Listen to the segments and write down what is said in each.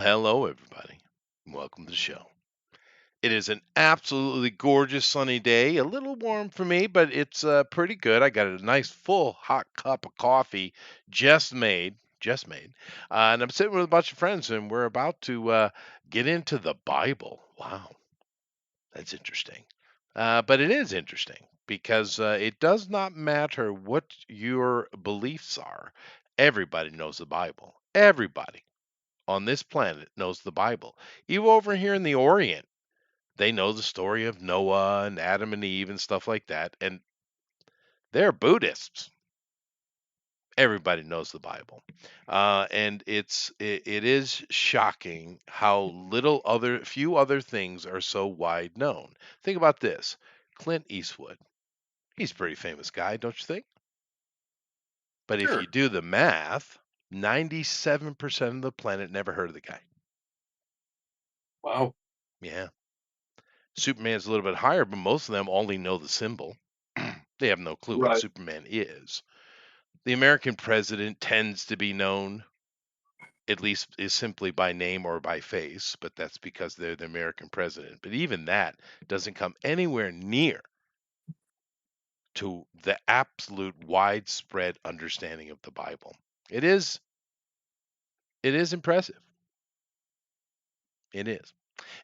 hello, everybody. Welcome to the show. It is an absolutely gorgeous sunny day. A little warm for me, but it's pretty good. I got a nice full hot cup of coffee just made, and I'm sitting with a bunch of friends, and we're about to get into the Bible. Wow, that's interesting. But it is interesting because it does not matter what your beliefs are. Everybody knows the Bible. Everybody on this planet knows the Bible. Even over here in the Orient, they know the story of Noah and Adam and Eve and stuff like that. And they're Buddhists. Everybody knows the Bible, and it is shocking how few other things are so wide known. Think about this: Clint Eastwood. He's a pretty famous guy, don't you think? But if you Sure. do the math, 97% of the planet never heard of the guy. Wow. Yeah. Superman's a little bit higher, but most of them only know the symbol. They have no clue what Right. Superman is. The American president tends to be known, at least is simply by name or by face, but that's because they're the American president. But even that doesn't come anywhere near to the absolute widespread understanding of the Bible. It is it is impressive. It is.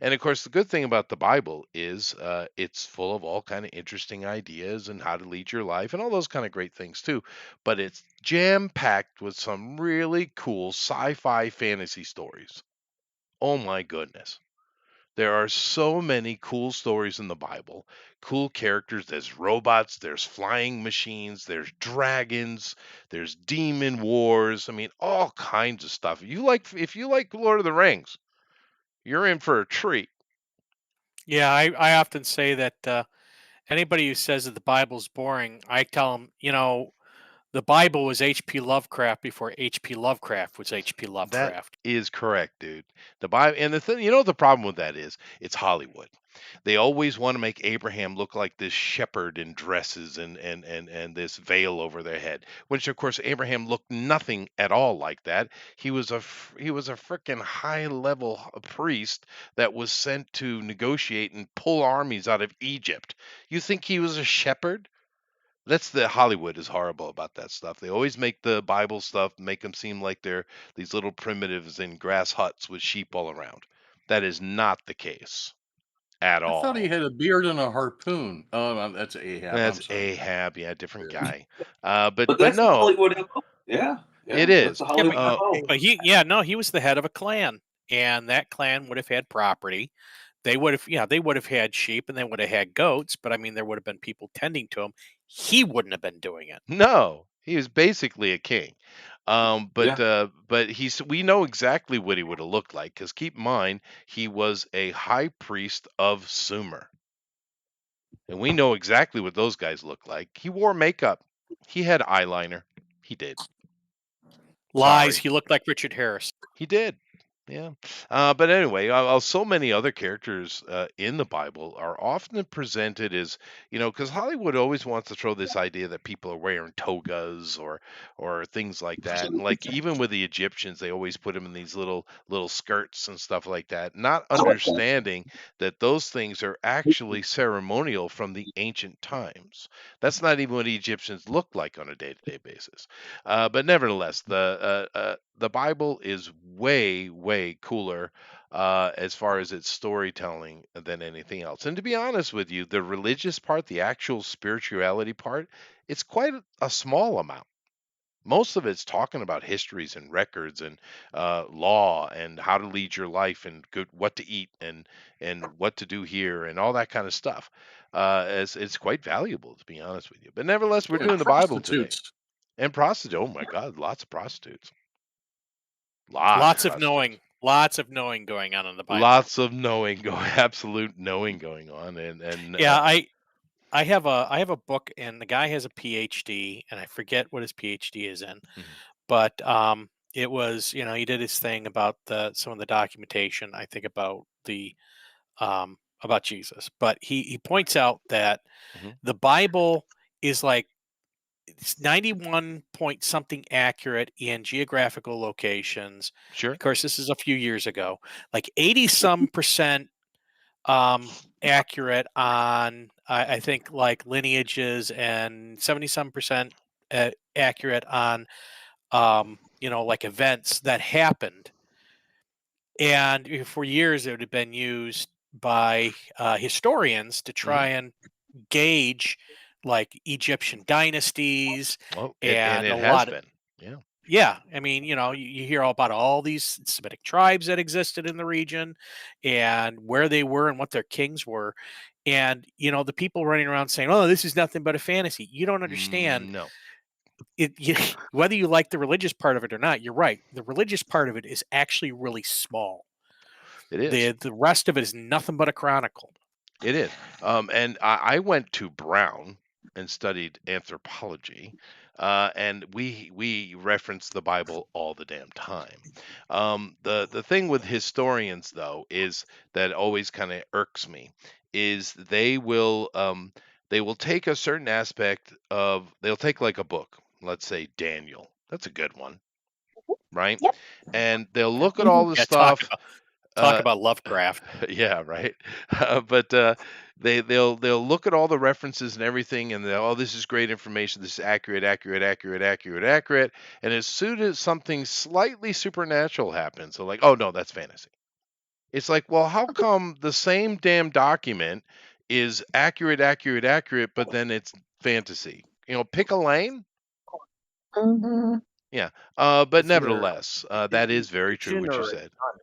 And of course, the good thing about the Bible is it's full of all kind of interesting ideas and how to lead your life and all those kind of great things too. But it's jam packed with some really cool sci-fi fantasy stories. Oh my goodness. There are so many cool stories in the Bible, cool characters. There's robots, there's flying machines, there's dragons, there's demon wars. I mean, all kinds of stuff. If you like Lord of the Rings, you're in for a treat. Yeah, I often say that anybody who says that the Bible's boring, I tell them, the Bible was H.P. Lovecraft before H.P. Lovecraft was H.P. That Lovecraft. is correct, dude. The Bible and the thing, you know, the problem with that is it's Hollywood. They always want to make Abraham look like this shepherd in dresses and this veil over their head, which of course Abraham looked nothing at all like that. He was a freaking high level priest that was sent to negotiate and pull armies out of Egypt. You think he was a shepherd? That's the Hollywood is horrible about that stuff. They always make the Bible stuff make them seem like they're these little primitives in grass huts with sheep all around. That is not the case at I thought he all. had a beard and a harpoon. Oh, that's Ahab. That's I'm sorry. Ahab, yeah, different Yeah. guy. But But but that's the no, Hollywood MO. Yeah, it yeah, that's is. the Yeah, Hollywood MO. but he was the head of a clan, and that clan would have had property. They would have had sheep and they would have had goats, but I mean, there would have been people tending to them. He wouldn't have been doing it. No, he was basically a king. Yeah, But we know exactly what he would have looked like because keep in mind he was a high priest of Sumer. And we know exactly what those guys look like. He wore makeup. He had eyeliner. He did. Lies. Sorry. He looked like Richard Harris. He did. Yeah. But anyway, so many other characters in the Bible are often presented as, because Hollywood always wants to throw this idea that people are wearing togas or things like that. And like even with the Egyptians, they always put them in these little skirts and stuff like that, not understanding that those things are actually ceremonial from the ancient times. That's not even what Egyptians look like on a day-to-day basis. But nevertheless, the Bible is way, way cooler as far as its storytelling than anything else. And to be honest with you, the religious part, the actual spirituality part, it's quite a small amount. Most of it's talking about histories and records and law and how to lead your life and what to eat and what to do here and all that kind of stuff. As it's quite valuable, to be honest with you. But nevertheless, we're And doing the Bible today. prostitutes. And prostitutes. Oh my God, lots of prostitutes. Lots of Lots of prostitutes. knowing. Lots of knowing going on in the Bible. Lots of knowing absolute knowing going on, and Yeah, I have a book, and the guy has a PhD, and I forget what his PhD is in, mhm. but it was he did his thing about the some of the documentation. I think about Jesus, but he points out that Mhm. the Bible is like it's 91 point something accurate in geographical locations. Sure. Of course, this is a few years ago. Like 80 some percent accurate on I think like lineages, and 70 some percent accurate on like events that happened. And for years it would have been used by historians to try and gauge like Egyptian dynasties Well, and and it a has lot of, been. Yeah. yeah, I mean, you hear all about all these Semitic tribes that existed in the region and where they were and what their kings were. And, the people running around saying, oh, this is nothing but a fantasy. You don't understand No, it. Whether you like the religious part of it or not, you're right. The religious part of it is actually really small. it is. The rest of it is nothing but a chronicle. It is. And I went to Brown and studied anthropology, and we reference the Bible all the damn time. The thing with historians though is that always kind of irks me is they will take a certain aspect of they'll take like a book, let's say Daniel. That's a good one, right? Yep. And they'll look at all the Yeah, stuff. talk about Lovecraft. Yeah, right. But they'll look at all the references and everything, and they'll, oh, this is great information. This is accurate, accurate, accurate, accurate, accurate. And as soon as something slightly supernatural happens, they're like, oh no, that's fantasy. It's like, well, how come the same damn document is accurate, accurate, accurate, but then it's fantasy? Pick a lane. Mhm. Yeah. But It's either nevertheless, that is very true fiction what you or said. it's not.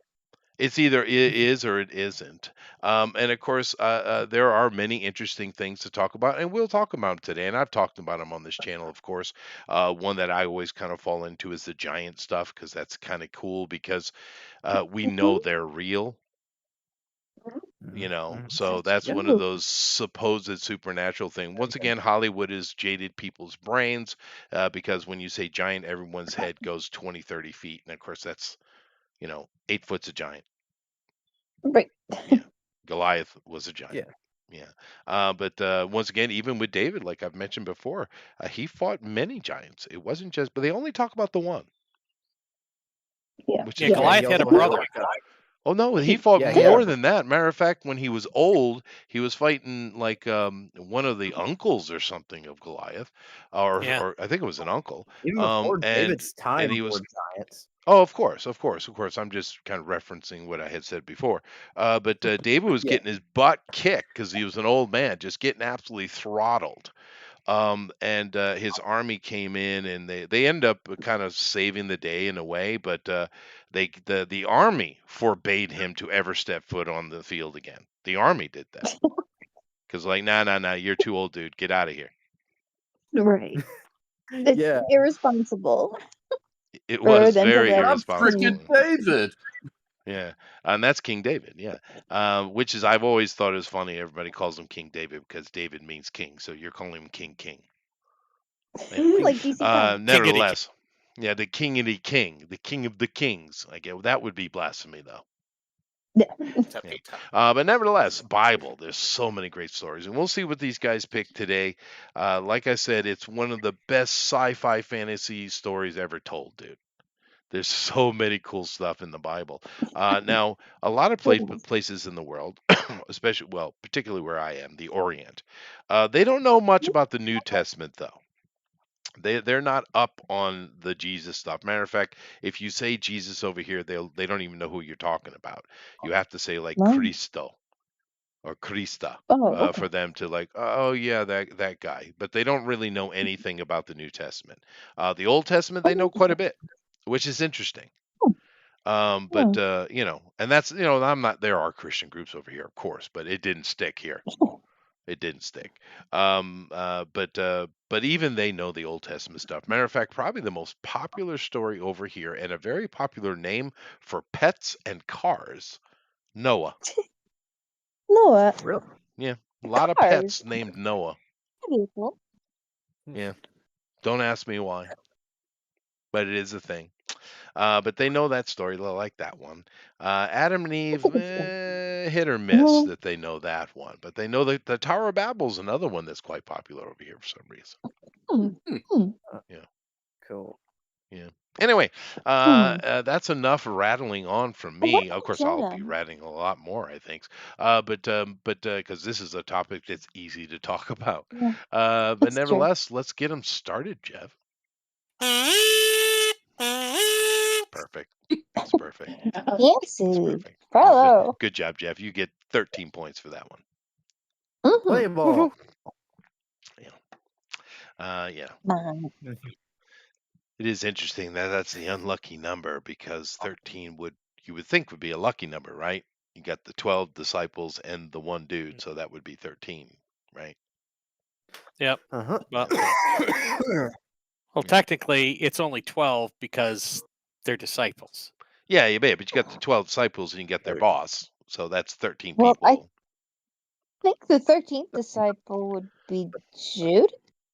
It's either it is or it isn't. And of course, there are many interesting things to talk about, and we'll talk about them today. And I've talked about them on this channel, of course. One that I always kind of fall into is the giant stuff because that's kind of cool because we know they're real. So that's one of those supposed supernatural thing. Once again, Hollywood has jaded people's brains because when you say giant, everyone's head goes 20, 30 feet. And of course, that's 8 foot's a giant. Right. Goliath was a giant. Yeah. But once again, even with David, like I've mentioned before, he fought many giants. It wasn't just, but they only talk about the one. Yeah. Which Yeah, is Goliath had a brother. Oh no, he fought Yeah, more yeah. than that. Matter of fact, when he was old, he was fighting like one of the uncles or something of Goliath, Yeah. or I think it was an uncle. Even before and David's time, he there was were giants. Oh, of course. I'm just kind of referencing what I had said before. But David was Yeah. getting his butt kicked because he was an old man, just getting absolutely throttled. And his army came in, and they end up kind of saving the day in a way. But the army forbade him to ever step foot on the field again. The army did that because like, nah, you're too old, dude. Get out of here. Right. It's Yeah. irresponsible. It For was them to very let I'm irresponsible. freaking David. Yeah, and that's King David. Yeah, which is I've always thought it was funny. Everybody calls him King David because David means king, so you're calling him King. Yeah. Like DC Comics. Nevertheless, yeah, the King of the King, the King of the Kings. I get that would be blasphemy though. But nevertheless, Bible. There's so many great stories, and we'll see what these guys pick today. Like I said, it's one of the best sci-fi fantasy stories ever told, dude. There's so many cool stuff in the Bible. Now, a lot of places in the world, especially, well, particularly where I am, the Orient, they don't know much about the New Testament, though. They're not up on the Jesus stuff. Matter of fact, if you say Jesus over here, they don't even know who you're talking about. You have to say like Wow. Christo or Christa Oh, for them to like, oh yeah, that guy. But they don't really know anything about the New Testament. The Old Testament, they know quite a bit, which is interesting. But and that's I'm not. There are Christian groups over here, of course, but it didn't stick here. It didn't stick. But even they know the Old Testament stuff. Matter of fact, probably the most popular story over here and a very popular name for pets and cars, Noah. Noah. Really? Yeah, a lot of pets named Noah. Beautiful. Yeah, don't ask me why, but it is a thing. But they know that story. They like that one. Adam and Eve, hit or miss that they know that one. But they know that the Tower of Babel is another one that's quite popular over here for some reason. Hmm. Hmm. Cool. Yeah. Anyway, that's enough rattling on from Well, what me. Of about course, I'll be Jenna? rattling a lot more, I think. But because this is a topic that's easy to talk about. Yeah, But that's true. nevertheless, let's get them started, Jeff. Perfect. That's perfect. That's Fancy. perfect. Bravo. Good job, Jeff. You get 13 points for that one. Mm-hmm. Play ball. Yeah. Mine. It is interesting that that's the unlucky number because 13 you would think would be a lucky number, right? You got the 12 disciples and the one dude, so that would be 13, right? Yep. Uh-huh. Well, technically, it's only 12 because they're disciples. Yeah, but you got the 12 disciples and you got their boss, so that's 13 Well, I people. think the 13th disciple would be Jude.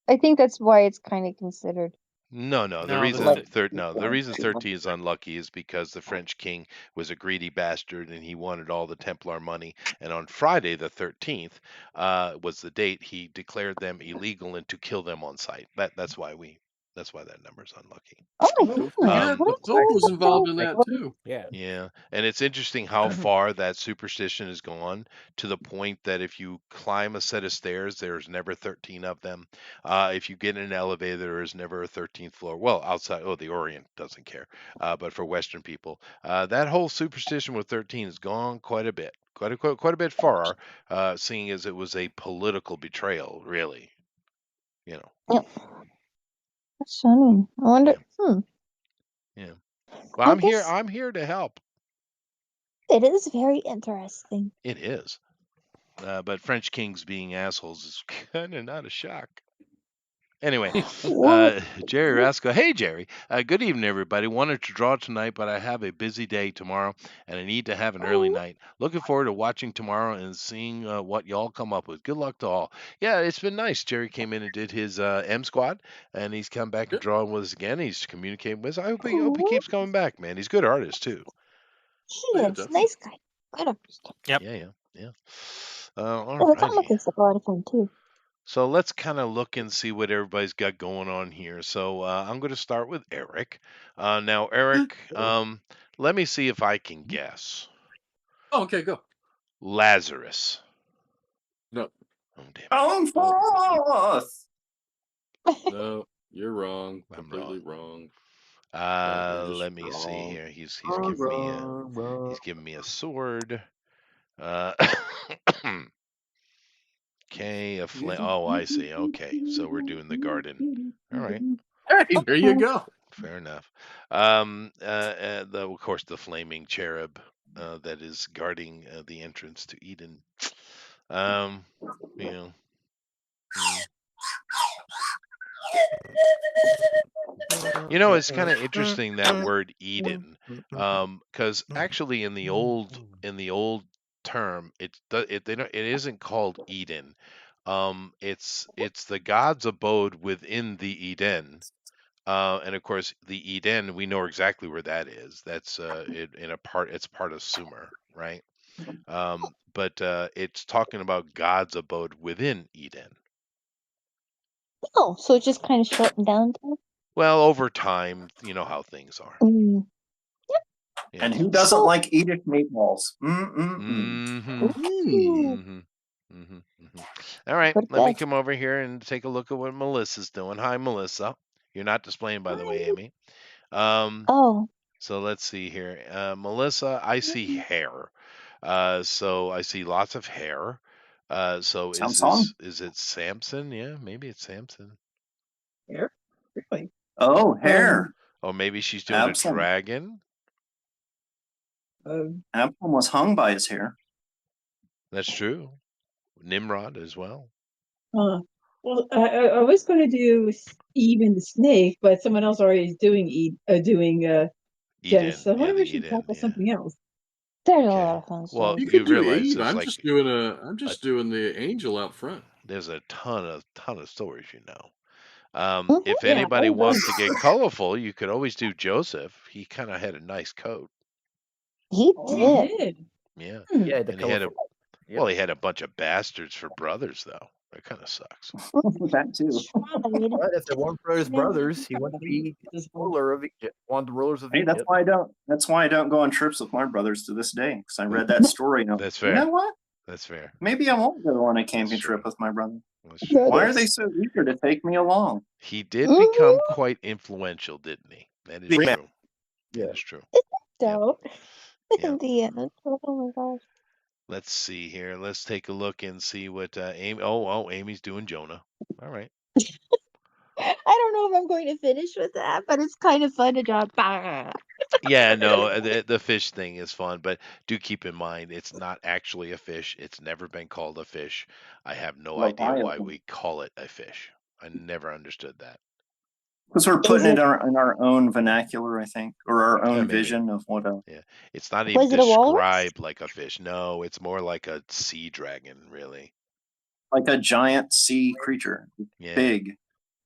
I think that's why it's kind of considered. No. The No, reason Like, the reason 13 is unlucky is because the French king was a greedy bastard and he wanted all the Templar money. And on Friday the 13th was the date he declared them illegal and to kill them on sight. That's why that number's unlucky. oh my Oh, goodness. yeah, Um, the What Pope was is involved in that too. Yeah. Yeah, and it's interesting how far that superstition has gone to the point that if you climb a set of stairs, there's never 13 of them. If you get in an elevator, there is never a 13th floor. Well, outside, the Orient doesn't care, but for Western people, that whole superstition with 13 has gone quite a bit, quite a bit far, seeing as it was a political betrayal, really. Yep. That's funny. I wonder. Yeah. Well, I I'm here. guess I'm here to help. it is very interesting. It is. But French kings being assholes is kind of not a shock. Anyway, Jerry Rasco. Hey, Jerry. Good evening, everybody. Wanted to draw tonight, but I have a busy day tomorrow, and I need to have an early night. Looking forward to watching tomorrow and seeing what y'all come up with. Good luck to all. Yeah, it's been nice. Jerry came in and did his M Squad, and he's come back and drawing with us again. He's communicating with us. I hope he keeps coming back, man. He's a good artist, too. He is. Nice guy. Good artist. Yep. Yeah. The comic is a lot of fun, too. So let's kind of look and see what everybody's got going on here. So I'm going to start with Eric. Now, Eric, let me see if I can guess. Oh, okay, go. Lazarus. No. Oh, damn. Come forth! No, you're wrong. Completely wrong. Let me see here. He's giving me a sword. Okay, a flame. Oh, I see. Okay, so we're doing the garden. All right. Hey, there you go. Fair enough. Of course, the flaming cherub that is guarding the entrance to Eden. It's kind of interesting that word Eden, because actually in the old term, it isn't called Eden. It's the God's abode within the Eden. And of course, the Eden, we know exactly where that is. That's it's part of Sumer, right? But it's talking about God's abode within Eden. Oh, so it's just kind of shortened down to? Well, over time, you know how things are. Yep. Yeah. And who doesn't like Edith meatballs? All right, let me come over here and take a look at what Melissa's doing. Hi, Melissa. You're not displaying, by the way, Amy. So let's see here. Melissa, I see hair. So I see lots of hair. So is it Samson? Yeah, maybe it's Samson. Hair? Really? Oh, hair. Oh, maybe she's doing a dragon. Absalom was hung by his hair. That's true. Nimrod as well. Well, I was going to do Eve and the snake, but someone else already is doing Genesis. So why don't we should tackle something else? There's a lot of fun. Well, you could do realize Eve. I'm just doing the angel out front. There's a ton of stories, If anybody wants to get colorful, you could always do Joseph. He kind of had a nice coat. He did. Yeah. Yeah, and he had a bunch of bastards for brothers, though. That kind of sucks. That too. Tried. But if they weren't for his Never brothers, he wouldn't be the ruler of Egypt. One of the rulers of Hey, Egypt. that's why I don't. That's why I don't go on trips with my brothers to this day. Because I read that story. And That's you fair. know what? That's fair. Maybe I won't go on a camping That's true. trip with my brother. That's true. Why are they so eager to take me along? He did become quite influential, didn't he? That is Yeah. true. Yeah. That is true. Don't. Yeah. In the end. Oh my gosh. Let's see here. Let's take a look and see what Amy. Oh, Amy's doing Jonah. All right. I don't know if I'm going to finish with that, but it's kind of fun to drop. Yeah, no, the fish thing is fun, but do keep in mind it's not actually a fish. It's never been called a fish. I have no idea why Leviathan. we call it a fish. I never understood that. Because we're putting it- it in our own vernacular, I think, or our own maybe. vision of what a. It's not even Was it a walrus? described like a fish. No, it's more like a sea dragon, really. Like a giant sea creature, Yeah. big,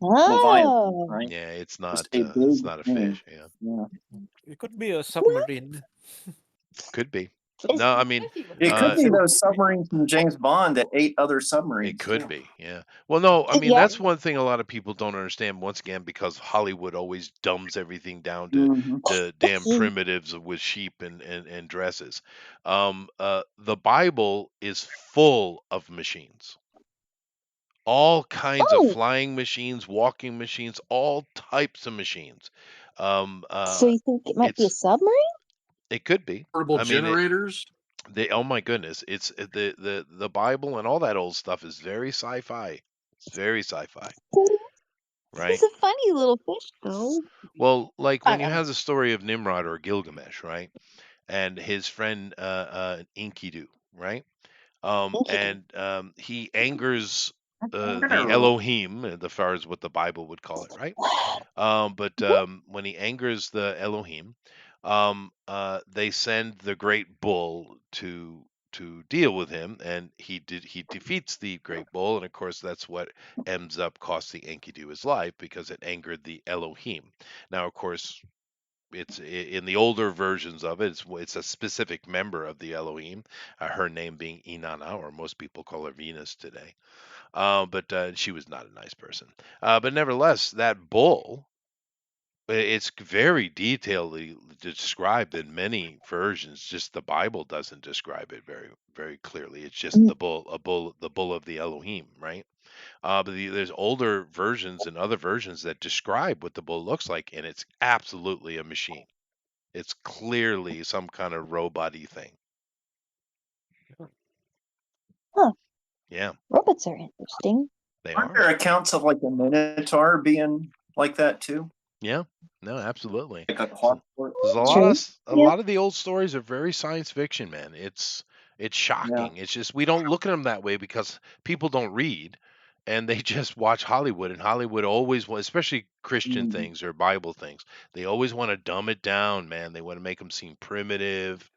Oh. right? Yeah, it's not. Just a It's big not a thing. fish. Yeah, Yeah. It could be a submarine. could be. It's- No, I mean It could Uh, be those submarines from James Bond that ate other submarines. it could too. be. Yeah. Well, no, I mean Yeah. that's one thing a lot of people don't understand. Once again, because Hollywood always dumbs everything down to Mhm. damn primitives with sheep and dresses. The Bible is full of machines. All kinds Oh. of flying machines, walking machines, all types of machines. So you think it might be a it's- submarine? It could be. Portable I mean, generators. oh my goodness, it's the Bible and all that old stuff is very sci-fi. It's very sci-fi, right? It's a funny little fish, though. Well, like when you Uh-uh. have the story of Nimrod or Gilgamesh, right, and his friend Enkidu, right, and he angers the Elohim, as far as what the Bible would call it, right? When he angers the Elohim, they send the great bull to deal with him, and he defeats the great bull, and of course that's what ends up costing Enkidu his life because it angered the Elohim. Now, of course, it's in the older versions of it. It's a specific member of the Elohim, her name being Inanna, or most people call her Venus today. But she was not a nice person. But nevertheless, that bull, it's very detailedly described in many versions. Just the Bible doesn't describe it very, very clearly. It's just the bull of the Elohim, right? But there's older versions and other versions that describe what the bull looks like, and it's absolutely a machine. It's clearly some kind of robot-y thing. Huh. Yeah, Robots are interesting. they Aren't are. there accounts of like a Minotaur being like that too? Yeah, no, absolutely. Like a clockwork. There's a True. a Yeah. lot of the old stories are very science fiction, man. It's shocking. It's just we don't look at them that way because people don't read, and they just watch Hollywood. And Hollywood always, especially Christian Mhm. things or Bible things, they always want to dumb it down, man. They want to make them seem primitive,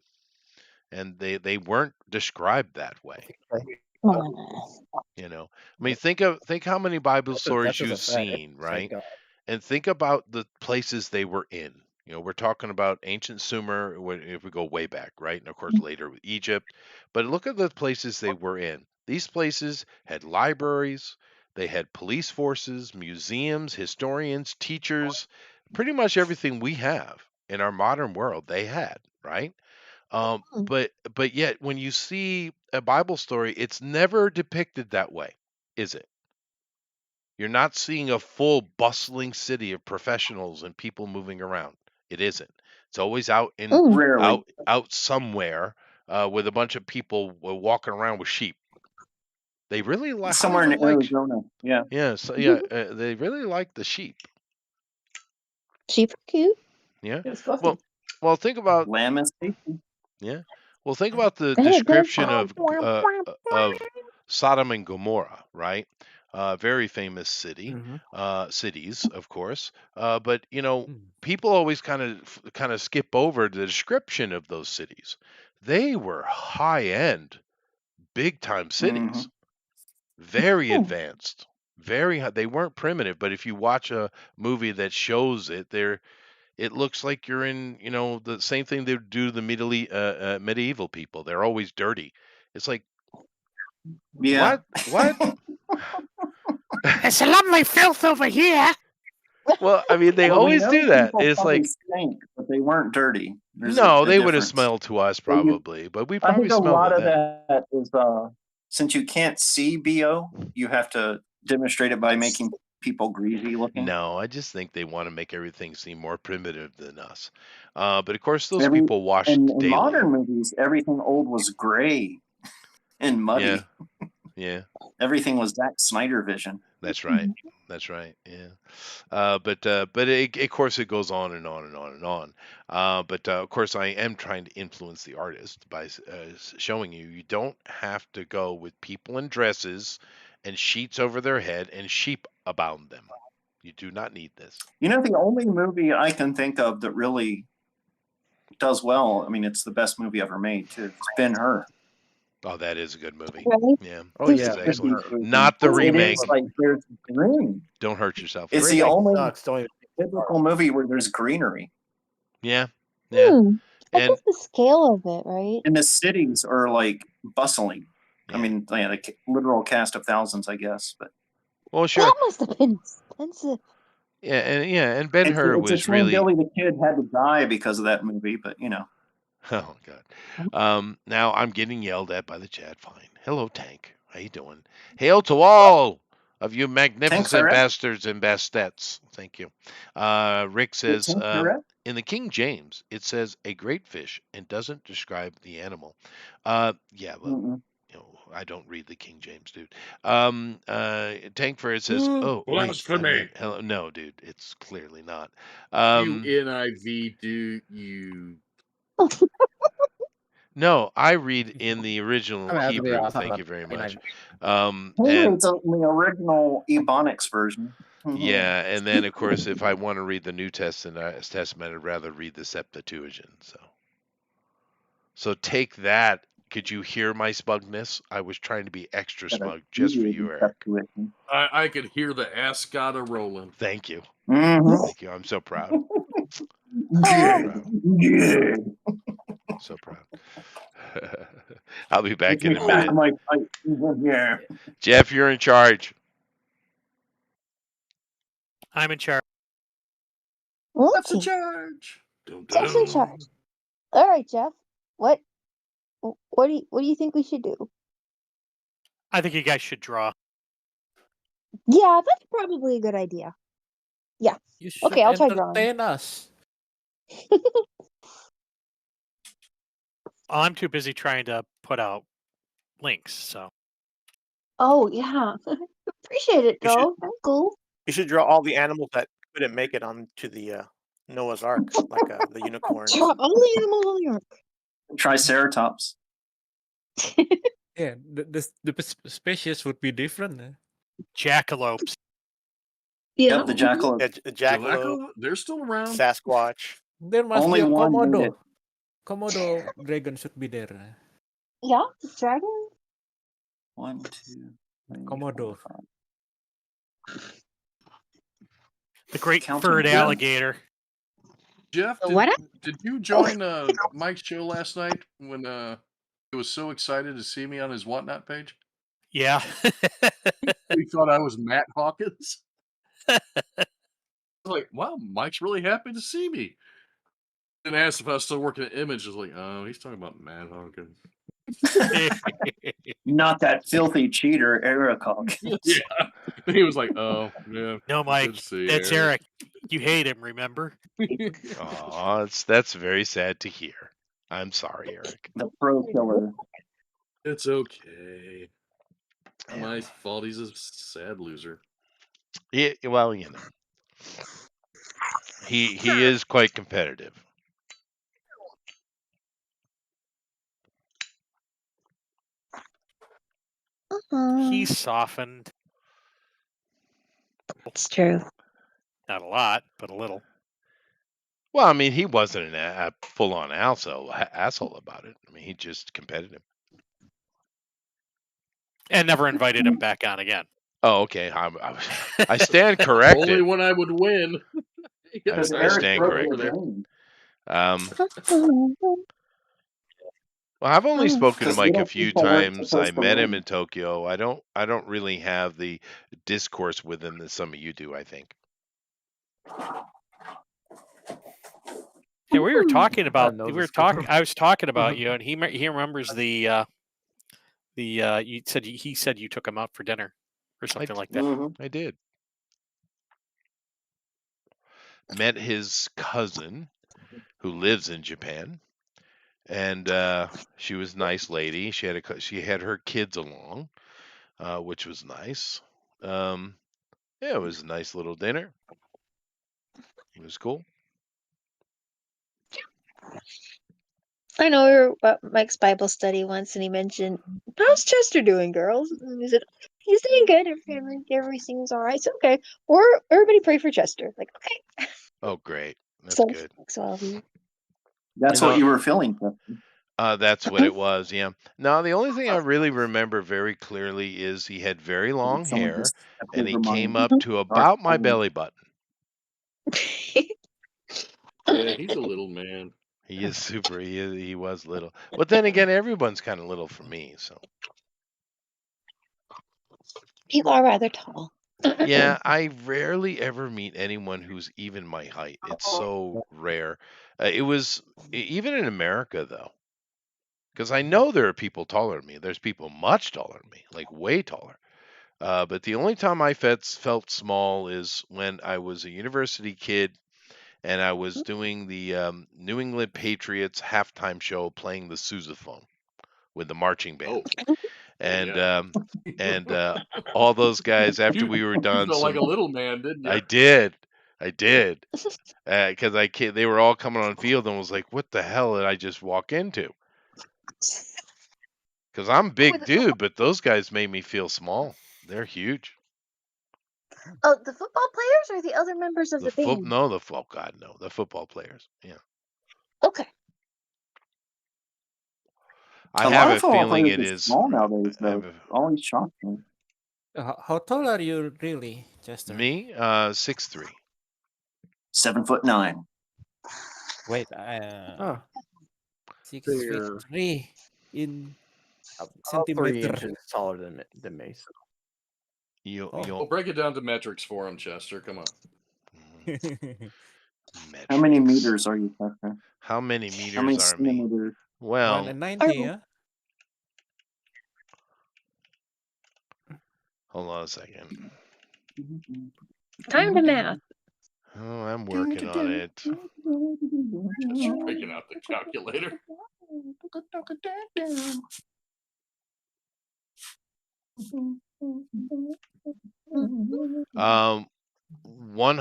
and they weren't described that way. You know, I mean, think how many Bible stories That's a you've fact, seen, thank right? God. And think about the places they were in. You know, we're talking about ancient Sumer, if we go way back, right? And of course, later with Egypt. But look at the places they were in. These places had libraries, they had police forces, museums, historians, teachers, pretty much everything we have in our modern world, they had, right? But yet, when you see a Bible story, it's never depicted that way, is it? You're not seeing a full bustling city of professionals and people moving around. It isn't. It's always out in Rarely. out somewhere with a bunch of people walking around with sheep. They really like Somewhere in Hollywood likes- Arizona. Yeah. Yeah, so they really like the sheep. Sheep are cute. Yeah. It's fluffy. Well, think about Lamb is tasty. yeah. Well, think about the Hey, description don't- of Sodom and Gomorrah, right? Very famous city, cities, of course. But you know, people always kind of skip over the description of those cities. They were high end, big time cities, very advanced, very high. They weren't primitive. But if you watch a movie that shows it, it looks like you're in, you know, the same thing they do to the medieval people. They're always dirty. It's like, Yeah. what? It's a lovely filth over here. Well, I mean, they Well, we always know do that. people It's probably like, stink, but they weren't dirty. There's no, a they would have difference. smelled to us Well, you- probably, but we I probably think a smelled lot to of them. that is since you can't see BO, you have to demonstrate it by making people greasy looking. No, I just think they want to make everything seem more primitive than us. But of course, those Every- people wash in daily. modern movies, everything old was gray and muddy. Yeah. Yeah, Everything was Zack Snyder vision. that's right. That's right. Yeah. But of course it goes on and on and on and on. But of course I am trying to influence the artist by showing you don't have to go with people in dresses and sheets over their head and sheep abound them. You do not need this. You know, the only movie I can think of that really does well, I mean, it's the best movie ever made, too. It's Ben-Hur. Oh, that is a good movie. Right? Yeah. Oh It's yeah, excellent. Ben-Hur. Not the It remake. is like there's green. Don't hurt yourself. It's Great. the only Sucks, don't even- biblical movie where there's greenery. Yeah. Yeah. That's And just the scale of it, right? And the cities are like bustling. yeah. I mean, yeah, like literal cast of thousands, I guess. But well, sure. That must have been expensive. And Ben Hur it's a was shame really. Billy the Kid had to die because of that movie. But you know, Oh God. Now I'm getting yelled at by the chat. Fine. Hello, Tank. How you doing? Hail to all of you magnificent Ferret. bastards and bastettes. Thank you. Rick says, Tank Ferret? in the King James, it says a great fish and doesn't describe the animal. Yeah, well, Mm-mm. you know, I don't read the King James, dude. Tank Ferret says, oh, wait, I Blasphemy. meant, hello. No, dude, it's clearly not. You NIV do you? No, I read in the original I mean, to be Hebrew. honest, I'm Thank not- you very I mean, much. Maybe And it's the original Ebonics version. Mhm. yeah, and then of course, if I want to read the New Testament, I'd rather read the Septuagint. So take that. Could you hear my smugness? I was trying to be extra smug just for you, Eric. I could hear the ascota rolling. Thank you. Mhm. Thank you. I'm so proud. Good. Good. So proud. I'll be back in a I'm minute. like, yeah. Jeff, you're in charge. I'm in charge. That's a Okay. charge. Jeff's in charge. All right, Jeff. What do you think we should do? I think you guys should draw. Yeah, that's probably a good idea. You should Okay, I'll try drawing. entertain us. I'm too busy trying to put out links. So Oh yeah. Appreciate it, You should- Joe. That's cool. You should draw all the animals that couldn't make it onto the Noah's Ark, like the unicorns. Draw all the animals on the ark. Triceratops. Yeah, species would be different. jackalopes. Yep, the jackal. Yeah, jackalope, They're still around. Sasquatch. There must Only be a one made it. Komodo dragon should be there. Yeah, the dragon. 1, 2, 3, Komodo. 4, 5. The great Counting furred them. alligator. Jeff, The did, what? did you join Mike's show last night when he was so excited to see me on his whatnot page? Yeah. He thought I was Matt Hawkins. I was like, wow, Mike's really happy to see me. Then asked if I was still working at Image. I was like, oh, he's talking about Matt Hawkins. Not that filthy cheater, Eric Hawkins. Yeah. And he was like, oh, yeah. No, Mike, good to see that's Eric. You hate him, remember? Aw, that's very sad to hear. I'm sorry, Eric. The pro killer. It's okay. Not my fault. He's a sad loser. Yeah, well, you know, he is quite competitive. He's softened. It's true. Not a lot, but a little. Well, I mean, he wasn't a full-on asshole about it. I mean, he just competitive. And never invited him back on again. Oh, okay. I stand Only corrected. when I would win. Because I Eric stand broke corrected. the game. Well, I've only Oh. spoken to Because we Mike a don't few think we're times. I supposed to met him win. in Tokyo. I don't really have the discourse with him that some of you do, I think. Yeah, we were talking about. no We were discourse. talking. I was talking about you, and he remembers the. You said he said you took him out for dinner or something like that. Mhm. I did. Met his cousin who lives in Japan, and she was a nice lady. She had her kids along, which was nice. Yeah, it was a nice little dinner. It was cool. I know we were at Mike's Bible study once, and he mentioned, "How's Chester doing, girls?" And he said, "He's doing good. Everything's all right. So okay, or everybody pray for Chester." Like, okay. Oh, great. That's So, good. That's You what know- you were feeling. Captain. That's what it was, yeah. Now, the only thing I really remember very clearly is he had very long Someone hair, just stepped and he over my- came up to Sorry. about my belly button. Yeah, he's a little man. He is super. He was little, but then again, everyone's kind of little for me. So People are rather tall. yeah, I rarely ever meet anyone who's even my height. It's so rare. It was even in America though, because I know there are people taller than me. There's people much taller than me, like way taller. But the only time I felt small is when I was a university kid and I was doing the New England Patriots halftime show playing the sousaphone with the marching band. Oh, And yeah. all those guys after You- we were you done. felt like a little man, didn't you? I did, because they were all coming on field and was like, "What the hell did I just walk into?" Because I'm a big dude, but those guys made me feel small. They're huge. Oh, the football players or the other members of the band? Oh God, no, the football players. Yeah, Okay. I A have lot a of football feeling players it are is. small nowadays, I have though. Always shocked me. How tall are you really, Chester? Me, 6'3". 7'9". Wait, Oh, 6'3" in about 3 centimeter. inches taller than me. So. You, Oh. Well, break it down to metrics for him, Chester. Come on. How many Metrics. meters are you, Chester? How many How meters many are me? centimeters? Well, 190, yeah? hold on a second. Time to math. Oh, I'm working on it. Chester breaking out the calculator.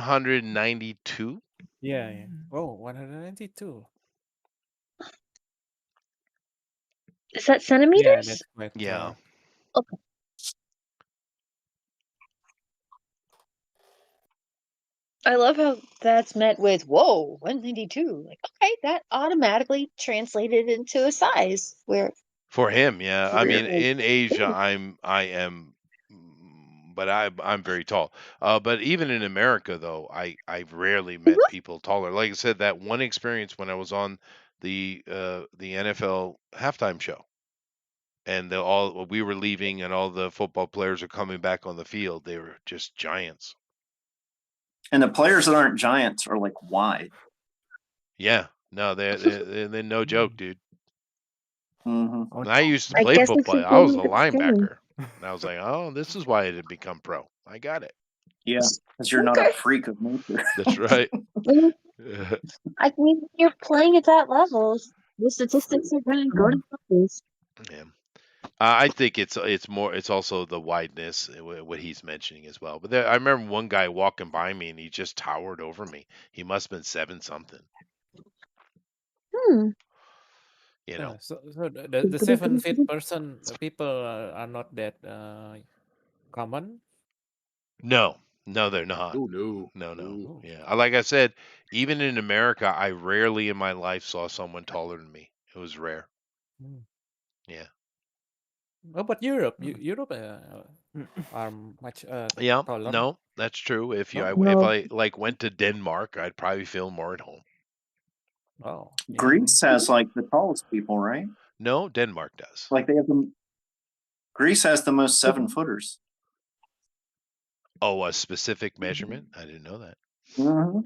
192. Yeah. Oh, 192. Is that Yeah, centimeters? that's quite Yeah. Okay. I love how that's met with, whoa, 192. Like, okay, that automatically translated into a size where For him, yeah. I mean, Weird. in Asia, I am, but I'm very tall. But even in America, though, I've rarely met people taller. Like I said, that one experience when I was on the NFL halftime show, and we were leaving, and all the football players are coming back on the field. They were just giants. And the players that aren't giants are like wide. Yeah, no, they're no joke, dude. Mhm. When I used to I play guess it's football, I was a important to linebacker. And I was like, oh, this is why I didn't become pro. I got it. Yeah, because you're not a Okay. freak of nature. That's right. Mhm. I mean, you're playing at that level. The statistics are going to go to this. Yeah. I think it's also the wideness, what he's mentioning as well. But I remember one guy walking by me and he just towered over me. He must have been 7 something. Hmm. You know. So the 7 feet person people are not that common. No, they're not. Oh no. No. Ooh. Yeah. Like I said, even in America, I rarely in my life saw someone taller than me. It was rare. Hmm. Yeah. Oh, but Europe, Europe are much Yeah. taller. No, that's true. If No? I like went to Denmark, I'd probably feel more at home. Oh, yeah. Greece has like the tallest people, right? No, Denmark does. Like Greece has the most 7-footers. Oh, a specific measurement? I didn't know that. Mm-hmm.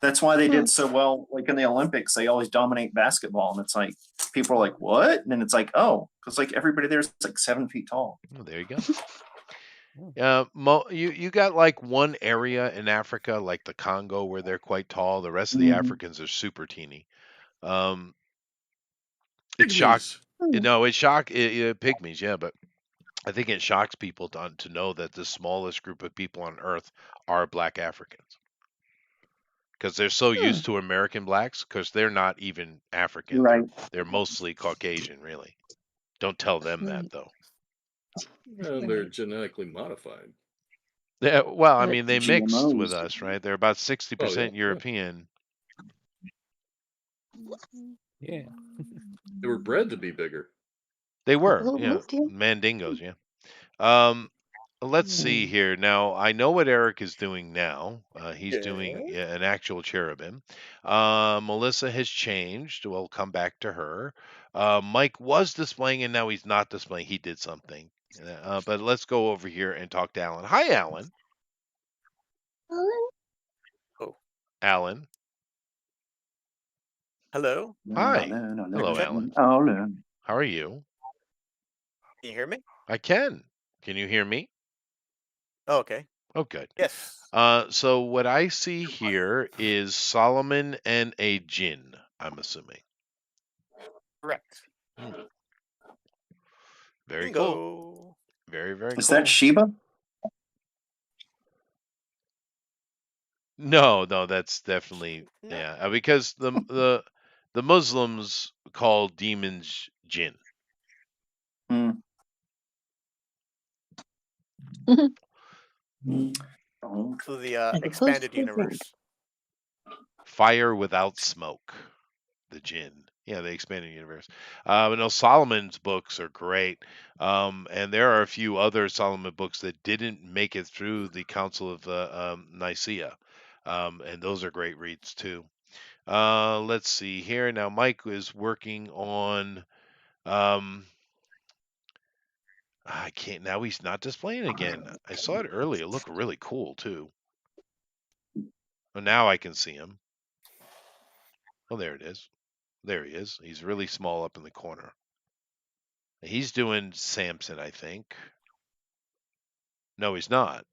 That's why they did so well. Like in the Olympics, they always dominate basketball, and it's like people are like, "What?" And then it's like, "Oh, because like everybody there's like 7 feet tall." Oh, there you go. You got like one area in Africa, like the Congo, where they're quite tall. The rest of the Mhm. Africans are super teeny. It shocks. Pygmies. No, it shock pygmies, yeah, but I think it shocks people to know that the smallest group of people on Earth are Black Africans, because they're so used to American blacks, because they're not even African. Right. They're mostly Caucasian, really. Don't tell them that though. And they're genetically modified. Yeah, well, I Right, mean, they the mixed with GMOs. us, right? They're about 60% yeah. European. Yeah. They were bred to be bigger. They were, Oh, yeah, yeah. Mandingos, yeah. Let's see here. Now, I know what Eric is doing now. He's doing an actual cherubim. Melissa has changed. We'll come back to her. Mike was displaying, and now he's not displaying. He did something. But let's go over here and talk to Alan. Hi, Alan. Oh, Alan. hello. Hi. No, Hello, check. Alan. Oh, no. How are you? Can you hear me? I can. Can you hear me? Oh, okay. Oh, good. Yes. So what I see here is Solomon and a jinn, I'm assuming. Correct. Very Bingo. cool. Very, very Is cool. that Sheba? No, that's definitely No. yeah, because the Muslims call demons jinn. Hmm. Oh. To the And expanded opposed to universe. Fire without smoke. The jinn. Yeah, the expanded universe. No, Solomon's books are great. And there are a few other Solomon books that didn't make it through the Council of Nicaea. And those are great reads too. Let's see here. Now, Mike is working on. I can't. Now he's not displaying again. I saw it earlier. It looked really cool too. Oh, now I can see him. Oh, there it is. There he is. He's really small up in the corner. He's doing Samson, I think. No, he's not.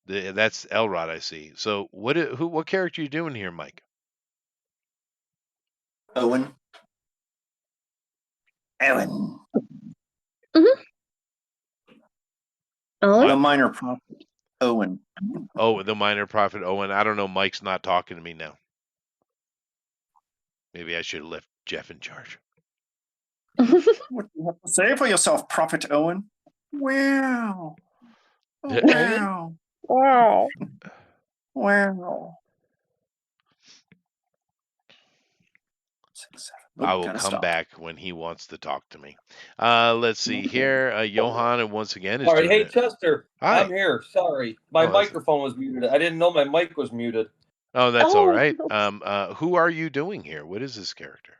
That's Elrod, I see. So what character are you doing here, Mike? Owen. Owen. Owen? The minor prophet. Owen. Oh, the minor prophet Owen. I don't know. Mike's not talking to me now. Maybe I should have left Jeff in charge. What do you have to say for yourself, Prophet Owen? Wow. Oh, wow. Wow. Wow. 6, 7. Oh, I will gotta come stop. back when he wants to talk to me. Let's see here. Johan, once again, is All right, doing hey it. Chester, Hi. I'm here. Sorry, my Oh, that's- microphone was muted. I didn't know my mic was muted. Oh, that's all Oh, right. no. Who are you doing here? What is this character?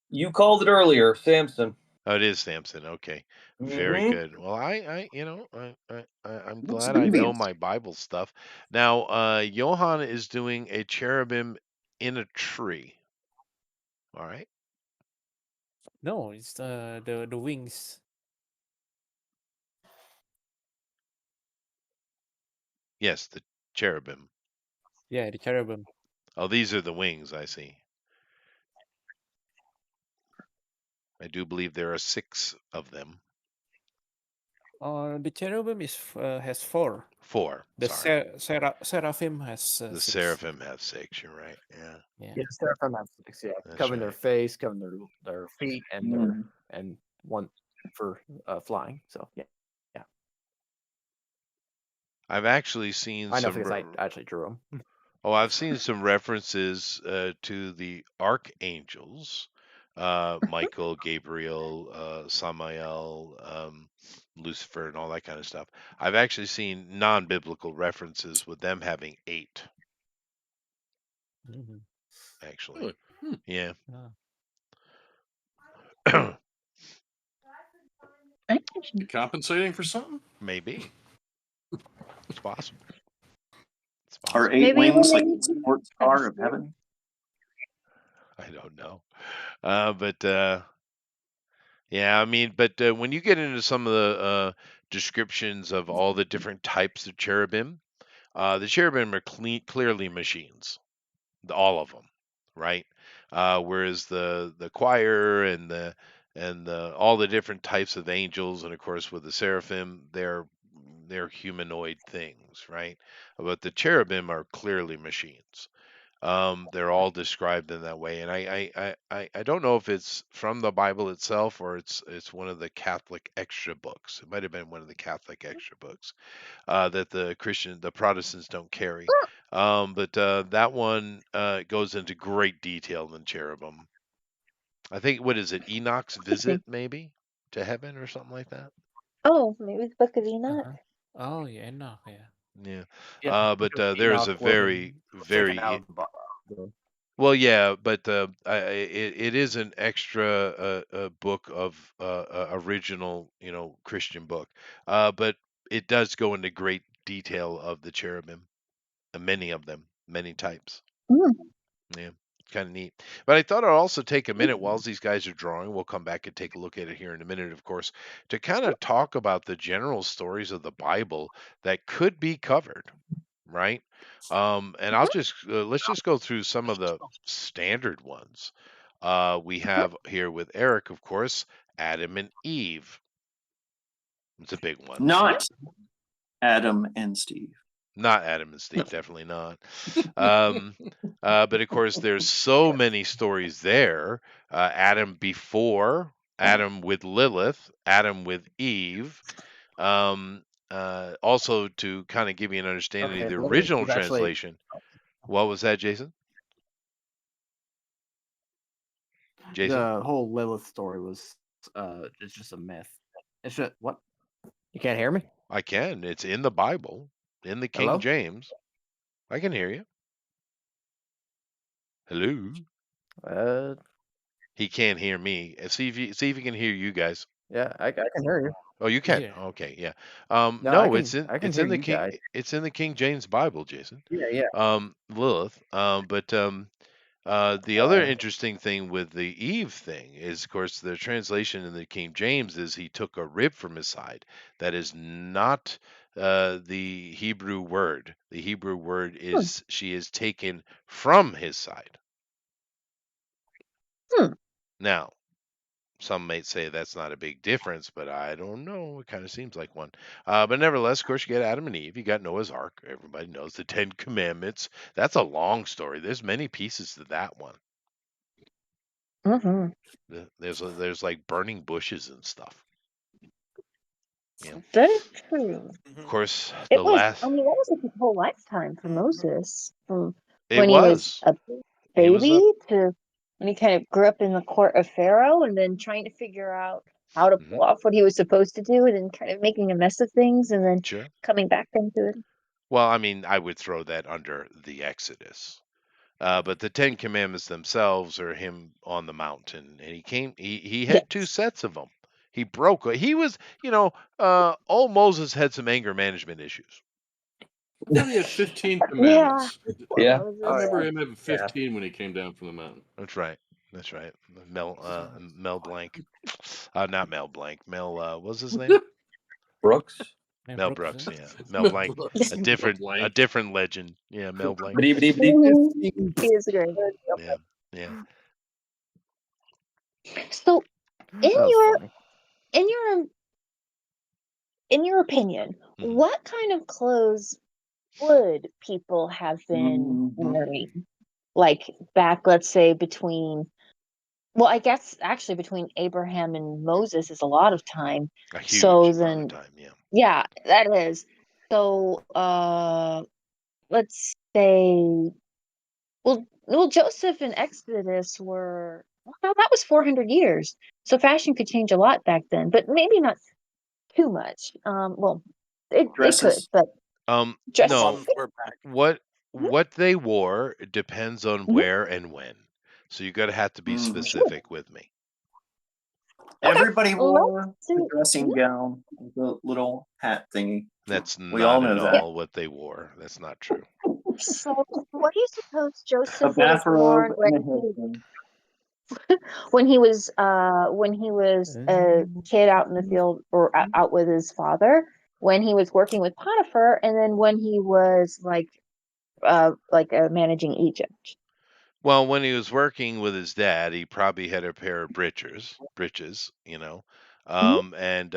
You called it earlier, Samson. Oh, it is Samson. Okay, very Mhm. good. Well, I'm Looks glad I know dubious. my Bible stuff. Now, Johan is doing a cherubim in a tree. All right. No, it's the wings. Yes, the cherubim. Yeah, the cherubim. Oh, these are the wings. I see. I do believe there are 6 of them. The cherubim has 4. 4. The Sorry. seraphim has The 6. seraphim have 6. You're right. Yeah. Yeah. Yeah, seraphim have 6. Yeah, That's covering their right. face, covering their feet, and their Mm. and one for flying. So yeah, I've actually seen I know some. because I actually drew them. Oh, I've seen some references to the archangels, Michael, Gabriel, Samael, Lucifer, and all that kind of stuff. I've actually seen non-biblical references with them having 8. Mhm. Actually, Really? Hmm. yeah. Ah. You compensating for something? Maybe. It's possible. It's Are possible. 8 Maybe wings when like they the sports have a car of few. heaven? I don't know. But yeah, I mean, but when you get into some of the descriptions of all the different types of cherubim, the cherubim are clearly machines, all of them, right? Whereas the choir and the all the different types of angels, and of course with the seraphim, they're humanoid things, right? But the cherubim are clearly machines. They're all described in that way, and I don't know if it's from the Bible itself or it's one of the Catholic extra books. It might have been one of the Catholic extra books that the Protestants don't carry. But that one goes into great detail in cherubim. I think, what is it, Enoch's visit maybe to heaven or something like that. Oh, maybe the Book of Enoch. Oh yeah, Enoch, yeah. Yeah. Yeah, But because there is a Enoch wasn't very taken out very of the Bible. well, yeah, but it is an extra book of original, Christian book. But it does go into great detail of the cherubim, many of them, many types. Mm. Yeah, it's kind of neat. But I thought I'd also take a minute while these guys are drawing. We'll come back and take a look at it here in a minute, of course, to kind of talk about the general stories of the Bible that could be covered, right? And I'll just let's just go through some of the standard ones. We have here with Eric, of course, Adam and Eve. It's a big one. Not Adam and Steve. Not Adam and Steve, definitely not. But of course, there's so many stories there. Adam before, Adam with Lilith, Adam with Eve. Also, to kind of give you an understanding of the Lilith original was actually- translation. What was that, Jason? Jason? The whole Lilith story was it's just a myth. It's just what? You can't hear me? I can. It's in the Bible, in the King Hello? James. I can hear you. Hello. He can't hear me. See if he can hear you guys. Yeah, I can hear you. Oh, you can. Yeah. Okay, yeah. No, No, I can- it's in I can it's in hear the you King guys. it's in the King James Bible, Jason. Yeah. Lilith. But the other interesting thing with the Eve thing is, of course, the translation in the King James is he took a rib from his side. That is not the Hebrew word. The Hebrew word is she is taken from his side. Now, some might say that's not a big difference, but I don't know. It kind of seems like one. But nevertheless, of course, you get Adam and Eve. You got Noah's Ark. Everybody knows the Ten Commandments. That's a long story. There's many pieces to that one. Mm-hmm. There's like burning bushes and stuff. Yeah. That is true. Of course, It the was. last. I mean, that was a whole lifetime for Moses, from It when he was a He was baby to when he kind of grew up in the court of Pharaoh, and then trying to figure out how to pull off what he was supposed to do, and then kind of making a mess of things, and then Sure. coming back into it. Well, I mean, I would throw that under the Exodus. But the Ten Commandments themselves are him on the mountain, and he had two sets of them. He broke. He was, old Moses had some anger management issues. I thought he had 15 commandments. Yeah. I remember him having 15 when he came down from the mountain. That's right. Mel Blanc. Not Mel Blanc. What was his name? Brooks. Mel Brooks, yeah. Mel Blanc. A different legend. Yeah, Mel Blanc. He is great. Yeah. So, in your opinion, what kind of clothes would people have been wearing? Like back, let's say well, I guess actually between Abraham and Moses is a lot of time. A huge amount of time, yeah. Yeah, that is. So, let's say, well, Joseph and Exodus were, well, that was 400 years. So fashion could change a lot back then, but maybe not too much. Well, it could, but dresses. No. What they wore depends on where and when. So you have to be specific with me. Everybody wore Let's the see. dressing gown with the little hat thingy. That's We all not know at that. all what they wore. That's not true. So, what do you suppose A Joseph would have bathrobe worn and a headband. when he was a kid out in the field or out with his father, when he was working with Potiphar, and then when he was managing Egypt? Well, when he was working with his dad, he probably had a pair of breeches, and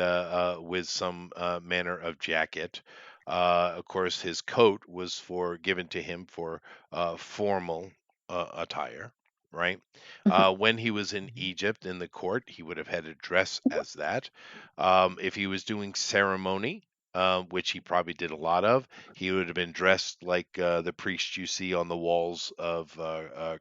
with some manner of jacket. Of course, his coat was given to him for formal attire, right? When he was in Egypt in the court, he would have had a dress as that. If he was doing ceremony, which he probably did a lot of, he would have been dressed like the priest you see on the walls of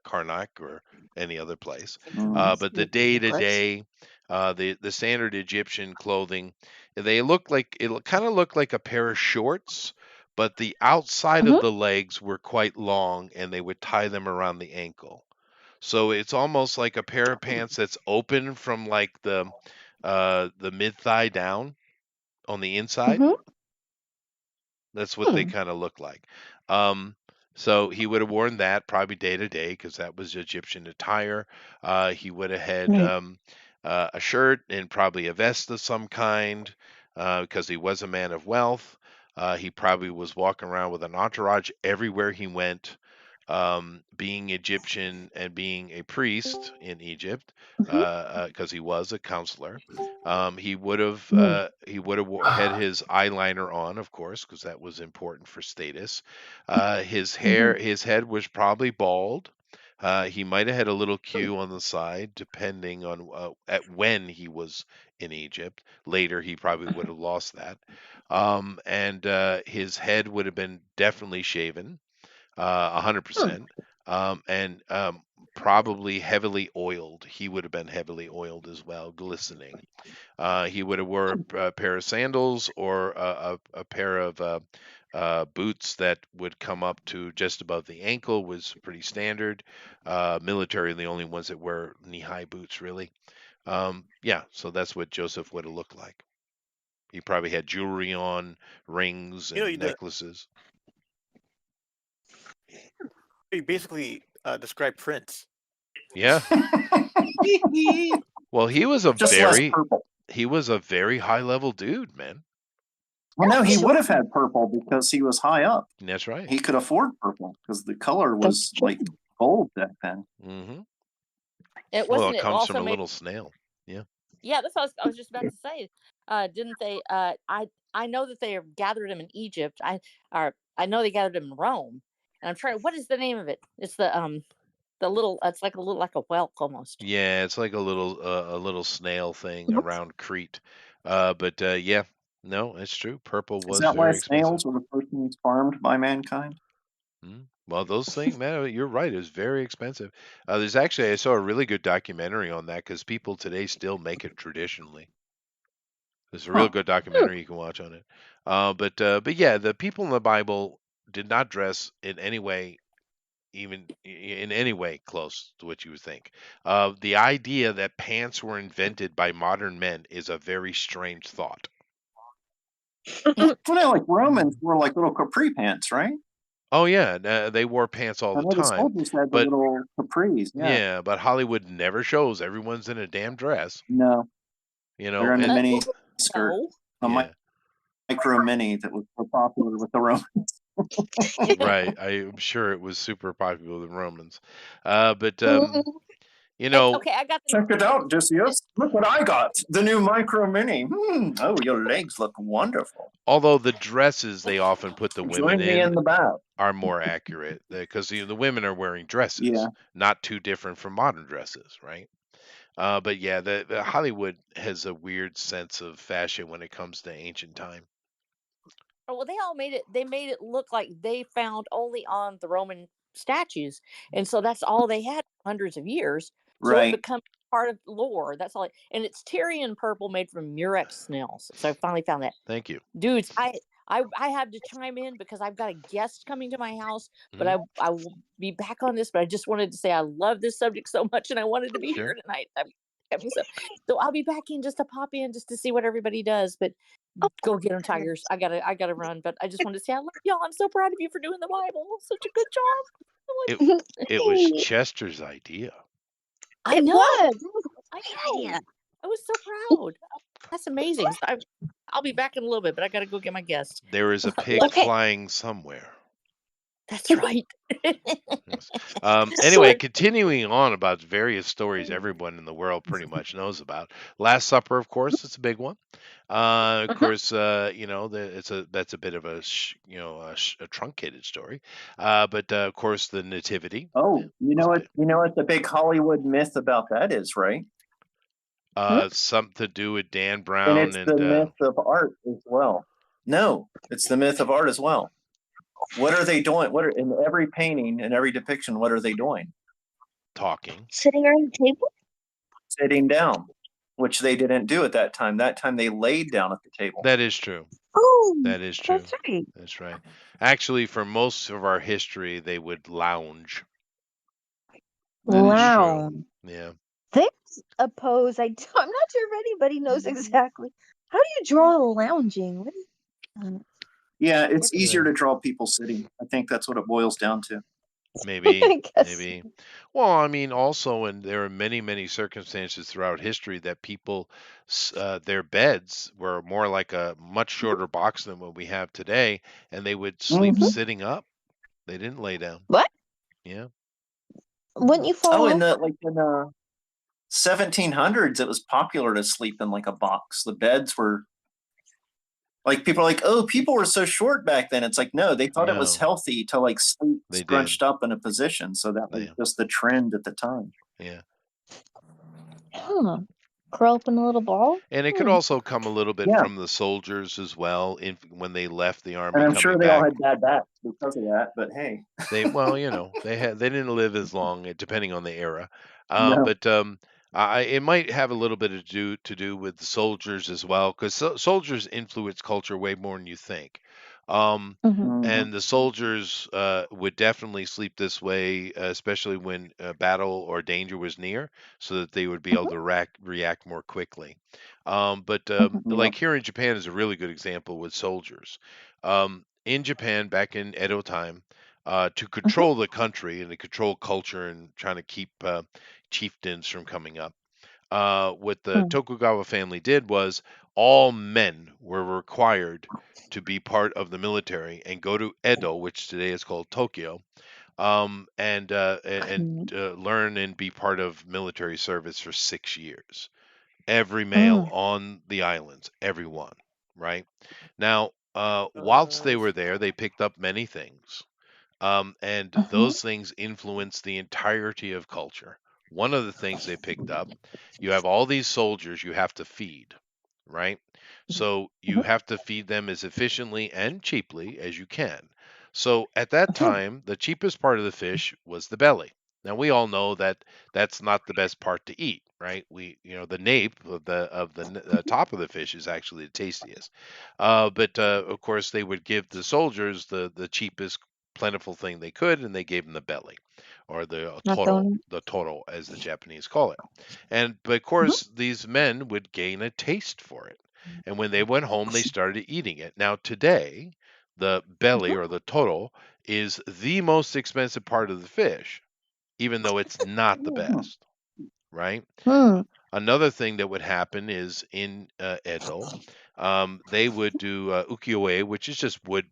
Karnak or any other place. But the day to day, the standard Egyptian clothing, they look like kind of looked like a pair of shorts, but the outside of the legs were quite long, and they would tie them around the ankle. So it's almost like a pair of pants that's open from like the mid thigh down on the inside. That's what they kind of look like. So he would have worn that probably day to day because that was Egyptian attire. He would have had a shirt and probably a vest of some kind because he was a man of wealth. He probably was walking around with an entourage everywhere he went. Being Egyptian and being a priest in Egypt, because he was a counselor, he would have had his eyeliner on, of course, because that was important for status. His head was probably bald. He might have had a little queue on the side, depending on at when he was in Egypt. Later, he probably would have lost that. And his head would have been definitely shaven. 100%, and probably heavily oiled. He would have been heavily oiled as well, glistening. He would have wore a pair of sandals or a pair of boots that would come up to just above the ankle, was pretty standard. Military are the only ones that wear knee-high boots, really. Yeah, so that's what Joseph would have looked like. He probably had jewelry on, rings and necklaces. You basically described Prince. Yeah. Well, he was a very high level dude, man. Well, no, he would have had purple because he was high up. That's right. He could afford purple because the color was like gold back then. Mm-hmm. It Well, wasn't. it It comes also from a made. little snail. Yeah. Yeah, that's what I was just about to say. Didn't they? I know that they gathered him in Egypt. I know they gathered him in Rome. And I'm trying. What is the name of it? It's the little. It's like a whelk almost. Yeah, it's like a little snail thing around Crete. But yeah, no, it's true. Purple Is was that why very expensive. snails were the first things farmed by mankind? Well, those things, man, you're right. It was very expensive. There's actually, I saw a really good documentary on that because people today still make it traditionally. There's a real good documentary you can watch on it. But yeah, the people in the Bible did not dress in any way, even in any way close to what you would think. The idea that pants were invented by modern men is a very strange thought. Well, no, like Romans wore like little capri pants, right? Oh yeah, they wore pants all I the know the time. soldiers had the But little capris. Yeah. but Hollywood never shows everyone's in a damn dress. No. You know, They're in a and mini skirt, a micro mini that was so popular with the Romans. right, I'm sure it was super popular with the Romans. But Okay, I got. Check it out, Odysseus. Look what I got. The new micro mini. Oh, your legs look wonderful. although the dresses they often put the women Join me in the bath. are more accurate because the women are wearing dresses, Yeah. not too different from modern dresses, right? But yeah, the Hollywood has a weird sense of fashion when it comes to ancient time. Oh, well, they all made it. They made it look like they found only on the Roman statues, and so that's all they had for hundreds of years. So Right. it becomes part of lore. That's all. And it's Tyrian purple made from Murex snails. So I finally found that. Thank you. Dudes, I have to chime in because I've got a guest coming to my house, but I will be back on this. But I just wanted to say I love this subject so much, and I wanted to be here tonight. got me so I'll be back in just to pop in just to see what everybody does. But go get them, Tigers. I gotta run. But I just wanted to say I love y'all. I'm so proud of you for doing the Bible. Such a good job. It was Chester's idea. I It know. was. I know. I was so proud. That's amazing. So I'll be back in a little bit, but I gotta go get my guest. There is a pig Okay. flying somewhere. That's right. Anyway, continuing on about various stories everyone in the world pretty much knows about. Last Supper, of course, it's a big one. Of course, you know, that's a bit of a a truncated story. But of course, the Nativity. Oh, you know what the big Hollywood myth about that is, right? Something to do with Dan And Brown it's the myth of art as well. No, it's the myth of art as well. What are they doing? In every painting and every depiction, what are they doing? talking. Sitting around the table? Sitting down, which they didn't do at that time. That time they laid down at the table. That is true. Oh, That is true. that's right. That's right. Actually, for most of our history, they would lounge. That is true. Lounge. Yeah. There's a pose. I'm not sure if anybody knows exactly. How do you draw lounging? What is, Yeah, it's easier to draw people sitting. I think that's what it boils down to. Maybe, I guess. maybe. Well, I mean, also, and there are many, many circumstances throughout history that people, their beds were more like a much shorter box than what we have today, and they would sleep Mhm. sitting up. They didn't lay down. What? Yeah. Wouldn't you fall Oh, over? in the 1700s, it was popular to sleep in like a box. The beds were like people are like, oh, people were so short back then. It's like, no, they thought it was No, healthy to like sleep they did. scrunched up in a position. So that was Yeah. just the trend at the time. Yeah. Huh. Curl up in a little ball? And it could Hmm. also come a little bit Yeah. from the soldiers as well, when they left the army And I'm sure coming they all back. had bad backs because of that, but hey. Well, you know, they didn't live as long, depending on the era. No. But it might have a little bit to do with the soldiers as well, because soldiers influence culture way more than you think. Mhm. Mhm. And the soldiers would definitely sleep this way, especially when battle or danger was near, so that they would be able to react more quickly. But Mhm. like here in Japan is a really good example with soldiers. In Japan, back in Edo time, to control the country and to control culture and trying to keep chieftains from coming up, what the Mm. Tokugawa family did was all men were required to be part of the military and go to Edo, which today is called Tokyo, and learn and be part of military service for 6 years. Every male on the islands, everyone, right? Now, whilst they were there, they picked up many things. And those things influenced the entirety of culture. One of the things they picked up, you have all these soldiers you have to feed, right? So you have to feed them as efficiently and cheaply as you can. So at that time, the cheapest part of the fish was the belly. Now we all know that that's not the best part to eat, right? The nape of the top of the fish is actually the tastiest. But of course, they would give the soldiers the cheapest plentiful thing they could, and they gave them the belly, or the toro, as the Japanese call it. But of course, these men would gain a taste for it, and when they went home, they started eating it. Now today, the belly or the toro is the most expensive part of the fish, even though it's not the best, right? Another thing that would happen is in Edo, they would do ukiyo-e, which is just wood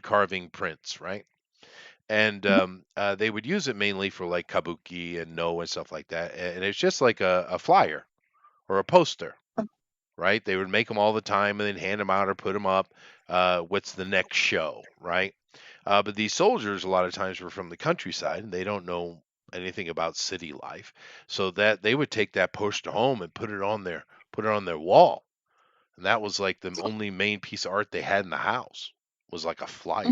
carving prints, right? And they would use it mainly for like kabuki and no and stuff like that. And it's just like a flyer or a poster, right? They would make them all the time and then hand them out or put them up. What's the next show, right? But these soldiers, a lot of times, were from the countryside and they don't know anything about city life, so that they would take that poster home and put it on their wall, and that was like the only main piece of art they had in the house was like a flyer.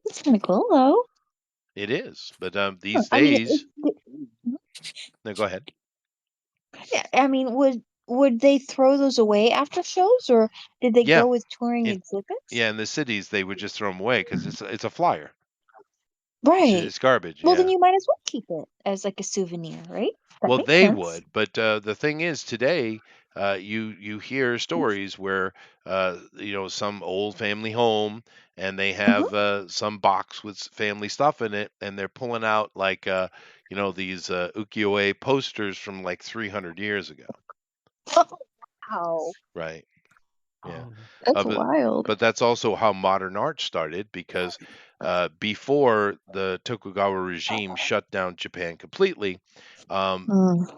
That's kind of cool, though. It is, but these I mean, days, no, go ahead. I mean, would they throw those away after shows, or did they Yeah. go with touring exhibits? Yeah, in the cities they would just throw them away because it's a flyer. Right. It's garbage. Well, Yeah. then you might as well keep it as like a souvenir, right? That Well, makes they sense. would, but the thing is, today, you hear stories where some old family home, and they have some box with family stuff in it, and they're pulling out like these ukiyo-e posters from like 300 years ago, Oh, wow. right? Yeah. That's But wild. that's also how modern art started, because before the Tokugawa regime shut down Japan completely,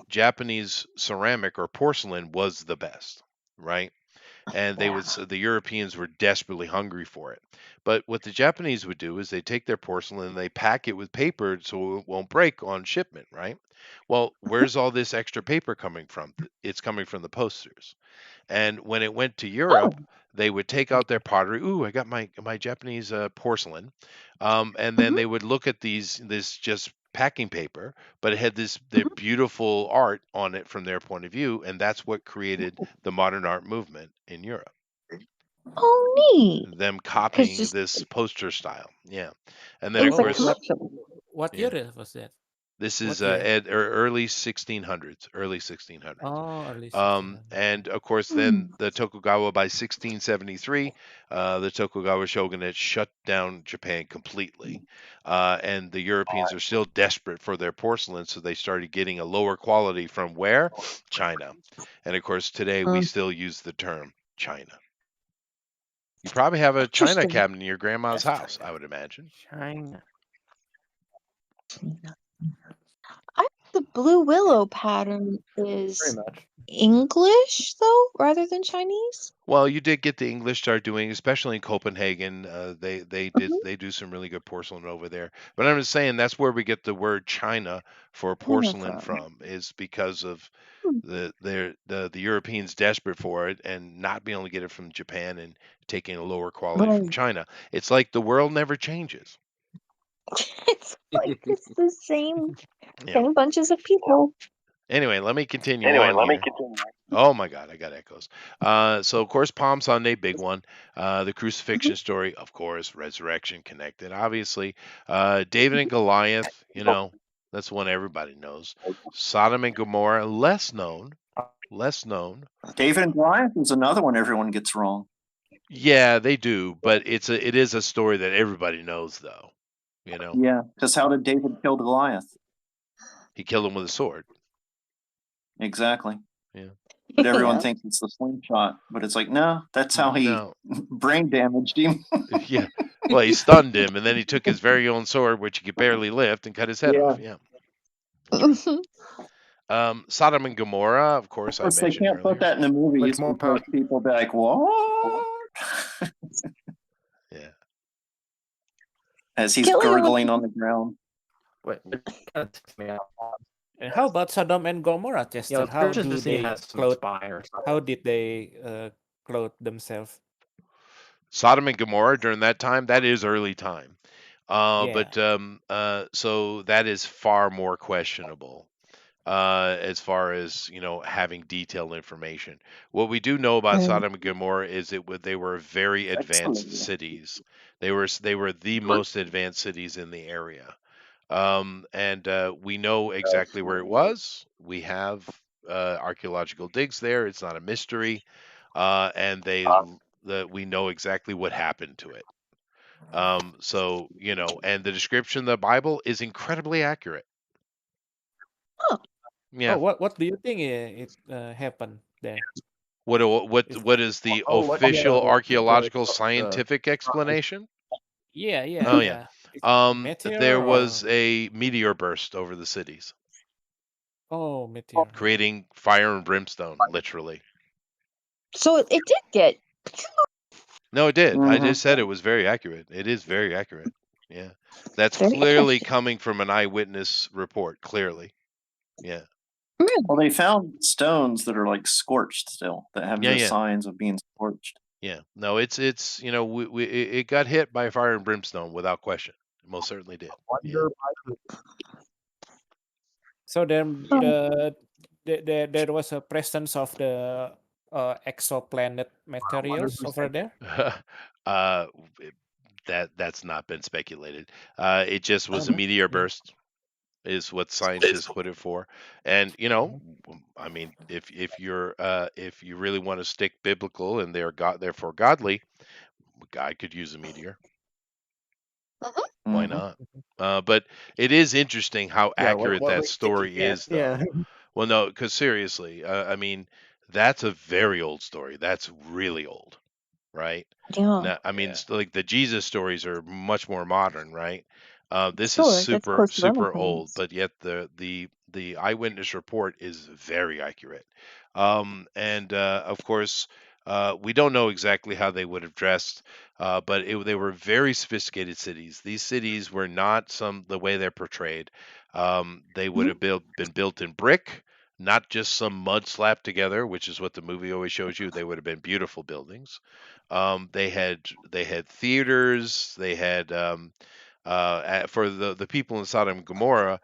Japanese ceramic or porcelain was the best, right? And the Europeans were desperately hungry for it. But what the Japanese would do is they take their porcelain and they pack it with paper so it won't break on shipment, right? Well, where's all this extra paper coming from? It's coming from the posters. And when it went to Europe, they would take out their pottery. Ooh, I got my Japanese porcelain, and then they would look at this just packing paper, but it had their beautiful art on it from their point of view, and that's what created the modern art movement in Europe. Oh, neat. Them copying just this poster style, yeah. And then it of was a course, collection. What yeah. year was that? This What is year? early 1600s, early 1600s. Oh, early 1600s. And of course, then the Tokugawa, by 1673, the Tokugawa shogunate shut down Japan completely. And the Europeans are still desperate for their porcelain, so they started getting a lower quality from where? China. And of course, today we still use the term China. You probably have a China Interesting. cabinet in your grandma's house, I would imagine. China. The blue willow pattern is Pretty much. English, though, rather than Chinese. Well, you did get the English start doing, especially in Copenhagen. They do some really good porcelain over there. But I'm just saying that's where we get the word China for porcelain from, is because of the Europeans desperate for it and not being able to get it from Japan and taking a lower quality from Right. China. It's like the world never changes. It's like it's the same Yeah. bunches of people. Anyway, let me continue on here. Oh my God, I got echoes. So of course, Palm Sunday, big one. The crucifixion story, of course, resurrection connected, obviously. David and Goliath, that's one everybody knows. Sodom and Gomorrah, less known. David and Goliath is another one everyone gets wrong. Yeah, they do, but it is a story that everybody knows, though. Yeah, because how did David kill Goliath? He killed him with a sword. Exactly. Yeah. But everyone thinks it's the slingshot, but it's like, no, that's how he brain damaged him. Yeah. Well, he stunned him, and then he took his very own sword, which he could barely lift, and cut his head off. Yeah. Sodom and Gomorrah, of course, I mentioned they can't earlier. put that in the movie. Because people be like, what? Yeah. As he's gurgling on the ground. Wait, And how about Sodom and Gomorrah, Chester? Yeah, how just do to see they has some clothe? spire or something. How did they clothe themselves? Sodom and Gomorrah during that time, that is early time. Yeah. But so that is far more questionable as far as having detailed information. What we do know about Sodom and Gomorrah is they were very advanced cities. They were the most advanced cities in the area. And we know exactly where it was. We have archaeological digs there. It's not a mystery. And we know exactly what happened to it. So, and the description in the Bible is incredibly accurate. Oh. Yeah. Oh, what do you think it happened there? What is the official archaeological scientific explanation? Yeah. Oh yeah. Meteor There or- was a meteor burst over the cities, Oh, meteor. creating fire and brimstone, literally. So it did get. No, it did. I Mhm. just said it was very accurate. It is very accurate. Yeah. That's Very clearly interesting. coming from an eyewitness report, clearly. Yeah. Well, they found stones that are like scorched still, that have the Yeah. signs of being scorched. Yeah. No, it's it got hit by fire and brimstone without question. It most certainly did. Yeah. So then there was a presence of the exoplanet materials over there. uh, that's not been speculated. It just was a meteor burst, is what scientists put it for. And I mean, if you really want to stick biblical and therefore godly, God could use a meteor. Why not? But it is interesting how Yeah, accurate what that makes it story yeah, is, though. yeah. Well, no, because seriously, I mean, that's a very old story. That's really old, right? Yeah. Now, I mean, Yeah. like the Jesus stories are much more modern, right? This is Sure, that's super close to Roman super old, times. but yet the eyewitness report is very accurate. And of course, we don't know exactly how they would have dressed, but they were very sophisticated cities. These cities were not the way they're portrayed. They would have been built in brick, not just some mud slapped together, which is what the movie always shows you. They would have been beautiful buildings. They had theaters. They had for the people in Sodom and Gomorrah,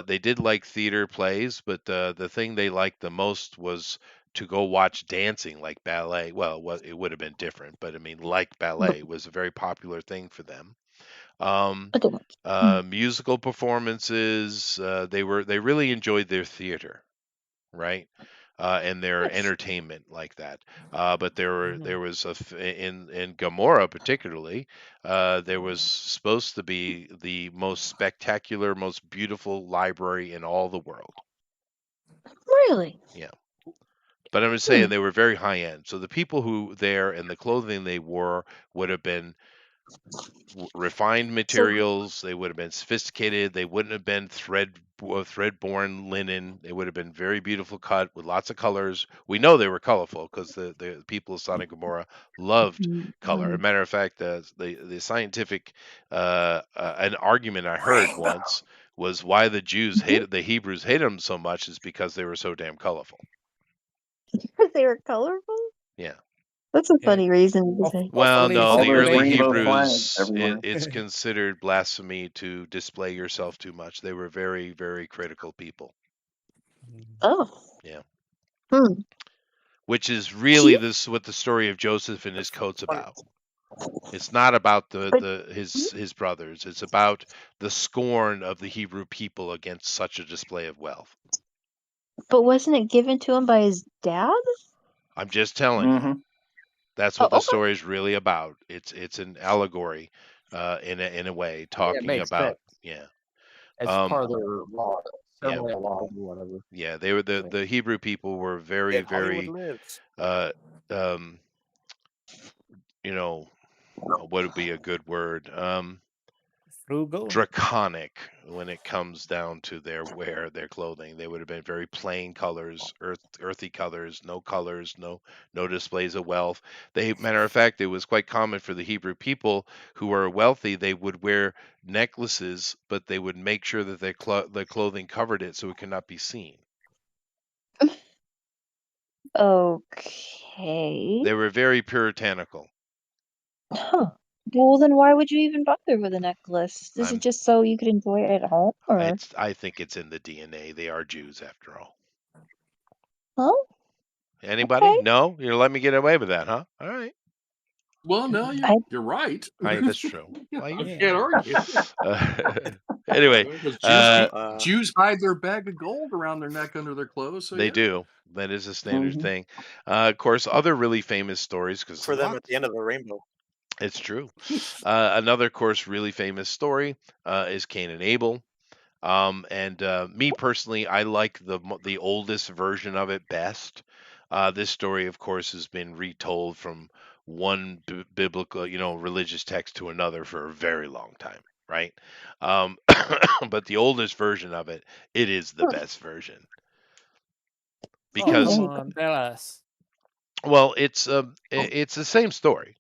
they did like theater plays, but the thing they liked the most was to go watch dancing, like ballet. Well, it would have been different, but I mean, like ballet was a very popular thing for them. Musical performances. They really enjoyed their theater, right? And their entertainment like that. But there was in Gomorrah particularly, there was supposed to be the most spectacular, most beautiful library in all the world. Really? Yeah. But I'm just saying they were very high end. So the people who there and the clothing they wore would have been refined materials. They would have been sophisticated. They wouldn't have been thread-borne linen. They would have been very beautiful cut with lots of colors. We know they were colorful because the people of Sodom and Gomorrah loved color. As a matter of fact, the scientific an argument I heard once was why the Hebrews hated them so much is because they were so damn colorful. Because they were colorful? Yeah. That's a funny reason to say. Well, no, All the those early rainbow Hebrews, flags everywhere. it's considered blasphemy to display yourself too much. They were very, very critical people. Oh. Yeah. Hmm. Which is really what the story of Joseph and his coat's about. It's not about his brothers. It's about the scorn of the Hebrew people against such a display of wealth. But wasn't it given to him by his dad? I'm just telling you. That's what the story is really about. It's an allegory, in a way, talking about It's part of their law, ceremony law, or whatever. Yeah, they were the Hebrew people were very, very, what would be a good word? Frugal. Draconic when it comes down to their clothing. They would have been very plain colors, earthy colors, no displays of wealth. Matter of fact, it was quite common for the Hebrew people who were wealthy. They would wear necklaces, but they would make sure that their clothing covered it so it could not be seen. Okay. They were very puritanical. Huh. Well, then why would you even bother with a necklace? Is it just so you could enjoy it at home, or? I think it's in the DNA. They are Jews after all. Oh. Anybody? Okay. No? You're gonna let me get away with that, huh? All right. Well, no, you're right. That's true. I can't argue. Anyway, Jews hide their bag of gold around their neck under their clothes. So they do. That is a standard thing. Of course, other really famous stories because For them at the end of the rainbow. It's true. Another, of course, really famous story is Cain and Abel. And me personally, I like the oldest version of it best. This story, of course, has been retold from one biblical, religious text to another for a very long time, right? But the oldest version of it is the best version because, Come on, tell us. well, it's the same story.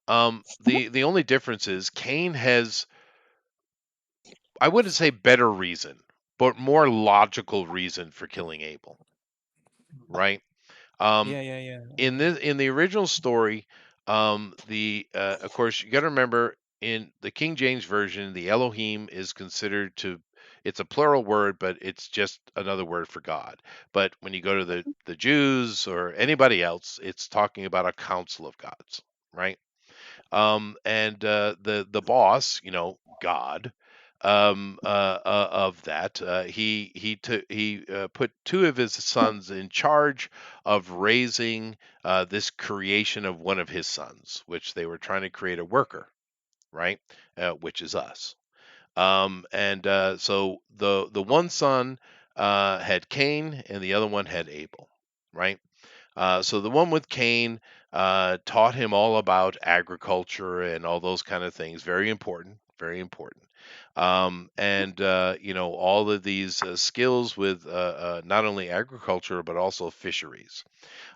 The only difference is Cain has, I wouldn't say better reason, but more logical reason for killing Abel. Right? Yeah. In the original story, of course you got to remember in the King James version, the Elohim is considered it's a plural word, but it's just another word for God. But when you go to the Jews or anybody else, it's talking about a council of gods, right? And the boss, God, of that, he put two of his sons in charge of raising this creation of one of his sons, which they were trying to create a worker, right? Which is us. And so the one son had Cain, and the other one had Abel, right? So the one with Cain taught him all about agriculture and all those kind of things. Very important, very important. And all of these skills with not only agriculture but also fisheries.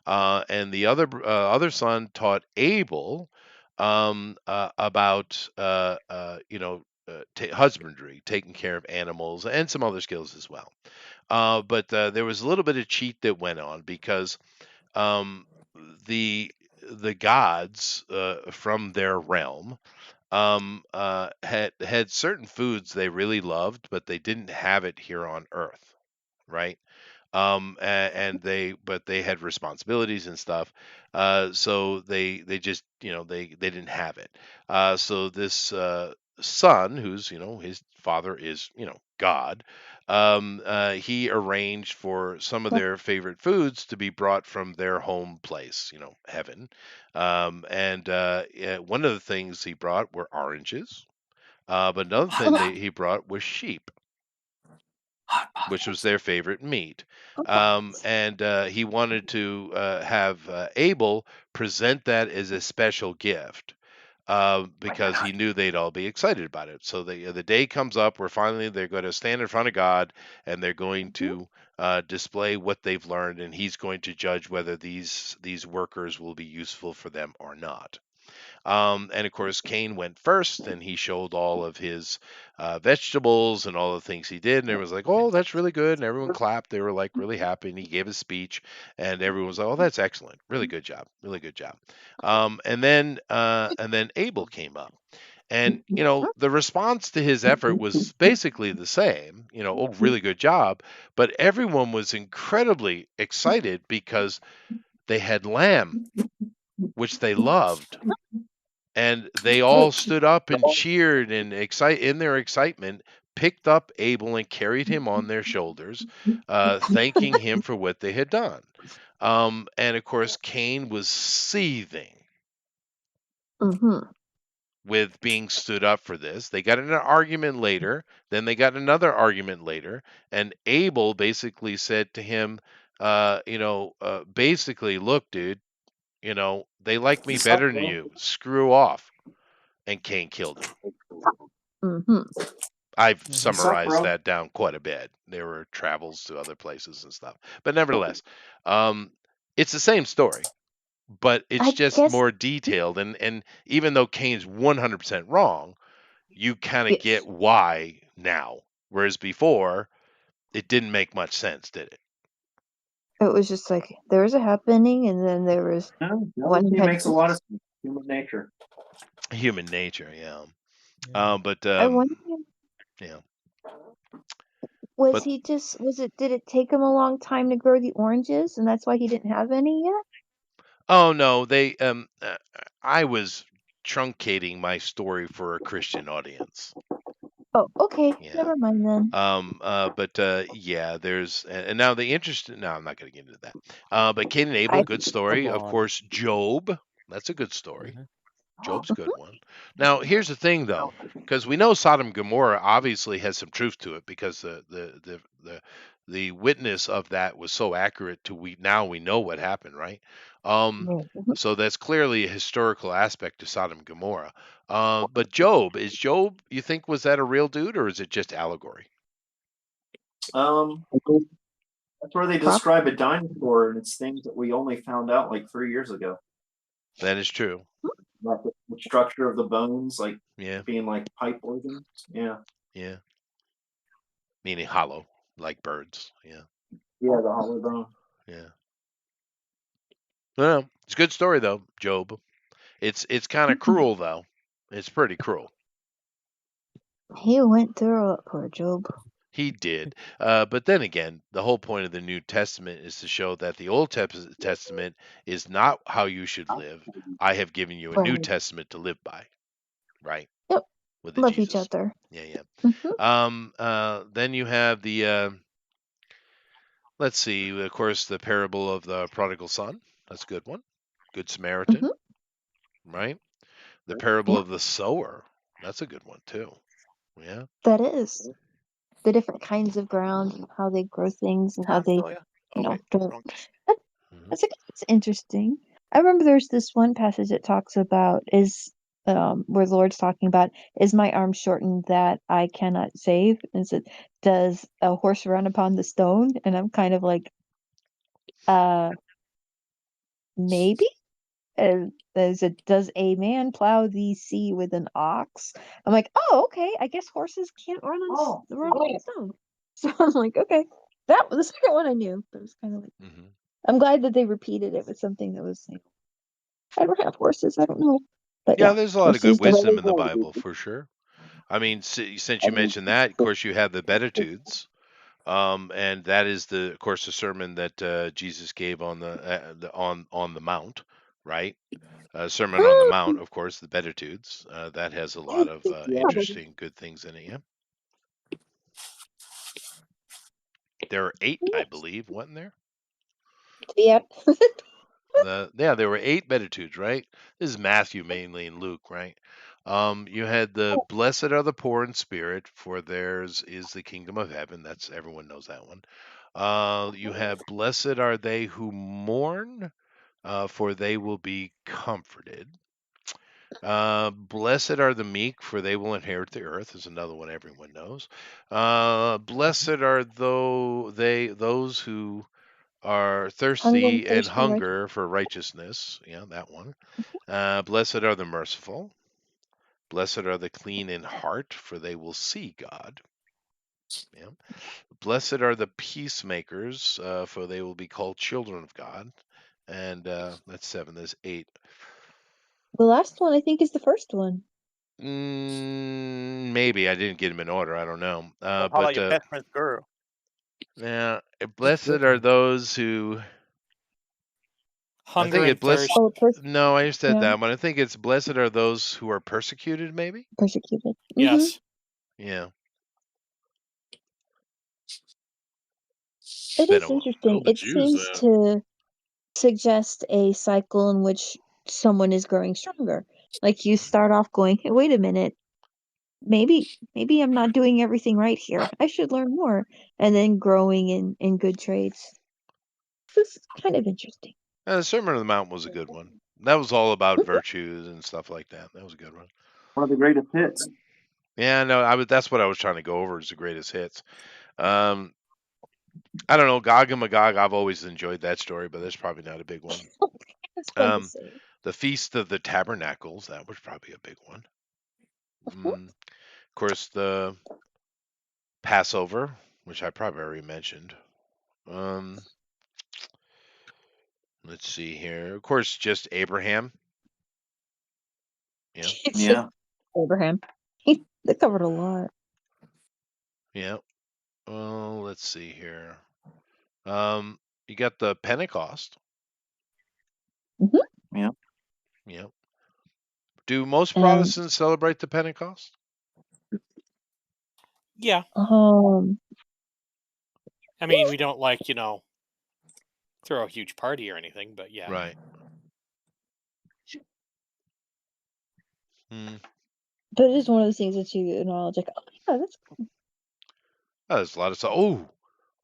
And the other son taught Abel about husbandry, taking care of animals, and some other skills as well. But there was a little bit of cheat that went on because the gods from their realm had certain foods they really loved, but they didn't have it here on Earth, right? And they had responsibilities and stuff, so they just they didn't have it. So this son, who's his father is God, he arranged for some of their favorite foods to be brought from their home place, heaven. And one of the things he brought were oranges, but another thing he brought was sheep, which was their favorite meat. And he wanted to have Abel present that as a special gift because he knew they'd all be excited about it. So the day comes up where finally they're going to stand in front of God and they're going to display what they've learned, and he's going to judge whether these workers will be useful for them or not. And of course, Cain went first, and he showed all of his vegetables and all the things he did, and it was like, "Oh, that's really good," and everyone clapped. They were like really happy, and he gave a speech, and everyone was like, "Oh, that's excellent, really good job, really good job." And then Abel came up. And the response to his effort was basically the same. Oh, really good job. But everyone was incredibly excited because they had lamb, which they loved. And they all stood up and cheered and in their excitement, picked up Abel and carried him on their shoulders, thanking him for what they had done. And of course, Cain was seething with being stood up for this. They got in an argument later, then they got another argument later, and Abel basically said to him, basically, look, dude, they like me better than you. Screw off. And Cain killed him. I've summarized that down quite a bit. There were travels to other places and stuff. But nevertheless, it's the same story, but it's just more detailed. And even though Cain's 100% wrong, you kind of get why now. Whereas before, it didn't make much sense, did it? It was just like there was a happening, and then there was one. It makes a lot of sense. Human nature. Human nature, yeah. But I wonder, yeah. was it? Did it take him a long time to grow the oranges, and that's why he didn't have any yet? Oh no, they I was truncating my story for a Christian audience. Oh, okay. Yeah. Never mind then. But yeah, there's and now the interest. No, I'm not going to get into that. But Cain and Abel, good story. Of course, Job. That's a good story. Job's a good one. Now, here's the thing, though, because we know Sodom and Gomorrah obviously has some truth to it, because the witness of that was so accurate to we know what happened, right? So that's clearly a historical aspect to Sodom and Gomorrah. But Job, you think, was that a real dude, or is it just allegory? That's where they describe a dinosaur, and it's things that we only found out like 3 years ago. That is true. Like the structure of the bones, like Yeah, being like pipe organs. Yeah. yeah. Meaning hollow, like birds. Yeah, Yeah, the hollow bone. yeah. Well, it's a good story though, Job. It's kind of cruel though. It's pretty cruel. He went through it, poor Job. He did. But then again, the whole point of the New Testament is to show that the Old Testament is not how you should live. I have given you a New Right. Testament to live by. Right? Yep. With the Love each Jesus. other. Yeah. Hmm. Then you have the let's see, of course, the parable of the prodigal son. That's a good one. Good Samaritan, right? The parable Yeah, of the sower. That's a good one too. Yeah. that is the different kinds of ground and how they grow things and how Tom they, Sawyer. you know, Okay. don't. wrong. That's interesting. I remember there's this one passage that talks about where the Lord's talking about, is my arm shortened that I cannot save? And it does a horse run upon the stone? And I'm kind of like, maybe? Does a man plow the sea with an ox? I'm like, oh, okay. I guess horses can't run on the stone. So I'm like, okay. That was the second one I knew, but it was kind of like, I'm glad that they repeated it with something that was, I don't have horses. I don't know. But Yeah, yeah, there's a lot of good horses wisdom in the don't. Bible for sure. I mean, since you mentioned that, of course, you have the Beatitudes, and that is of course, the sermon that Jesus gave on on the Mount, right? Sermon on the Mount, of course, the Beatitudes. That has a lot of interesting, good things in it. Yeah, there are 8, I believe, wasn't there? Yep. There were 8 Beatitudes, right? This is Matthew mainly and Luke, right? You had the blessed are the poor in spirit, for theirs is the kingdom of heaven. That's everyone knows that one. You have blessed are they who mourn, for they will be comforted. Blessed are the meek, for they will inherit the earth. Is another one everyone knows. Blessed are those who are thirsty and hunger for righteousness. Yeah, that one. Blessed are the merciful. Blessed are the clean in heart, for they will see God. Yeah. Blessed are the peacemakers, for they will be called children of God. And that's 7. There's 8. The last one I think is the first one. Maybe I didn't get them in order. I don't know. How about your best friend's girl? Yeah, blessed are those who Hunger and thirst. No, I just said that one. I think it's blessed are those who are persecuted, maybe? Persecuted. Yes. Yeah. It is interesting. It seems to suggest a cycle in which someone is growing stronger. Like you start off going, hey, wait a minute, maybe I'm not doing everything right here. I should learn more. And then growing in good traits. This is kind of interesting. The Sermon on the Mount was a good one. That was all about virtues and stuff like that. That was a good one. One of the greatest hits. Yeah, no, that's what I was trying to go over is the greatest hits. I don't know, Gog and Magog, I've always enjoyed that story, but that's probably not a big one. The Feast of the Tabernacles, that was probably a big one. Of course, the Passover, which I probably already mentioned. Let's see here. Of course, just Abraham. Yeah. Yeah. Abraham. They covered a lot. Yeah. Well, let's see here. You got the Pentecost. Yeah. Yeah. Do most Protestants celebrate the Pentecost? Yeah. Um. I mean, we don't throw a huge party or anything, but yeah. Right. But it is one of those things that you acknowledge, like, oh yeah, that's cool. Oh, there's a lot of stuff. Oh,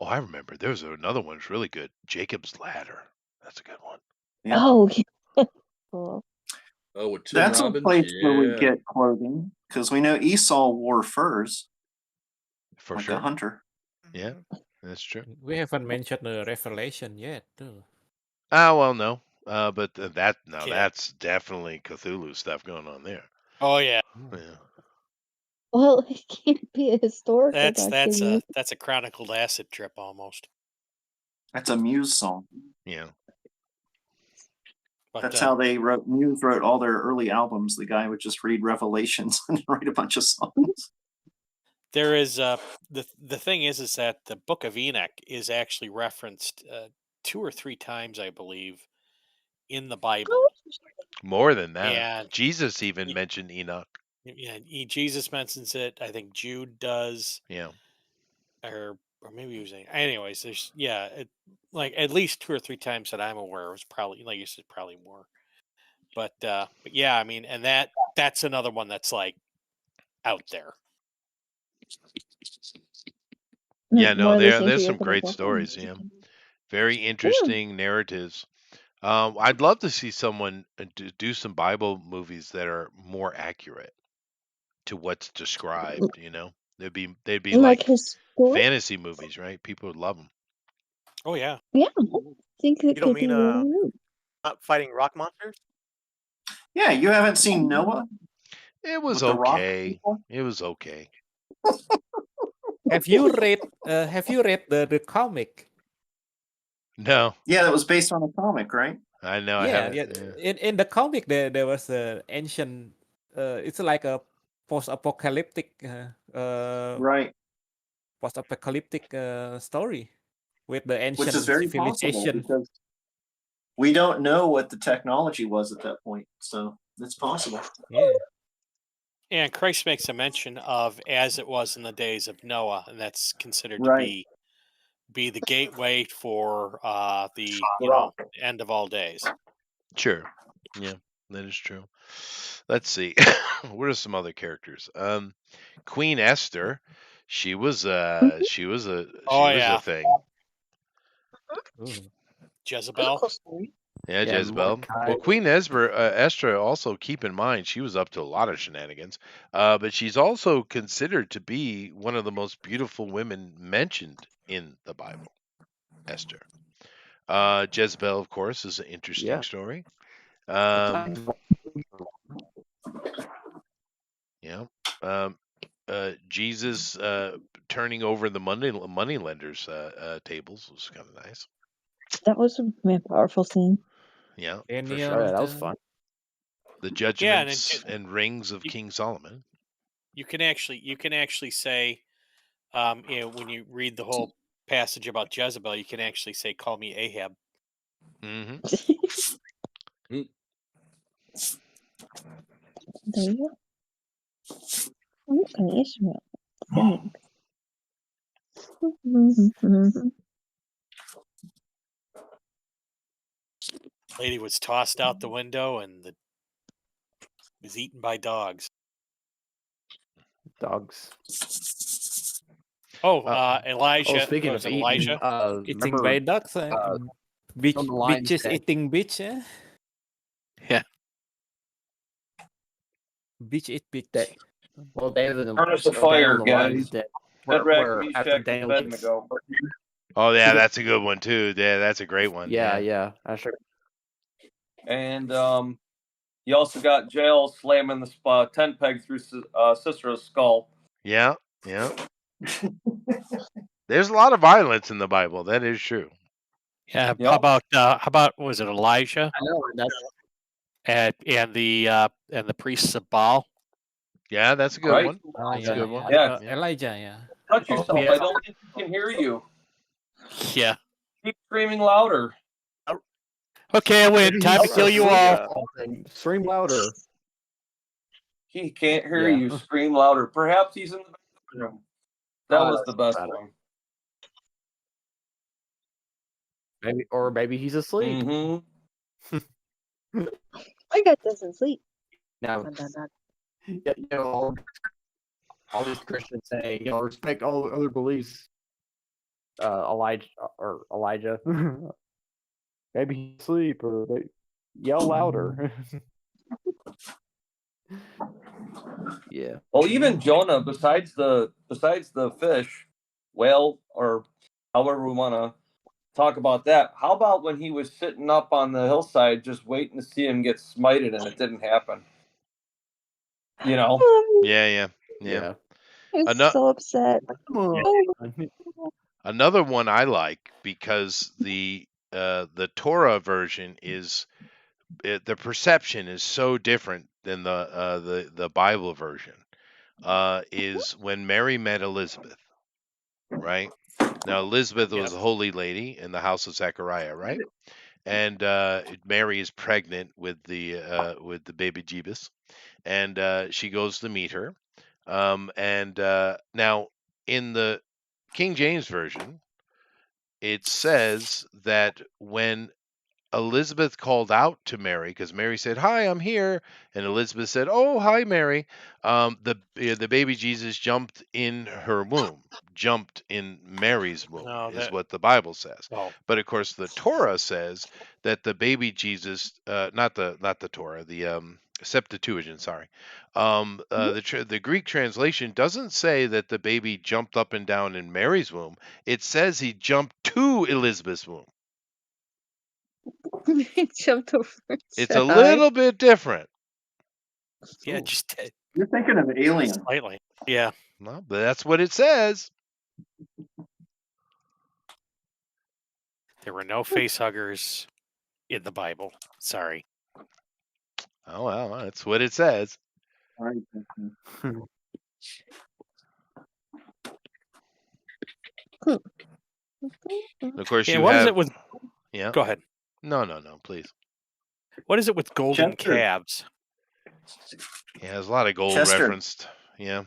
I remember. There's another one that's really good. Jacob's Ladder. That's a good one. Yeah. Oh, yeah. Cool. Oh, with Tim That's Robbins? a place where we Yeah. get clothing because we know Esau wore furs. For like sure. a hunter. Yeah, that's true. We haven't mentioned the Revelation yet, too. Well, no. But that's definitely Cthulhu stuff going on there. Oh yeah. Yeah. Well, it can't be a historical document. That's a chronicled acid trip almost. That's a Muse song. Yeah. But, That's how they wrote. Muse wrote all their early albums. The guy would just read Revelations and write a bunch of songs. There is the thing is that the Book of Enoch is actually referenced 2 or 3 times, I believe, in the Bible, More than that. and Jesus even mentioned Enoch. yeah, Jesus mentions it. I think Jude does, Yeah. or maybe he was. Anyways, there's like at least 2 or 3 times that I'm aware. It was probably, like you said, probably more. But yeah, I mean, and that's another one that's like out there. Yeah, no, More listening to there's your some great podcast. stories. Yeah, very interesting narratives. I'd love to see someone do some Bible movies that are more accurate to what's described. You know, they'd be Like like his story? fantasy movies, right? People would love them. Oh yeah. Yeah, I think it You don't could be mean really neat. not fighting rock monsters? Yeah, you haven't seen Noah It was with the rock okay. people? It was okay. Have you read the comic? No, Yeah, that was based on a comic, right? I know I Yeah, haven't. yeah. In the comic there was an ancient. It's like a post-apocalyptic. Right. Post-apocalyptic story with the ancient Which is very possible civilization. because we don't know what the technology was at that point, so it's possible. Yeah. And Christ makes a mention of as it was in the days of Noah, and that's considered Right. to be the gateway for the end of all days. Sure. Yeah, that is true. Let's see. What are some other characters? Queen Esther. She was a thing. Jezebel. Yeah, Yeah, Jezebel. Mordecai. Well, Queen Esther, also keep in mind, she was up to a lot of shenanigans. But she's also considered to be one of the most beautiful women mentioned in the Bible. Esther. Jezebel, of course, is an interesting story. Jesus turning over the money lenders' tables was kind of nice. That was a powerful scene. Yeah, for Daniel, sure. that was fun. The judgments and rings of King Solomon. You can actually say, when you read the whole passage about Jezebel, you can actually say, "Call me Ahab." Mm-hmm. There you go. I'm just gonna Ishmael. Thanks. Lady was tossed out the window and was eaten by dogs. Dogs. Oh, Elijah. speaking was of it eating, Elijah? Eating by dogs. Bitches dead. eating bitch. Yeah. Bitch eat bitch. That, well, David and Furnace of fire, guys. Where after Shadrach, Daniel and gets, Abednego. Oh yeah, that's a good one too. Yeah, that's a great one. yeah, I sure. And you also got Jael slamming the tent peg through Sisera's skull. Yeah. There's a lot of violence in the Bible. That is true. Yeah. Yep. How about was it Elijah? I know that's And the priests of Baal. Yeah, that's a good Right. one. That's a good one. Yeah. Elijah, yeah. Touch yourself. yeah. I don't think he can hear you. Yeah. Keep screaming louder. Okay, I win. Time to kill you all. Scream louder. He can't hear Yeah. you. Scream louder. Perhaps he's in the bathroom. That was the best one. Maybe he's asleep. Mm-hmm. My God doesn't sleep. Now, all these Christians say, respect all other beliefs. Elijah. Maybe he's asleep, or yell louder. Yeah. Well, even Jonah, besides the fish, whale, or however we want to talk about that. How about when he was sitting up on the hillside, just waiting to see him get smited, and it didn't happen? Yeah. I'm so upset. Another one I like because the Torah version is the perception is so different than the Bible version. is when Mary met Elizabeth, right? Now Elizabeth was a holy lady in the house of Zechariah, right? And Mary is pregnant with the baby Jesus, and she goes to meet her. Now in the King James version, it says that when Elizabeth called out to Mary, because Mary said, "Hi, I'm here," and Elizabeth said, "Oh, hi, Mary." The baby Jesus jumped in her womb, jumped in Mary's womb, No, is that. what the Bible says. Oh, But of course, the Torah says that the baby Jesus, not the Torah, the Septuagint, sorry, the Greek translation doesn't say that the baby jumped up and down in Mary's womb. It says he jumped to Elizabeth's womb. Jumped over. It's a little bit different. yeah, just You're thinking of Alien. slightly. Yeah. No, but that's what it says. There were no face huggers in the Bible. Sorry. Oh well, that's what it says. All right. Of course, Yeah, you what is have. it with? Yeah. Go ahead. No, please. What is it with golden Chester. calves? Yeah, there's a lot of gold Chester. referenced. Yeah.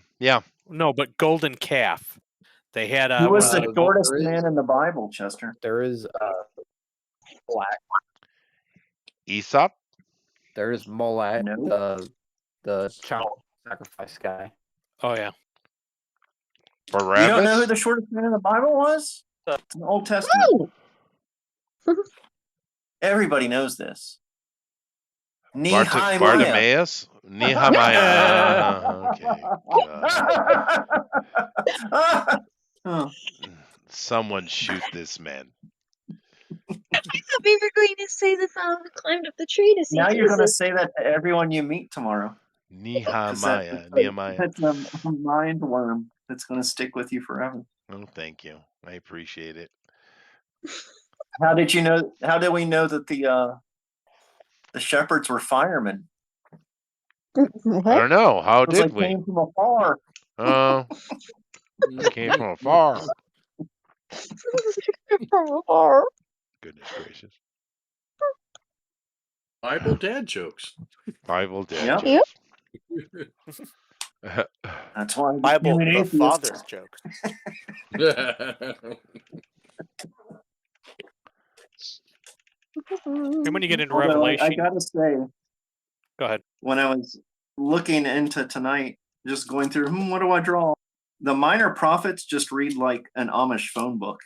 No, but golden calf. They had Who was Uh, the shortest there is- man in the Bible, Chester? There is Black. Aesop. There is Molat, No. the child sacrifice guy. Oh yeah. You don't know who Barabbas. the shortest man in the Bible was? It's in the Old Testament. Oh, Everybody knows this. Nehemiah. Bartimaeus. Nehemiah. Okay. God. Oh, Someone shoot this man. I thought we were going to say the fellow who climbed up the tree to see now you're going to Jesus. say that to everyone you meet tomorrow. 'Cause Nehemiah. That's a mind worm that's going to stick with you forever. Oh, thank you. I appreciate it. How did you know? How did we know that the shepherds were firemen? I What? don't know. How Because did they we? came from afar. Oh, they came from afar. Goodness gracious. Bible dad jokes. Bible dead Yep. jokes. That's why I Bible, became an the atheist. father's joke. And when you get into Although I Revelation, gotta say, go ahead. when I was looking into tonight, just going through, what do I draw? The Minor Prophets just read like an Amish phone book.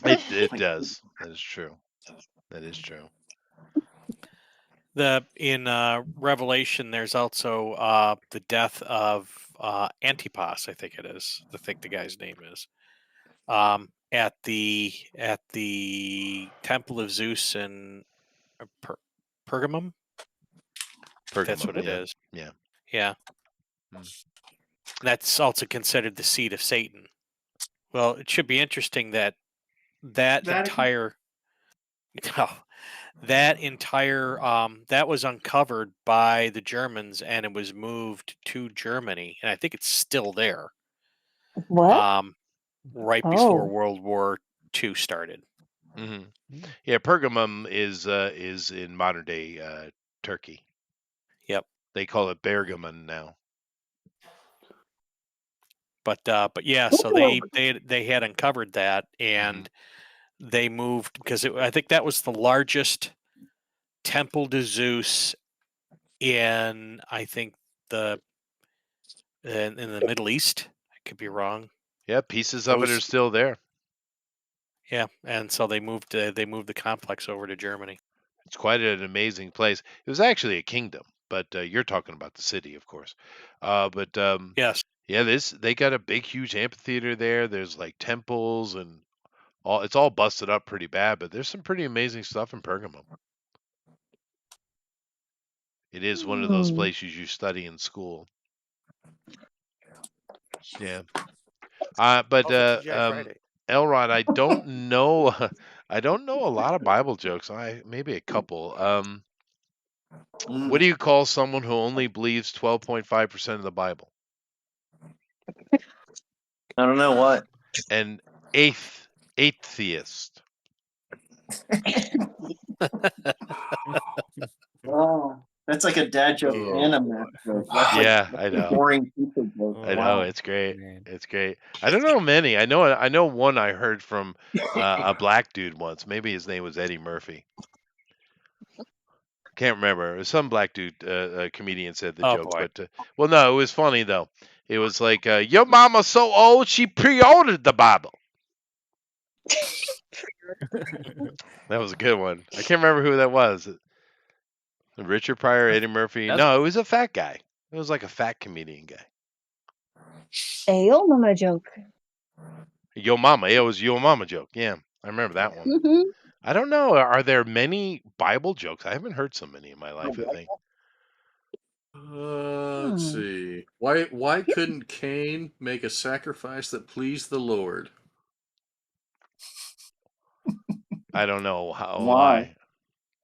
It does. That is true. That is true. In Revelation, there's also the death of Antipas. I think it is. I think the guy's name is. At the Temple of Zeus in Pergamum. That's what it is. Yeah. Yeah. Mm. That's also considered the seat of Satan. Well, it should be interesting that entire that was uncovered by the Germans and it was moved to Germany, and I think it's still there. What? Right before Oh. World War II started. Hmm. Yeah, Pergamum is in modern day Turkey. Yep. They call it Bergamon now. But yeah, so they had uncovered that, and they moved because I think that was the largest temple to Zeus in in the Middle East. I could be wrong. Yeah, pieces of it are still there. Yeah, and so they moved the complex over to Germany. It's quite an amazing place. It was actually a kingdom, but you're talking about the city, of course. Yes. Yeah, they got a big, huge amphitheater there. There's like temples and all. It's all busted up pretty bad, but there's some pretty amazing stuff in Pergamum. It is one of those places you study in school. Yeah. But Elrod, I don't know. I don't know a lot of Bible jokes. Maybe a couple. What do you call someone who only believes 12.5% of the Bible? I don't know what. An atheist. Oh, that's like a dad joke and a math joke. That's Yeah, like I know. boring pizza joke. I know, it's great. It's great. I don't know many. I know one I heard from a black dude once. Maybe his name was Eddie Murphy. Can't remember. It was some black dude, a comedian said the Oh, joke, boy. but well, no, it was funny though. It was like, your mama's so old she pre-ordered the Bible. That was a good one. I can't remember who that was. Richard Pryor, Eddie Murphy. No, it was a fat guy. It was like a fat comedian guy. A old mama joke. Yo mama. It was Yo Mama joke. Yeah, I remember that one. Mhm. I don't know. Are there many Bible jokes? I haven't heard so many in my life, I think. Let's see. Why couldn't Cain make a sacrifice that pleased the Lord? I don't know how. Why?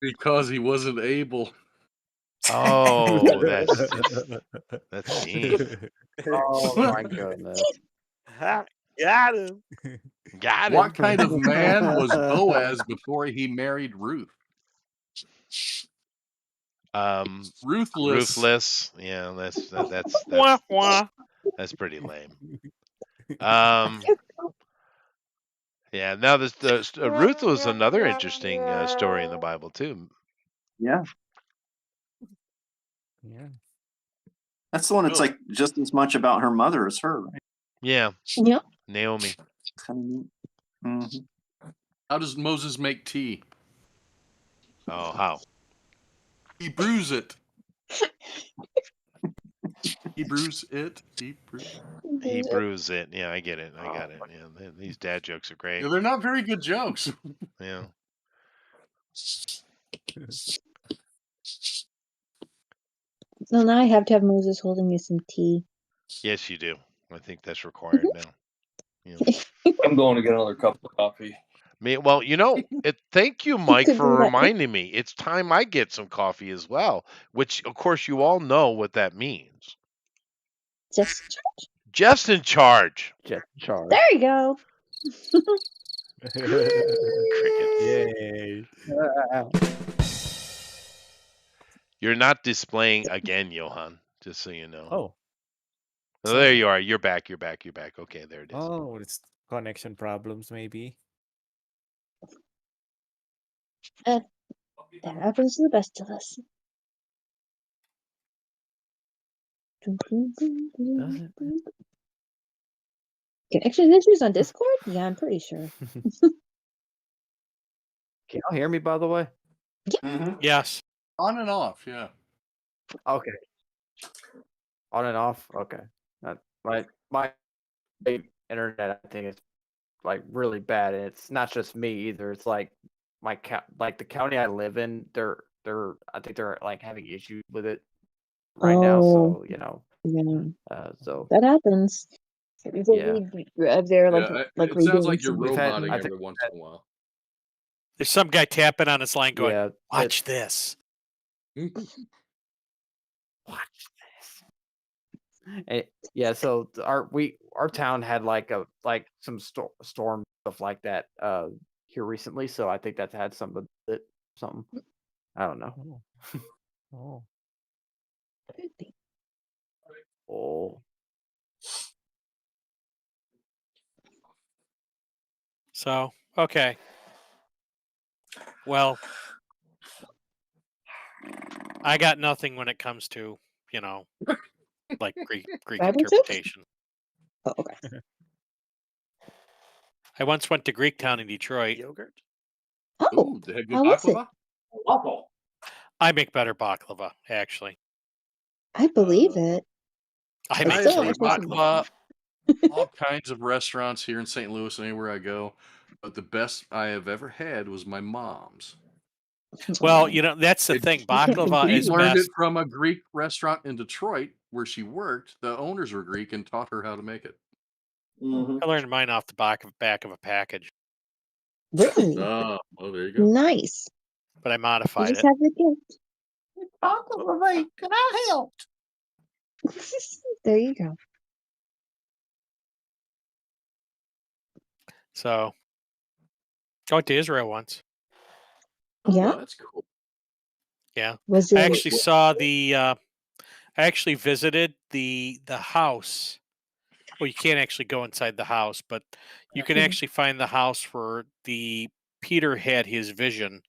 Because he wasn't able. Oh, that's deep. Oh my goodness. Got him. Got What him. kind of man was Boaz before he married Ruth? Ruthless. Ruthless. Yeah, Wah, wah. that's pretty lame. Yeah. Now Ruth was another interesting story in the Bible too. Yeah. Yeah. That's the one that's like just as much about her mother as her, right? Yeah. Yeah. Naomi. Mm-hmm. How does Moses make tea? Oh, how? He brews it. He brews it. He brews it. Yeah, I get it. I got it. Yeah, these dad jokes are great. Yeah, they're not very good jokes. Yeah. So now I have to have Moses holding me some tea. Yes, you do. I think that's required now. Yeah. I'm going to get another cup of coffee. Well, thank you, Mike, could for do that. reminding me. It's time I get some coffee as well, which, of course, you all know what that means. Just in charge. Just in charge. There you go. Crickets. Yay. You're not displaying again, Johan, just so you know. Oh. Oh, there you are. You're back. You're back. You're back. Okay, there it is. Oh, it's connection problems, maybe. That happens to the best of us. Connection issues on Discord? Yeah, I'm pretty sure. Can y'all hear me, by the way? Yes. On and off, yeah. Okay. On and off? Okay. My internet, I think, is like really bad, and it's not just me either. It's like the county I live in, I think they're like having issues with it right now. So so that happens. Yeah. They're like it sounds like redoing you're some- roboting I every think once in a while. There's some guy tapping on his line going, Yeah, watch this. Watch this. Yeah, so our town had like some storm stuff like that here recently, so I think that's had something. I don't know. Oh. Oh. So, okay. Well, I got nothing when it comes to, like Greek Bible jokes? interpretation. Oh, okay. I once went to Greek Town in Detroit. Yogurt. Oh, Ooh, they had good how was it? baklava? I make better baklava, actually. I believe it. I It's make still better not baklava. All kinds of restaurants here in St. Louis, anywhere I go. But the best I have ever had was my mom's. Well, that's the thing. Baklava She is learned best. it from a Greek restaurant in Detroit where she worked. The owners were Greek and taught her how to make it. Mm-hmm. I learned mine off the back of a package, Really? Oh, well, there you go. Nice. but I You modified just it. have the gift. Talk with me. Can I help? There you go. So, I went to Israel once. Yeah. That's cool. Yeah, Was I it? actually saw the. I actually visited the house. Well, you can't actually go inside the house, but you can Mhm. actually find the house where Peter had his vision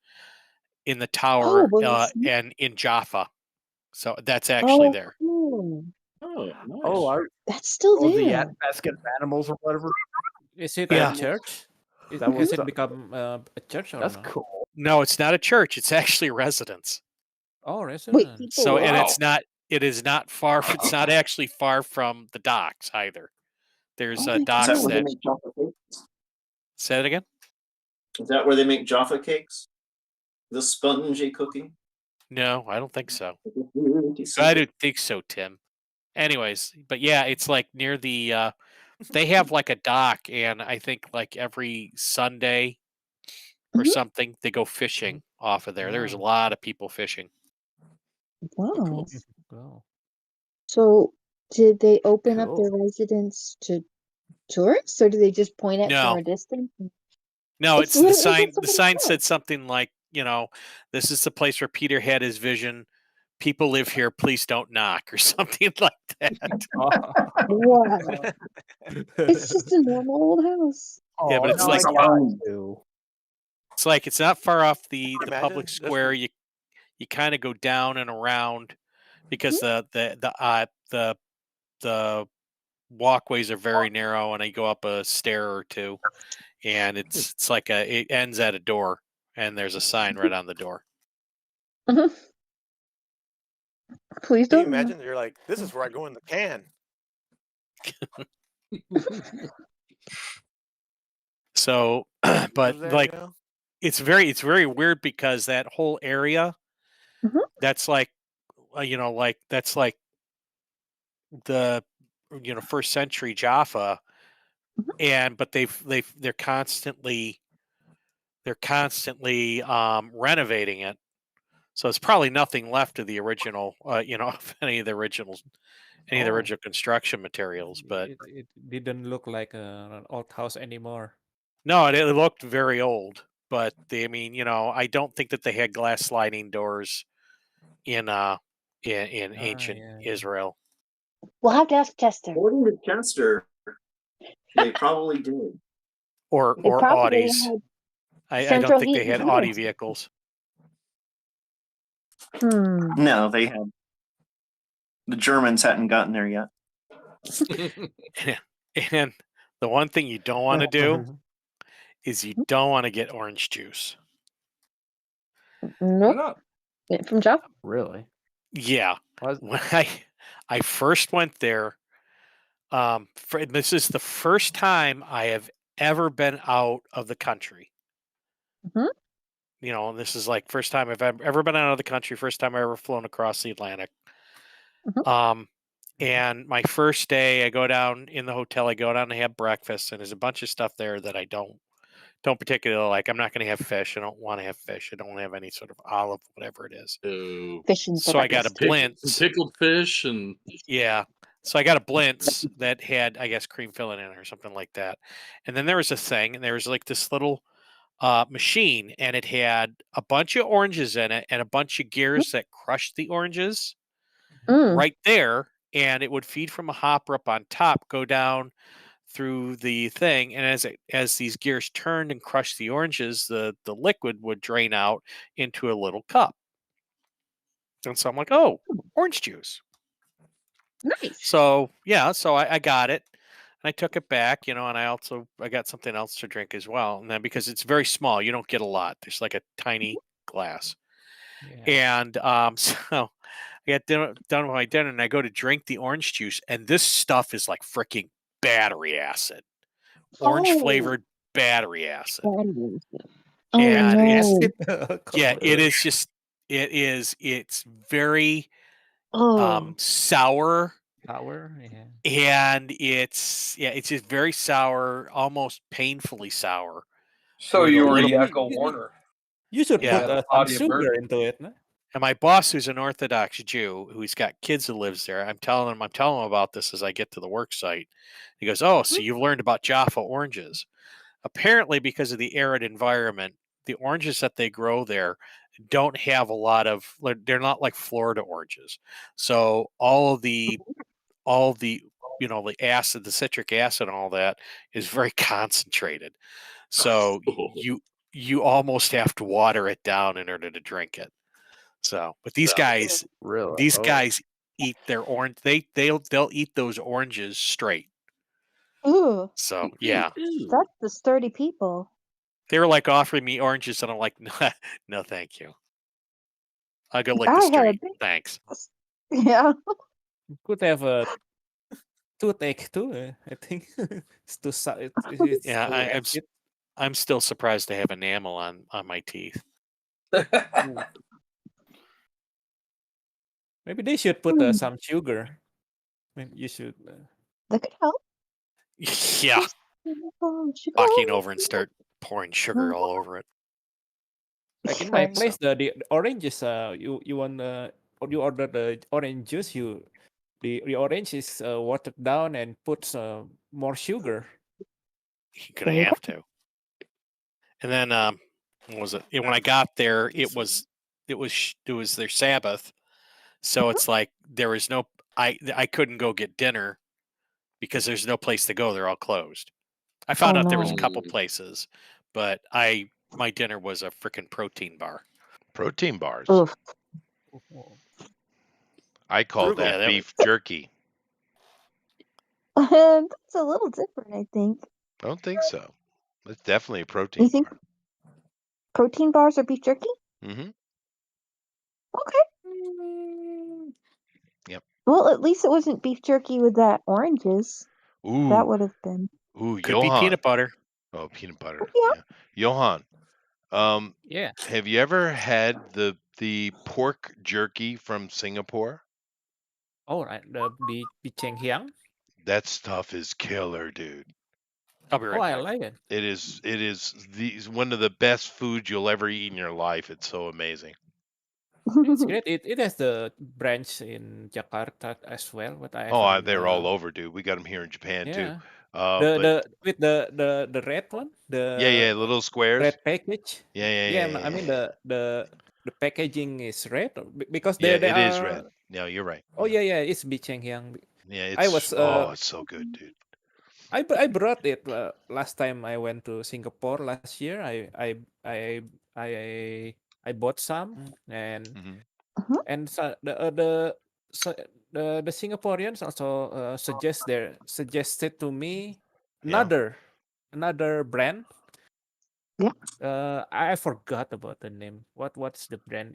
in the tower was and in Jaffa. So that's actually there. Cool. Oh, nice. Oh, That's still the there. basket of animals or whatever. Is it Yeah. a church? That was Has the- it become a church or That's not? cool. No, it's not a church. It's actually a residence. Oh, Wait, residence. people. So, and Wow. it's not. It is not far. It's not actually far from the docks either. There's Oh my Is that docks where they that. make Jaffa cakes? Say it again. Is that where they make Jaffa cakes? The spongy cookie? No, I don't think so. Really I simple. don't think so, Tim. Anyways, but yeah, it's like near the. They have like a dock, and I think like every Sunday or Mhm. something, they go fishing off of there. There's a Wow. lot of people fishing. Wow. Wow. So, did they open up their Cool. residence to tourists, or do they just point at from No, a distance? no, It's it's the literally sign. what The somebody sign said. said something like, this is the place where Peter had his vision. People live here. Please don't knock, or something like that. Wow. It's just a normal old house. Yeah, but Oh, it's now like I got to. it's like it's not far off the Imagine public this square. You kind of go down and around because the walkways are very narrow, and I go up a stair or two, and it's like it ends at a door, and there's a sign right on the door. Please Can you don't. knock. imagine? You're like, this is where I go in the can. So, but Live there, like you know? it's very weird because that whole area Mhm. that's like that's like the first century Jaffa, Mhm. but they're constantly renovating it. So it's probably nothing left of the original, of any of the original Oh, construction materials. But it didn't look like an old house anymore. no, it looked very old. But I don't think that they had glass sliding doors in ancient Yeah. Israel. We'll have to ask Chester. According to Chester, they probably did. or They probably Audis. had I don't central think heat they and had cooling. Audi vehicles. No, they had. The Germans hadn't gotten there yet. And the one thing you don't want to do is you don't want to get orange juice. Why Nope. not? From Jaffa. Really? Yeah. Was- When I first went there, this is the first time I have ever been out of the country. Mhm. And this is like first time I've ever been out of the country, first time I ever flown across the Atlantic. Mhm. And my first day, I go down in the hotel, I go down and have breakfast, and there's a bunch of stuff there that I don't particularly like. I'm not going to have fish. I don't want to have fish. I don't want to have any sort of olive, whatever it is. Fishing for So I got a breakfast. blintz. Pickled fish and Yeah. So I got a blintz that had, I guess, cream filling in it or something like that. And then there was a thing, and there was like this little machine, and it had a bunch of oranges in it and a bunch of gears that crushed the oranges right there. And it would feed from a hopper up on top, go down through the thing, and as these gears turned and crushed the oranges, the liquid would drain out into a little cup. And so I'm like, oh, orange juice. Nice. So yeah, so I got it, and I took it back, and I got something else to drink as well. And then because it's very small, you don't get a lot. There's like a tiny glass, Yeah. and so I got done with my dinner, and I go to drink the orange juice, and this stuff is like freaking battery acid, orange flavored battery acid. Oh And no. yeah, it is just it's very Oh. sour, Sour, yeah. and it's just very sour, almost painfully sour. So with a you were little- Yakko Warner. You should Yeah. put Yeah, some Claudia sugar Burton. into it, no? And my boss, who's an Orthodox Jew, who's got kids who lives there, I'm telling him about this as I get to the work site. He goes, "Oh, so you've learned about Jaffa oranges?" Apparently, because of the arid environment, the oranges that they grow there don't have a lot of. They're not like Florida oranges. So all the the acid, the citric acid, and all that is very concentrated. So you almost have to water it down in order to drink it. So, but these guys Really? Oh. eat their orange. They'll eat those oranges straight. Ooh, So yeah, that's the sturdy people. they were like offering me oranges, and I'm like, no, thank you. I'll go lick I the had a street. big, Thanks. yeah. Could have a toothache too. I think it's too it's Yeah, too acid. I'm still surprised to have enamel on my teeth. Ooh. Maybe they should put some sugar. Maybe you should. That could help. Yeah, walking over and start pouring sugar all over it. Like in my Sure. place, the oranges. You want you order the orange juice. The orange is watered down and puts more sugar. You're gonna have to. And then what was it? When I got there, it was their Sabbath, so it's like there was no I couldn't go get dinner because there's no place to go. They're all closed. I found out there was a couple places, but my dinner was a freaking protein bar. Protein bars. Oof. I call Frugal. that Yeah, beef jerky. That's a little different, I think. I don't think so. It's definitely a protein You think bar. protein bars are beef jerky? Mm-hmm. Okay. Yep. Well, at least it wasn't beef jerky with that oranges. Ooh. That would have been. Ooh, could be peanut butter. Oh, peanut butter. Yeah. Johan, Yeah. have you ever had the pork jerky from Singapore? Oh, right. The Bicheng Hiang. That stuff is killer, dude. I'll be right Oh, I back. like it. It is one of the best foods you'll ever eat in your life. It's so amazing. It's great. It has the branch in Jakarta as well, but I Oh, haven't. they're all over, dude. We got them here in Japan too. Yeah. But The with the red one. yeah, little squares. Red package. Yeah. I mean the packaging is red because Yeah, they it are. is red. No, you're right. Oh yeah, it's Bicheng Hiang. Yeah, I was. it's so good, dude. I brought it last time I went to Singapore last year. I bought some and so the Singaporeans also suggested to me another brand. Yeah. I forgot about the name. What's the brand?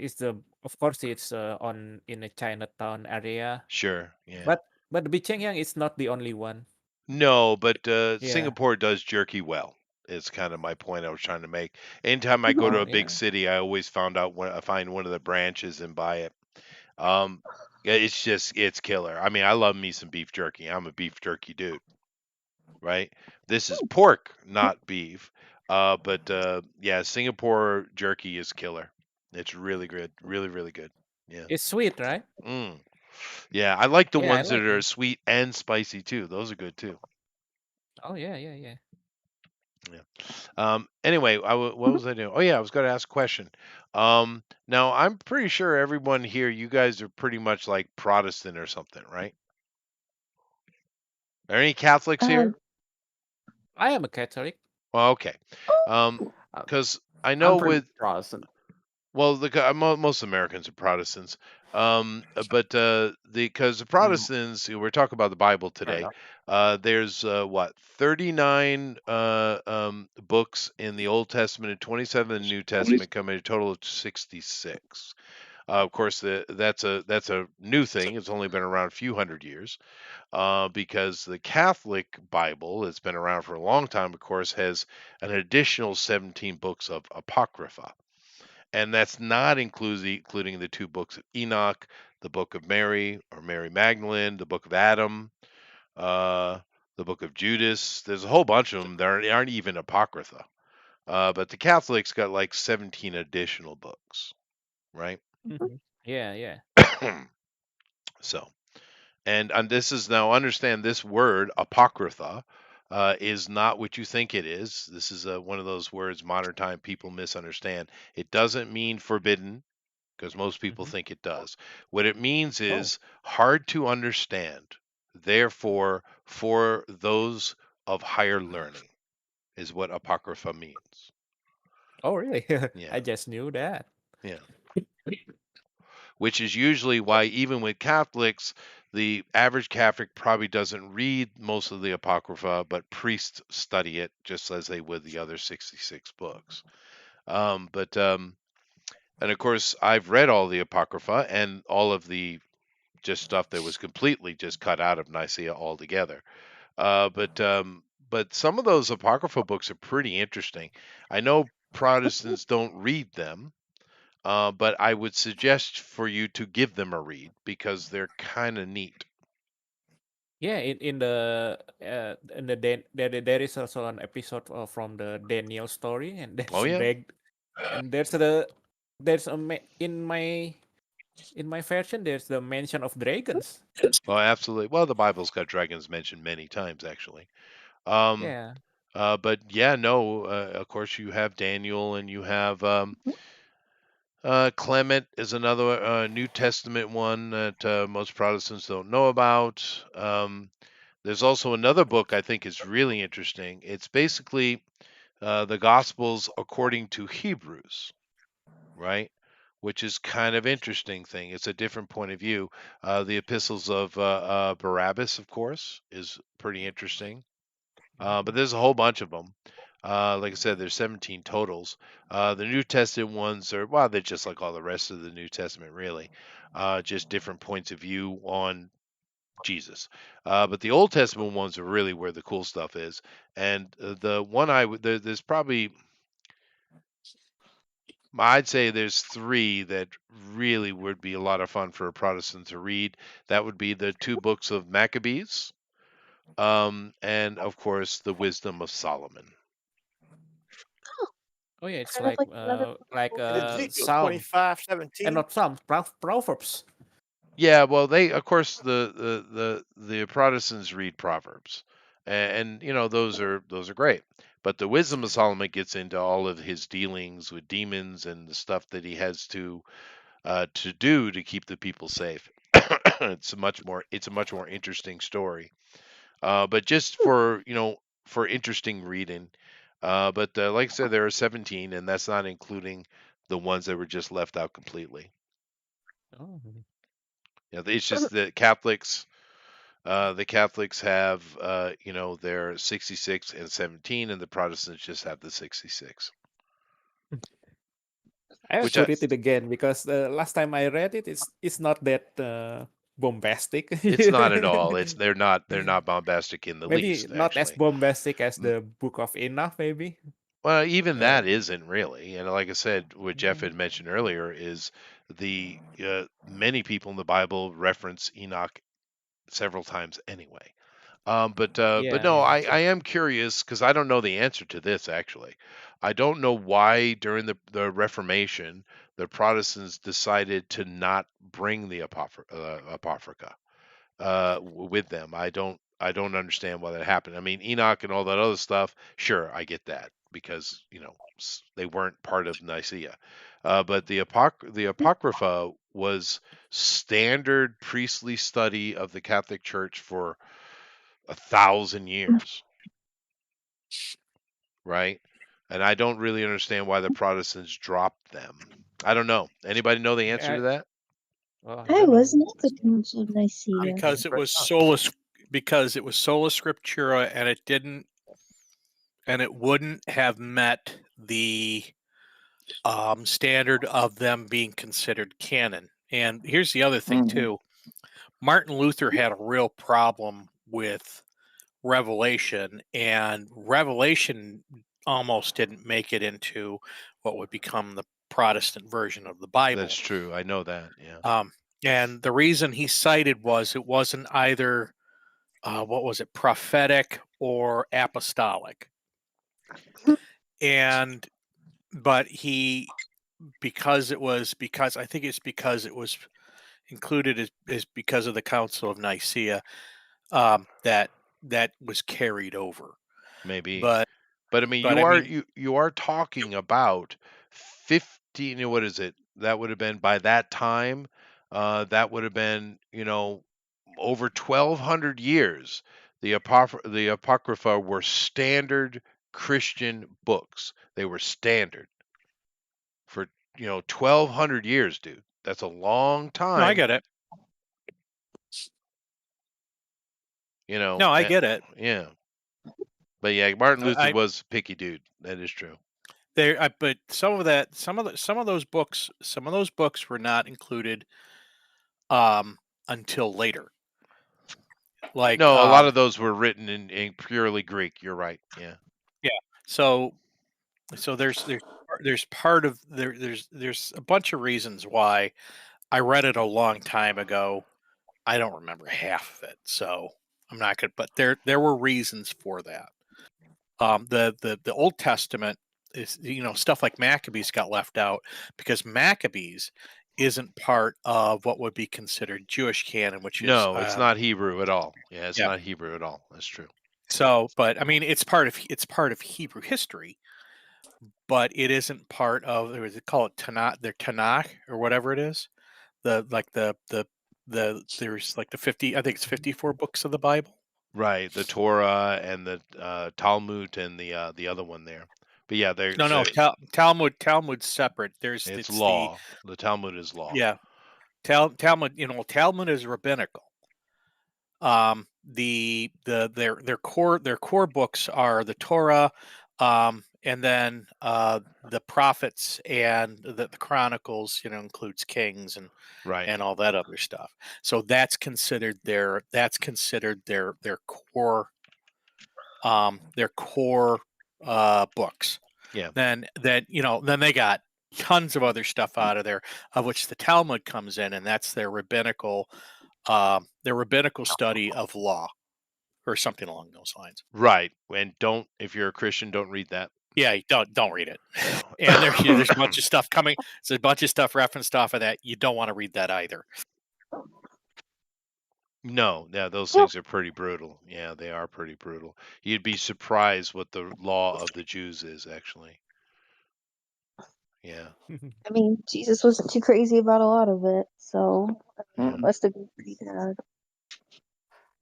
Of course it's in a Chinatown area. Sure. Yeah. But the Bicheng Hiang is not the only one. No, but Yeah. Singapore does jerky well. It's kind of my point I was trying to make. Anytime I go to a big city, I always find one of the branches and buy it. Yeah, it's killer. I mean, I love me some beef jerky. I'm a beef jerky dude, right? This is pork, not beef. But yeah, Singapore jerky is killer. It's really good, really, really good. Yeah. It's sweet, right? Yeah, I like the Yeah, I ones that like are it. sweet and spicy too. Those are good too. Oh yeah. Yeah. Anyway, what was I doing? Oh yeah, I was going to ask a question. Now I'm pretty sure everyone here, you guys are pretty much like Protestant or something, right? Are any Catholics here? I am a Catholic. Well, okay. Because I know I'm pretty with Protestant. well, most Americans are Protestants. But because the Protestants, we're talking about the Bible today. There's 39 books in the Old Testament and 27 in the New Testament, coming to a total of 66. Of course, that's a new thing. It's only been around a few hundred years. Because the Catholic Bible that's been around for a long time, of course, has an additional 17 books of Apocrypha. And that's not including the two books of Enoch, the book of Mary or Mary Magdalene, the book of Adam, the book of Judas. There's a whole bunch of them that aren't even Apocrypha. But the Catholics got like 17 additional books, right? Mhm. Yeah, yeah. So, and this is now understand this word apocrypha is not what you think it is. This is one of those words modern time people misunderstand. It doesn't mean forbidden because most people Mhm. think it does. What it means Oh, is hard to understand. Therefore, for those of higher learning is what apocrypha means. oh, really? Yeah, I just knew that. yeah. Which is usually why even with Catholics, the average Catholic probably doesn't read most of the Apocrypha, but priests study it just as they would the other 66 books. And of course, I've read all the Apocrypha and all of the just stuff that was completely just cut out of Nicaea altogether. But some of those Apocrypha books are pretty interesting. I know Protestants don't read them, but I would suggest for you to give them a read because they're kind of neat. Yeah, in the there is also an episode from the Daniel story, and Oh yeah, there's in my version there's the mention of dragons. oh absolutely. Well, the Bible's got dragons mentioned many times actually. Um, Yeah. but yeah, no. Of course, you have Daniel and you have Clement is another New Testament one that most Protestants don't know about. There's also another book I think is really interesting. It's basically the Gospels according to Hebrews, right? Which is kind of interesting thing. It's a different point of view. The epistles of Barabbas, of course, is pretty interesting. But there's a whole bunch of them. Like I said, there's 17 totals. The New Testament ones are, well, they're just like all the rest of the New Testament, really. Just different points of view on Jesus. But the Old Testament ones are really where the cool stuff is. And the one there's probably, I'd say there's three that really would be a lot of fun for a Protestant to read. That would be the two books of Maccabees, and of course the Wisdom of Solomon. Oh yeah, it's Kind of like like another And Ezekiel Psalm 25:17. and not Psalms, Proverbs. Yeah, well, they of course the Protestants read Proverbs, and you know those are great. But the Wisdom of Solomon gets into all of his dealings with demons and the stuff that he has to do to keep the people safe. It's a much more interesting story. But just for for interesting reading. But like I said, there are 17, and that's not including the ones that were just left out completely. Oh. You know, it's just that Catholics. The Catholics have, their 66 and 17, and the Protestants just have the 66. I have Which to read it again because the last time I read it, it's not that bombastic. it's not at all. They're not bombastic in the Maybe least, not as actually. bombastic as the Book of Enoch, maybe. Well, even Yeah. that isn't really. And like I said, what Jeff had mentioned earlier is the many people in the Bible reference Enoch several times anyway. But no, I am curious because I don't know the answer to this actually. I don't know why during the Reformation the Protestants decided to not bring the Apocrypha with them. I don't understand why that happened. I mean, Enoch and all that other stuff, sure, I get that because they weren't part of Nicaea. But the Apocrypha was standard priestly study of the Catholic Church for 1,000 years, right? And I don't really understand why the Protestants dropped them. I don't know. Anybody know the answer to that? Well, I wasn't at the Council of Nicaea. Because it was sola scriptura, and it wouldn't have met the standard of them being considered canon. And here's the other thing too. Martin Luther had a real problem with Revelation, and Revelation almost didn't make it into what would become the Protestant version of the Bible. That's true. I know that. Yeah. And the reason he cited was it wasn't either prophetic or apostolic. But because I think it's because it was included is because of the Council of Nicaea, that was carried over. Maybe. But I mean, but I mean, you are talking about 15. What is it? That would have been by that time. That would have been over 1,200 years. The Apocrypha were standard Christian books. They were standard for 1,200 years, dude. That's a long time. no, I get it. No, I and- get it. Yeah. But yeah, Martin Luther I- was a picky dude. That is true. But some of those books were not included until later. Like No, a lot of those were written in purely Greek. You're right. Yeah. so there's a bunch of reasons why I read it a long time ago. I don't remember half of it, so I'm not gonna. But there were reasons for that. The Old Testament is stuff like Maccabees got left out because Maccabees isn't part of what would be considered Jewish canon, which is it's not Hebrew at all. Yeah, it's not Hebrew at all. That's true. So, but I mean, it's part of Hebrew history, but it isn't part of. They call it Tanakh, their Tanakh or whatever it is. There's like the 50. I think it's 54 books of the Bible. Right, the Torah and the Talmud and the other one there. But yeah, there's Talmud's separate. it's law. The Talmud is law. Yeah, Talmud. Talmud is rabbinical. Their core books are the Torah, and then the prophets and the Chronicles. Includes Kings and Right. and all that other stuff. So that's considered their core books. Yeah. Then they got tons of other stuff out of there, of which the Talmud comes in, and that's their rabbinical study of law, or something along those lines. Right. And if you're a Christian, don't read that. Yeah, don't read it. And there's a bunch of stuff coming. There's a bunch of stuff referenced off of that. You don't want to read that either. No, yeah, those things are pretty brutal. Yeah, they are pretty brutal. You'd be surprised what the law of the Jews is, actually. Yeah. I mean, Jesus wasn't too crazy about a lot of it, so it must have been pretty bad.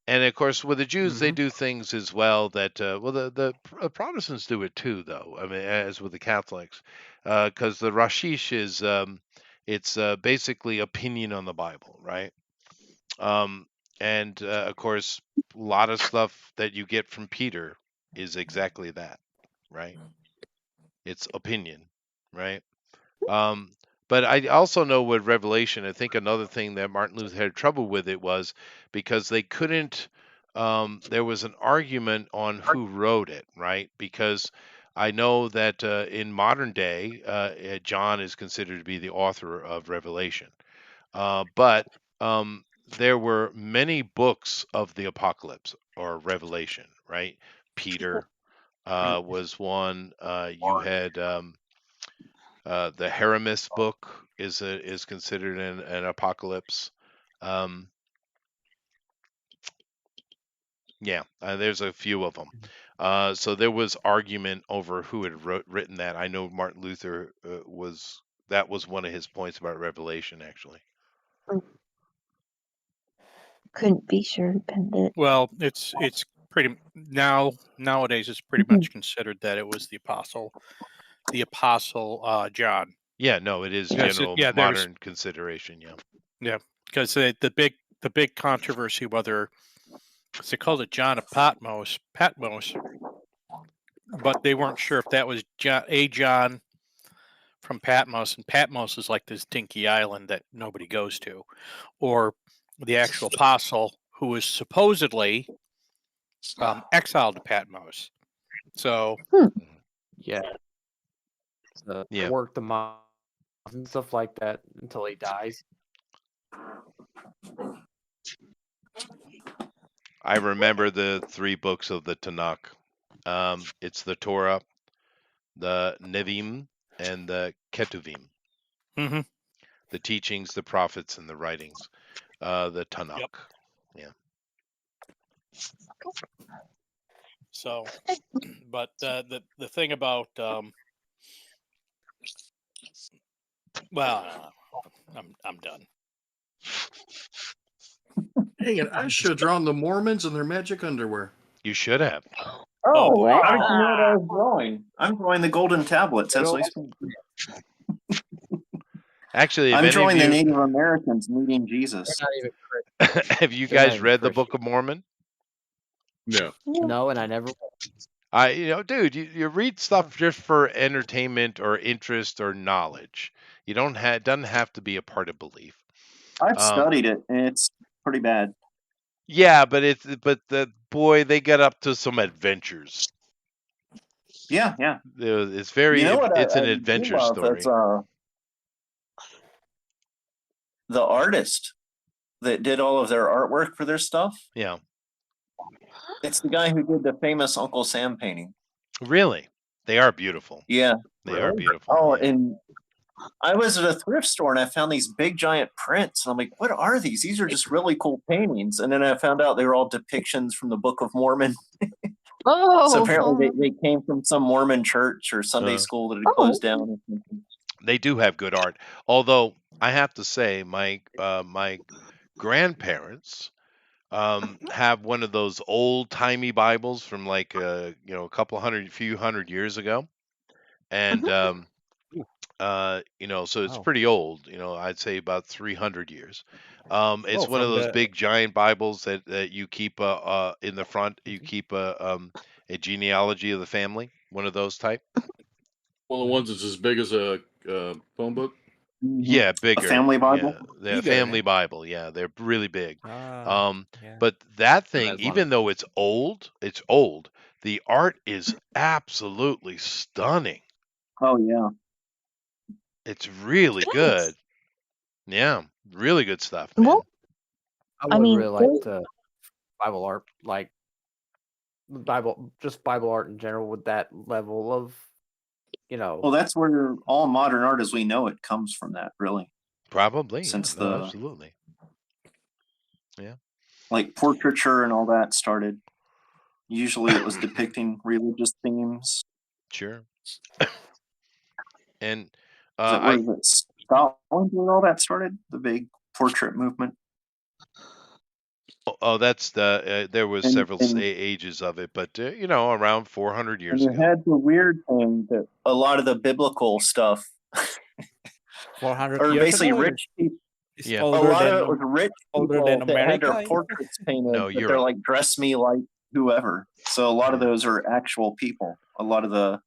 And of course, with the Jews, they do things as well that the Protestants do it too, though. I mean, as with the Catholics, because the Rashish is it's basically opinion on the Bible, right? And of course, a lot of stuff that you get from Peter is exactly that, right? It's opinion, right? But I also know with Revelation, I think another thing that Martin Luther had trouble with it was because they couldn't. There was an argument on who wrote it, right? Because I know that in modern day, John is considered to be the author of Revelation, but there were many books of the Apocalypse or Revelation, right? Peter was one. You had the Heramis book is considered an apocalypse. Yeah, there's a few of them. So there was argument over who had written that. I know Martin Luther that was one of his points about Revelation, actually. Couldn't be sure, dependent. Well, it's pretty nowadays. It's pretty much considered that it was the apostle John. Yeah, no, it is Because general there's- modern consideration. Yeah. Yeah, because the big controversy whether they called it John of Patmos, but they weren't sure if that was John from Patmos, and Patmos is like this dinky island that nobody goes to, or the actual apostle who was supposedly exiled to Patmos. So Yeah. Yeah. Work the mines and stuff like that until he dies. I remember the 3 books of the Tanakh. It's the Torah, the Nevi'im, and the Ketuvim. Mm-hmm. The teachings, the prophets, and the writings, the Tanakh. Yep. Yeah. So, but the thing about well, I'm done. Dang it! I should have drawn the Mormons in their magic underwear. You should have. Oh, wow. how did you know what I was drawing? I'm drawing the golden tablets as we speak. Actually, if I'm any drawing of the you, Native Americans meeting Jesus. They're not even Christian. have you They're not guys even read the Christian. Book of Mormon? No. No, and I never will. Dude, you read stuff just for entertainment or interest or knowledge. You don't have doesn't have to be a part of belief. I've studied it, and it's pretty bad. Yeah, but they get up to some adventures. Yeah, yeah. It's very You know what it's an I do adventure love? story. That's the artist that did all of their artwork for their stuff. Yeah. It's the guy who did the famous Uncle Sam painting. Really? They are beautiful. Yeah. They are beautiful. Oh, yeah. and I was at a thrift store and I found these big giant prints. And I'm like, what are these? These are just really cool paintings. And then I found out they were all depictions from the Book of Mormon. Oh, So apparently they came from some Mormon church or Sunday Uh. school that had closed down or something. They do have good art. Although I have to say, my grandparents have one of those old timey Bibles from like a few hundred years ago, and so it's Wow. pretty old. I'd say about 300 years. It's one of from those the big giant Bibles that you keep in the front. You keep a genealogy of the family. One of those type. One of the ones that's as big as a phone book. Yeah, bigger. A family Bible? Yeah, Bigger, family yeah. Bible. Yeah, they're really big. Yeah. But that And thing, that's one even of though it's old. The art is absolutely stunning. Oh, yeah. It's really It good. is. Yeah, really good stuff, man. Well, I I would mean, really like to Bible art, like Bible art in general, with that level of, Well, that's where all modern art as we know it comes from that, really. Probably. Since Yeah, no, the absolutely. Yeah. like portraiture and all that started. Usually it was depicting religious themes. Sure. And Where is it? Scotland where all that started? The big portrait movement. that's there was And- several and- ages of it, but around 400 And years you ago. had the weird thing that a lot of the biblical stuff 400 or years basically ago, rich people. it's Yeah. A older lot than of it was rich older people than that had their America. portraits painted, No, but you're they're right. like dress me like whoever. So a lot of Yeah. those are actual people. A lot of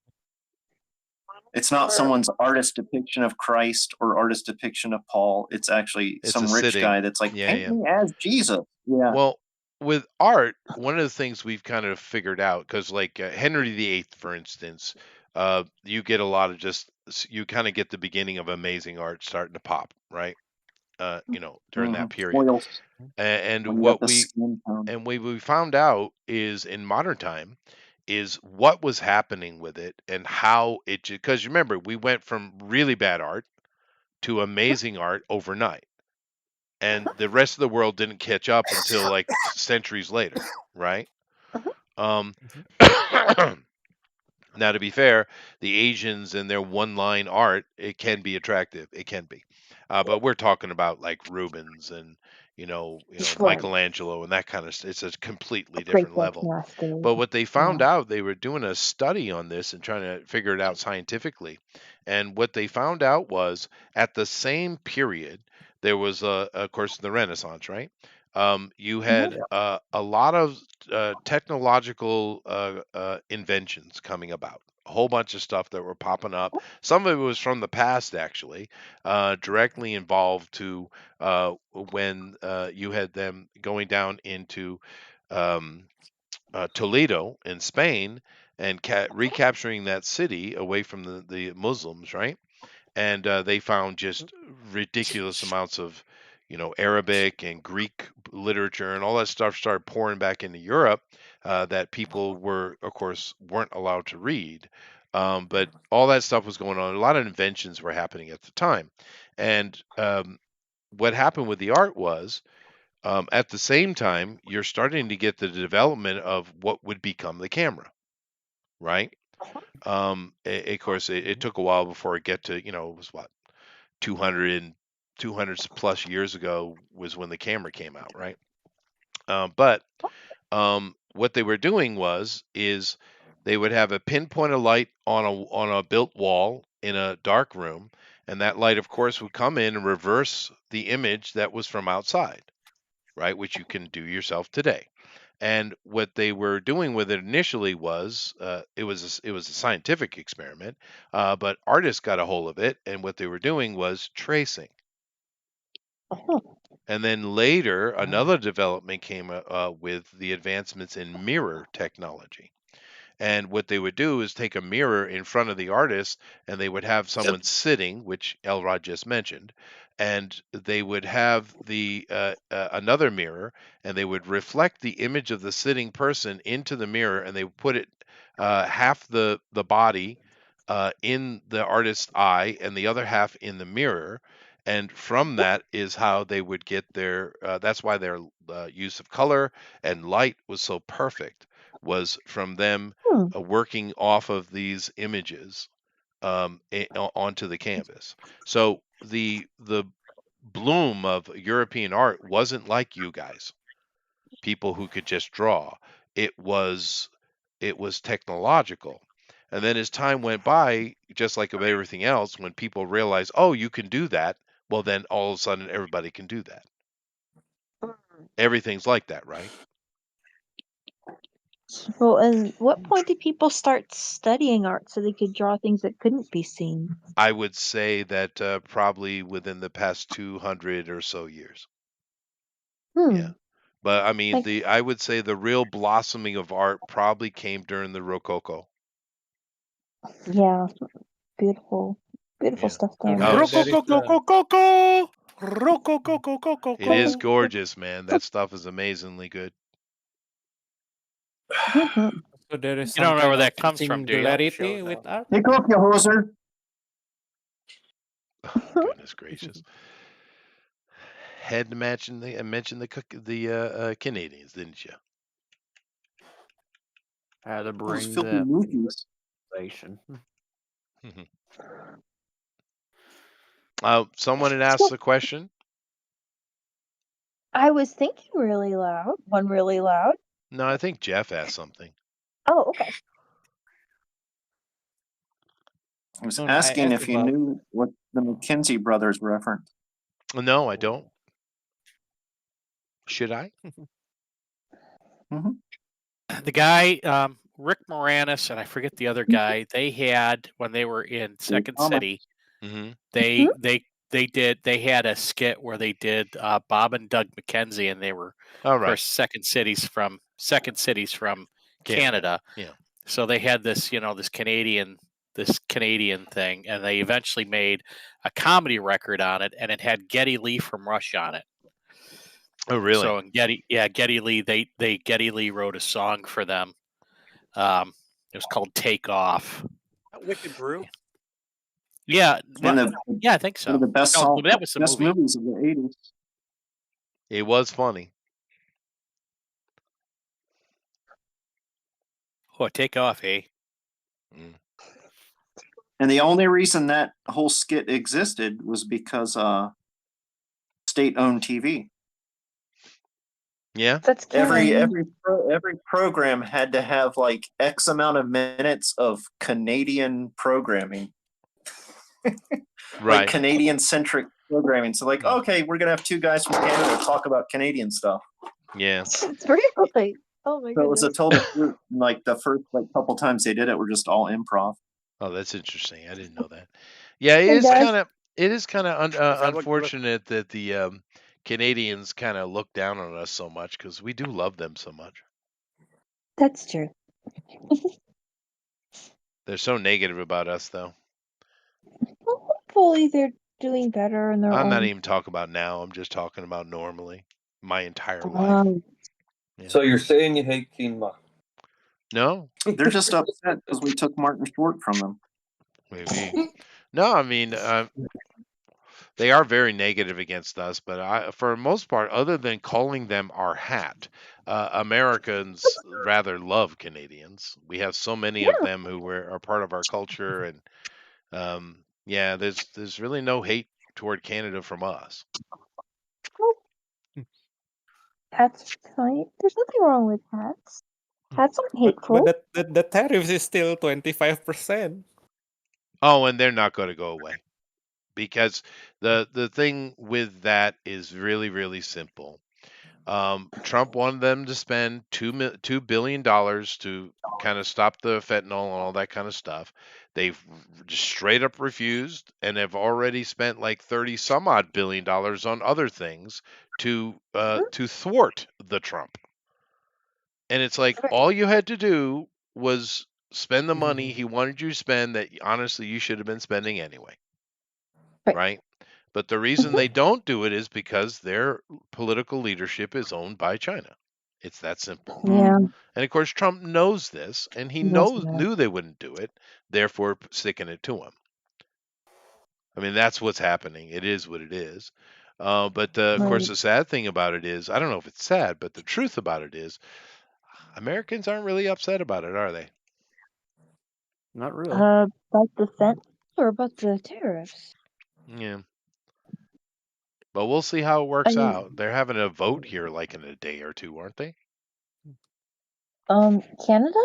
it's not someone's artist depiction of Christ or artist depiction of Paul. It's actually It's some a rich sitting. guy that's like, Yeah, paint yeah. me as Jesus. Yeah. Well, with art, one of the things we've kind of figured out, because like Henry VIII, for instance, you get a lot of you kind of get the beginning of amazing art starting to pop, right? During that period. Oils. And When you what got the we skin tone. and we found out is in modern time is what was happening with it and how because remember we went from really bad art to amazing art overnight. And the rest of the world didn't catch up until like centuries later, right? Um, now, to be fair, the Asians and their one-line art, it can be attractive. It can be, but we're talking about like Rubens and Right. Michelangelo and that kind of. It's a completely Great different level. casting. But what they found Yeah. out, they were doing a study on this and trying to figure it out scientifically. And what they found out was at the same period, there was, of course, the Renaissance, right? You had a lot of technological inventions coming about. A whole bunch of stuff that were popping up. Some of it was from the past, actually, directly involved to when you had them going down into Toledo in Spain and recapturing that city away from the Muslims, right? And they found just ridiculous amounts of, Arabic and Greek literature and all that stuff started pouring back into Europe that people of course, weren't allowed to read. But all that stuff was going on. A lot of inventions were happening at the time. And what happened with the art was, at the same time, you're starting to get the development of what would become the camera, right? Of course, it took a while before it get to, it was what, 200 plus years ago was when the camera came out, right? But what they were doing is they would have a pinpoint of light on a built wall in a dark room, and that light, of course, would come in and reverse the image that was from outside, right? Which you can do yourself today. And what they were doing with it initially was it was a scientific experiment, but artists got a hold of it, and what they were doing was tracing. And then later, another development came with the advancements in mirror technology. And what they would do is take a mirror in front of the artist, and they would have someone sitting, which Elrod just mentioned, and they would have the another mirror, and they would reflect the image of the sitting person into the mirror, and they would put it half the body in the artist's eye, and the other half in the mirror. And from that is how they would get their. That's why their use of color and light was so perfect. Was from them working off of these images onto the canvas. So the bloom of European art wasn't like you guys, people who could just draw. It was technological. And then as time went by, just like of everything else, when people realized, oh, you can do that, well, then all of a sudden everybody can do that. Everything's like that, right? Well, and what point did people start studying art so they could draw things that couldn't be seen? I would say that probably within the past 200 or so years. Yeah. But I mean, I would say the real blossoming of art probably came during the Rococo. Yeah, beautiful stuff there. Rococo. It is gorgeous, man. That stuff is amazingly good. So there is You don't know some where kind that of comes from, do you? singularity with art. Take off your hoser. Goodness gracious. Had to mention the Canadians, didn't you? Had to Those bring filthy that movies. conversation. Someone had asked a question. I was thinking really loud. One really loud. No, I think Jeff asked something. Oh, okay. I was No, I asking asked if you about- knew what the McKinsey brothers referenced. No, I don't. Should I? The guy, Rick Moranis, and I forget the other guy. They had when they were in Second Obama. City. Mm-hmm. They had a skit where they did Bob and Doug McKenzie, and they were All of right. course second cities from Canada. Yeah. So they had this, this Canadian thing, and they eventually made a comedy record on it, and it had Geddy Lee from Rush on it. Oh, really? So Geddy Lee, Geddy Lee wrote a song for them. It was called "Take Off." Wicked Brew. Yeah, And I think so. one of the best, No, that was the best movie. movies of the 80s. It was funny. Oh, Take Off, eh? And the only reason that whole skit existed was because state-owned TV. Yeah. That's Every program had to have like X amount of minutes of Canadian programming. Right. Like Canadian-centric programming. So like, okay, we're gonna have two guys from Canada talk about Canadian stuff. Yeah. It's really. Oh my So it was goodness. a total group. Like the first couple times they did it were just all improv. Oh, that's interesting. I didn't know that. Yeah, it Hey, is guys. kind of that what- unfortunate that the Canadians kind of look down on us so much because we do love them so much. That's true. They're so negative about us, though. Well, hopefully they're doing better in their I'm own. not even talking about now. I'm just talking about normally, my entire life. So you're saying you hate quinoa? No, They're just upset because we took Martin Short from them. maybe. No, I mean, they are very negative against us, but for the most part, other than calling them our hat, Americans rather love Canadians. We have so many of them who are part of our culture, and yeah, there's really no hate toward Canada from us. That's fine. There's nothing wrong with hats. Hats aren't But hateful. the tariffs is still 25%. Oh, and they're not going to go away because the thing with that is really, really simple. Trump wanted them to spend $2 billion to kind of stop the fentanyl and all that kind of stuff. They've just straight up refused and have already spent like 30 some odd billion dollars on other things to thwart the Trump. And it's like all you had to do was spend the money he wanted you to spend that honestly you should have been spending anyway. Right? But the reason they don't do it is because their political leadership is owned by China. It's that simple. Yeah. And of course, Trump knows this, and he knew they wouldn't do it, therefore sticking it to him. I mean, that's what's happening. It is what it is. But of course, the sad thing about it is, I don't know if it's sad, but the truth about it is, Americans aren't really upset about it, are they? Not really. About the fentanyl or about the tariffs? Yeah. But we'll see how it works out. They're having a vote here like in a day or two, aren't they? Canada?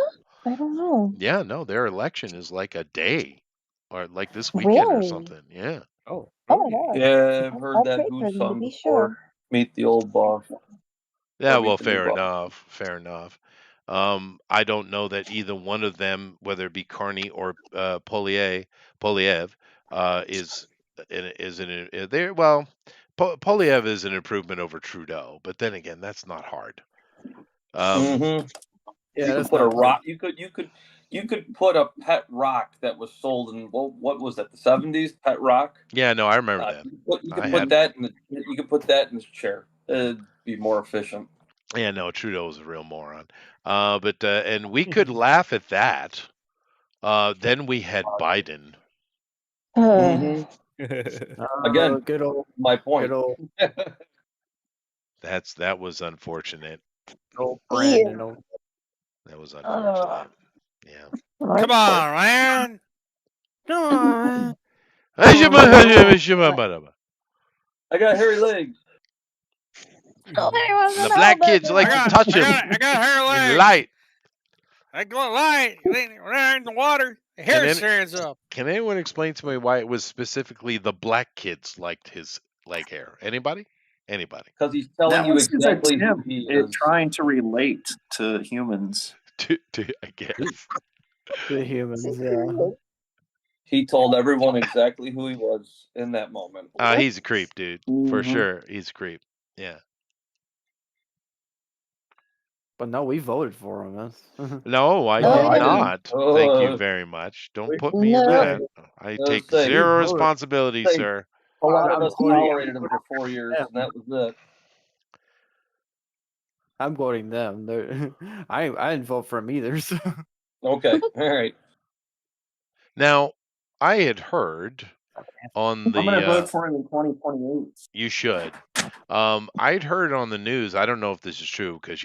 I don't know. Yeah, no, their election is like a day or like this weekend or something. Yeah. Oh. Oh my God. Yeah, I've heard I'll that pray Who for them to song be before. sure. Meet the old boss. Yeah, Or well, meet the new fair boss. enough. Fair enough. I don't know that either one of them, whether it be Carney or Polyev, is there. Well, Polyev is an improvement over Trudeau, but then again, that's not hard. You Yeah, could that's put a not hard. rock. You could put a pet rock that was sold in what was that, the 70s? Pet rock. Yeah, no, I remember that. You could put that in his chair. It'd be more efficient. Yeah, no, Trudeau was a real moron. And we could laugh at that. Then we had Biden. Again, good old, my point. good old, That was unfortunate. old Brandon. Old, That was unfortunate. Yeah. Come on, man. Come on. I got hairy legs. The black kids like to touch him. I got hair legs. Light. I go light. They're in the water. The hair stands up. Can anyone explain to me why it was specifically the black kids liked his leg hair? Anybody? Anybody? Because he's telling That you was his exactly who attempt he at is. trying to relate to humans. I guess. the humans, yeah. He told everyone exactly who he was in that moment. He's a creep, dude. For sure. He's a creep. Yeah. But no, we voted for him. That's No, I No, did I didn't. not. Thank you very much. Don't put me in that. I take say, zero we responsibility, Say, sir. A lot of I'm us voting- tolerated him for 4 years, and that was it. I'm voting them. I didn't vote for him either. So. Okay, all right. Now, I had heard on I'm going to the vote for him in 2028. you should. I'd heard on the news, I don't know if this is true because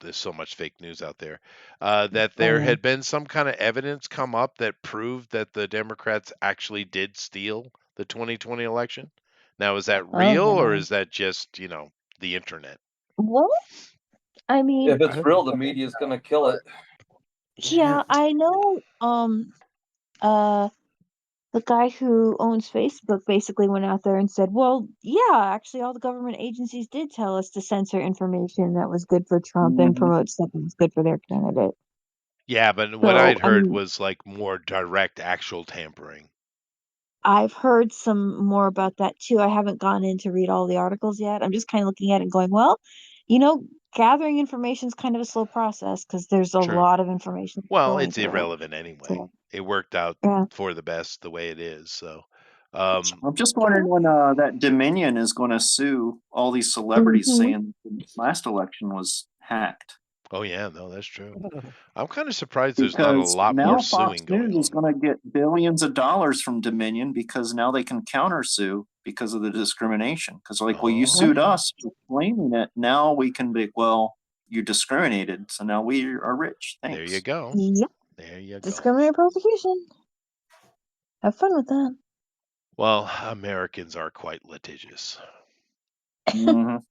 there's so much fake news out there, that there had been some kind of evidence come up that proved that the Democrats actually did steal the 2020 election. Now, is that real or is that just, the internet? Well, I mean, If it's real, the media's going to kill it. yeah, I know. The guy who owns Facebook basically went out there and said, "Well, yeah, actually, all the government agencies did tell us to censor information that was good for Trump and promote stuff that was good for their candidate." Yeah, but what So, I'd I heard mean- was like more direct actual tampering. I've heard some more about that too. I haven't gone in to read all the articles yet. I'm just kind of looking at it and going, well, gathering information is kind of a slow process because there's a True. lot of information. Well, going it's through it. irrelevant anyway. So, It worked out yeah. for the best the way it is. So, I'm just wondering when that Dominion is going to sue all these celebrities Mhm. saying the last election was hacked. Oh yeah, no, that's true. I'm kind of surprised there's not a Because lot more now Fox suing going News is on. going to get billions of dollars from Dominion because now they can countersue because of the discrimination. Because like, well, you sued Oh, us for claiming it. Now we can be, well, you discriminated, so now we are rich. there you Thanks. go. Yep. There you go. Discriminatory prosecution. Have fun with that. Well, Americans are quite litigious. Mhm.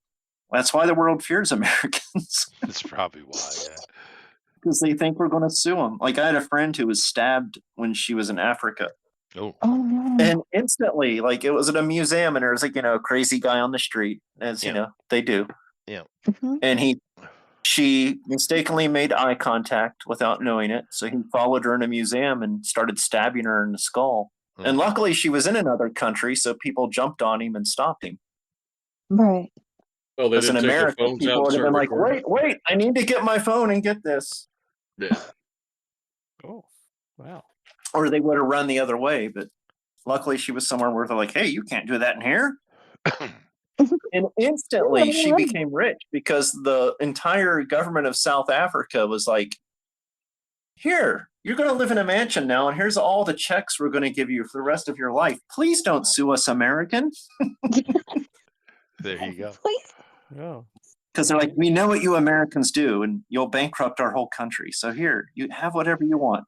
That's why the world fears Americans That's probably why. Yeah. because they think we're going to sue them. Like I had a friend who was stabbed when she was in Africa. Oh, Oh no. And instantly, like it was at a museum, and there was like a crazy guy on the street, as Yeah. they do. Yeah. Mhm. And she mistakenly made eye contact without knowing it, so he followed her in a museum and started stabbing her in the skull. And Mhm. luckily, she was in another country, so people jumped on him and stopped him. Right. Oh, they Because in didn't take their America, phones out people and would have start been like, recording. "Wait, I need to get my phone and get this," Yeah. Oh, wow. or they would have run the other way. But luckily, she was somewhere where they're like, "Hey, you can't do that in here." And instantly she became rich because the entire government of South Africa was like, here, you're going to live in a mansion now, and here's all the checks we're going to give you for the rest of your life. Please don't sue us, American. There you go. Please. Oh, Because they're like, we know what you Americans do, and you'll bankrupt our whole country. So here, you have whatever you want.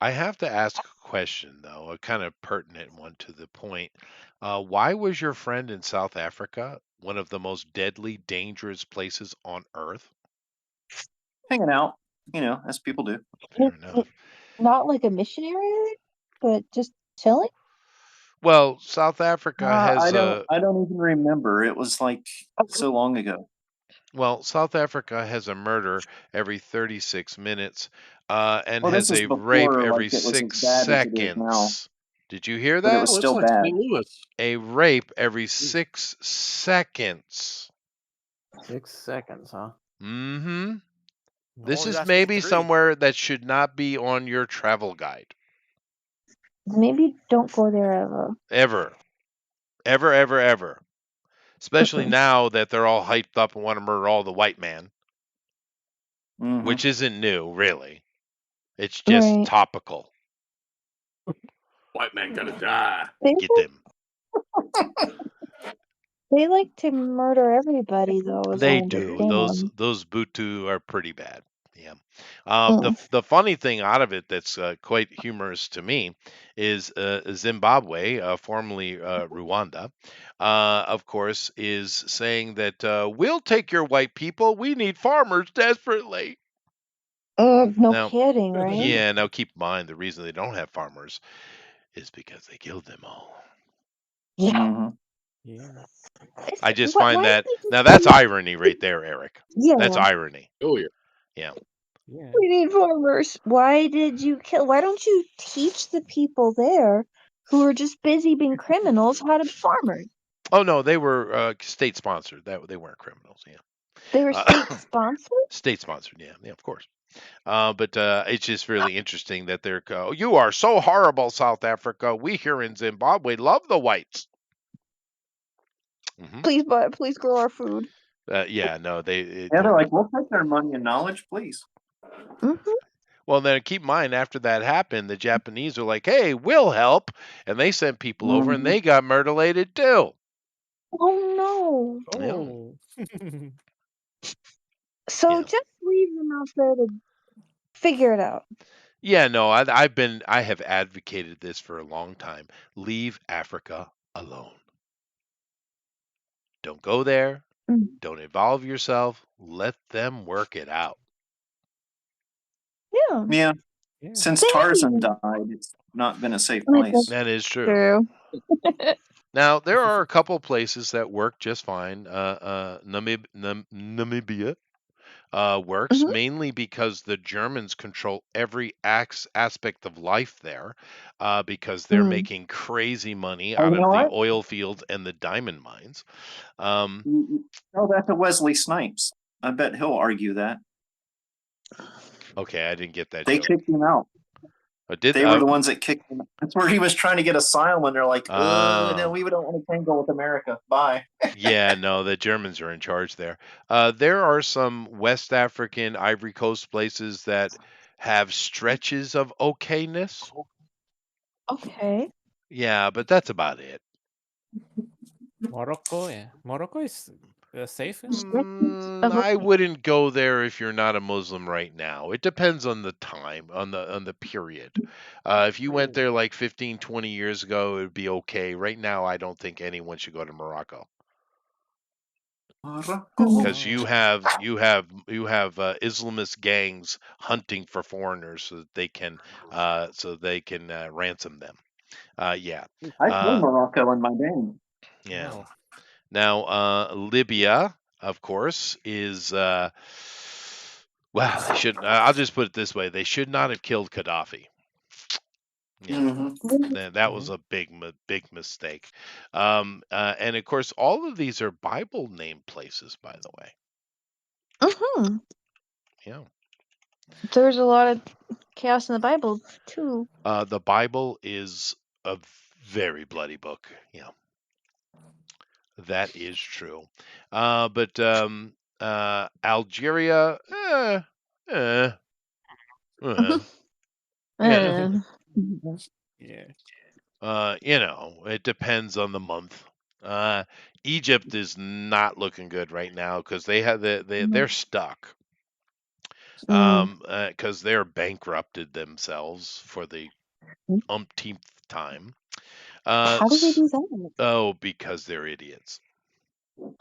I have to ask a question, though, a kind of pertinent one to the point. Why was your friend in South Africa one of the most deadly, dangerous places on Earth? Hanging out, as people do. Fair enough. Not like a missionary, but just chilling. Well, South Africa has I don't even remember. It was like so long ago. Well, South Africa has a murder every 36 minutes, and Well, this has was a rape before, every like, it was as 6 bad as it is now. seconds. Did you hear But it that? was Oh, it's still like bad. St. Louis. A rape every 6 seconds. 6 seconds, huh? Mm-hmm. This Only is lasted maybe 3. somewhere that should not be on your travel guide. Maybe don't go there ever. Ever. Ever, ever, ever. Especially now that they're all hyped up and want to murder all the white man, Mhm. which isn't new, really. It's just Right. topical. White man gotta die. Get them. They like to murder everybody, though. As I They do. understand. Those Butu are pretty bad. Yeah. Mm. The funny thing out of it that's quite humorous to me is Zimbabwe, formerly Rwanda, of course, is saying that we'll take your white people. We need farmers desperately. No Now, kidding, right? yeah. Now keep in mind the reason they don't have farmers is because they killed them all. Yeah. Mhm. yeah. I just Why find did that they just now that's kill- irony right there, Eric. Yeah. That's irony. Oh yeah. Yeah. Yeah. We need farmers. Why did you kill? Why don't you teach the people there who are just busy being criminals how to be farmers? Oh no, they were state sponsored. That they weren't criminals. Yeah. They were state sponsored. State sponsored, yeah, of course. But it's just really interesting that they're, you are so horrible, South Africa. We here in Zimbabwe love the whites. Mhm. Please grow our food. Yeah, no, Yeah, they're like, we'll take their money and knowledge, please. Mm-hmm. well, then keep in mind, after that happened, the Japanese are like, hey, we'll help. And they sent people over and Mhm. they got murderlated too. Oh no! Yeah. Oh. So Yeah. just leave them out there to figure it out. Yeah, no, I have advocated this for a long time. Leave Africa alone. Don't go there. Mm. Don't involve yourself. Let them work it out. Yeah. Yeah. Yeah. Since They Tarzan haven't died, it's not been a safe Like place. That is true. True. Now there are a couple places that work just fine. Namibia works Mhm. mainly because the Germans control every aspect of life there, because they're Mm. making crazy money Oh, out you know of the what? oil fields and the diamond mines. Tell that to Wesley Snipes. I bet he'll argue that. Okay, I didn't get that They joke. kicked him out. They were the ones that kicked him. That's where he was trying to get asylum, and they're like, no, we don't want to tangle with America. Bye. Yeah, no, the Germans are in charge there. There are some West African Ivory Coast places that have stretches of okayness. Okay. Yeah, but that's about it. Morocco, yeah. Morocco is safe. I wouldn't go there if you're not a Muslim right now. It depends on the time, on the period. If you went there like 15, 20 years ago, it would be okay. Right now, I don't think anyone should go to Morocco. Because you have Islamist gangs hunting for foreigners so that they can ransom them. Yeah. I play Morocco in my game. Yeah. Now Libya, of course, is well. They should. I'll just put it this way: they should not have killed Gaddafi. Yeah, that was a big mistake. And of course, all of these are Bible named places, by the way. Yeah. There's a lot of chaos in the Bible too. The Bible is a very bloody book. Yeah. That is true. But Algeria, it depends on the month. Egypt is not looking good right now because they're stuck. Because they're bankrupted themselves for the umpteenth time. How do they do that? Oh, because they're idiots.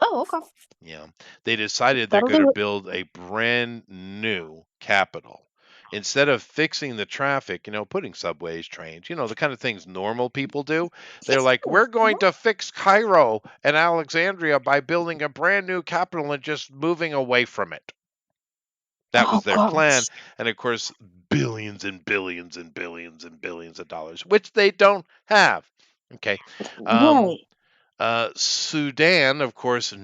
Oh, okay. Yeah. They decided they're going to build a brand new capital. Instead of fixing the traffic, putting subways, trains, the kind of things normal people do, they're like, we're going to fix Cairo and Alexandria by building a brand new capital and just moving away from it. That was their plan. And of course, billions and billions and billions and billions of dollars, which they don't have. Okay. Sudan, of course,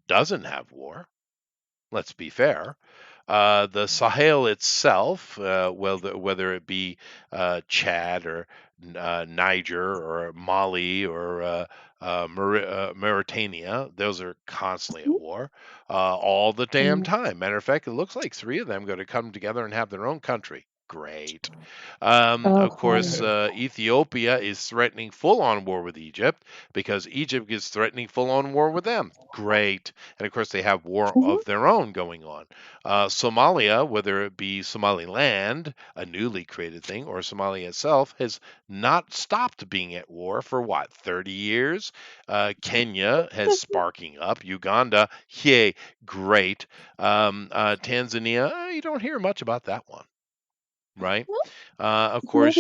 doesn't have war. Let's be fair. The Sahel itself, whether it be Chad or Niger or Mali or Mauritania, those are constantly at war all the damn time. Matter of fact, it looks like 3 of them are going to come together and have their own country. Great. Of course, Ethiopia is threatening full-on war with Egypt because Egypt is threatening full-on war with them. Great. And of course, they have war of their own going on. Somalia, whether it be Somaliland, a newly created thing, or Somalia itself, has not stopped being at war for 30 years. Kenya has sparking up. Uganda, yay, great. Tanzania, you don't hear much about that one. Right. Of course.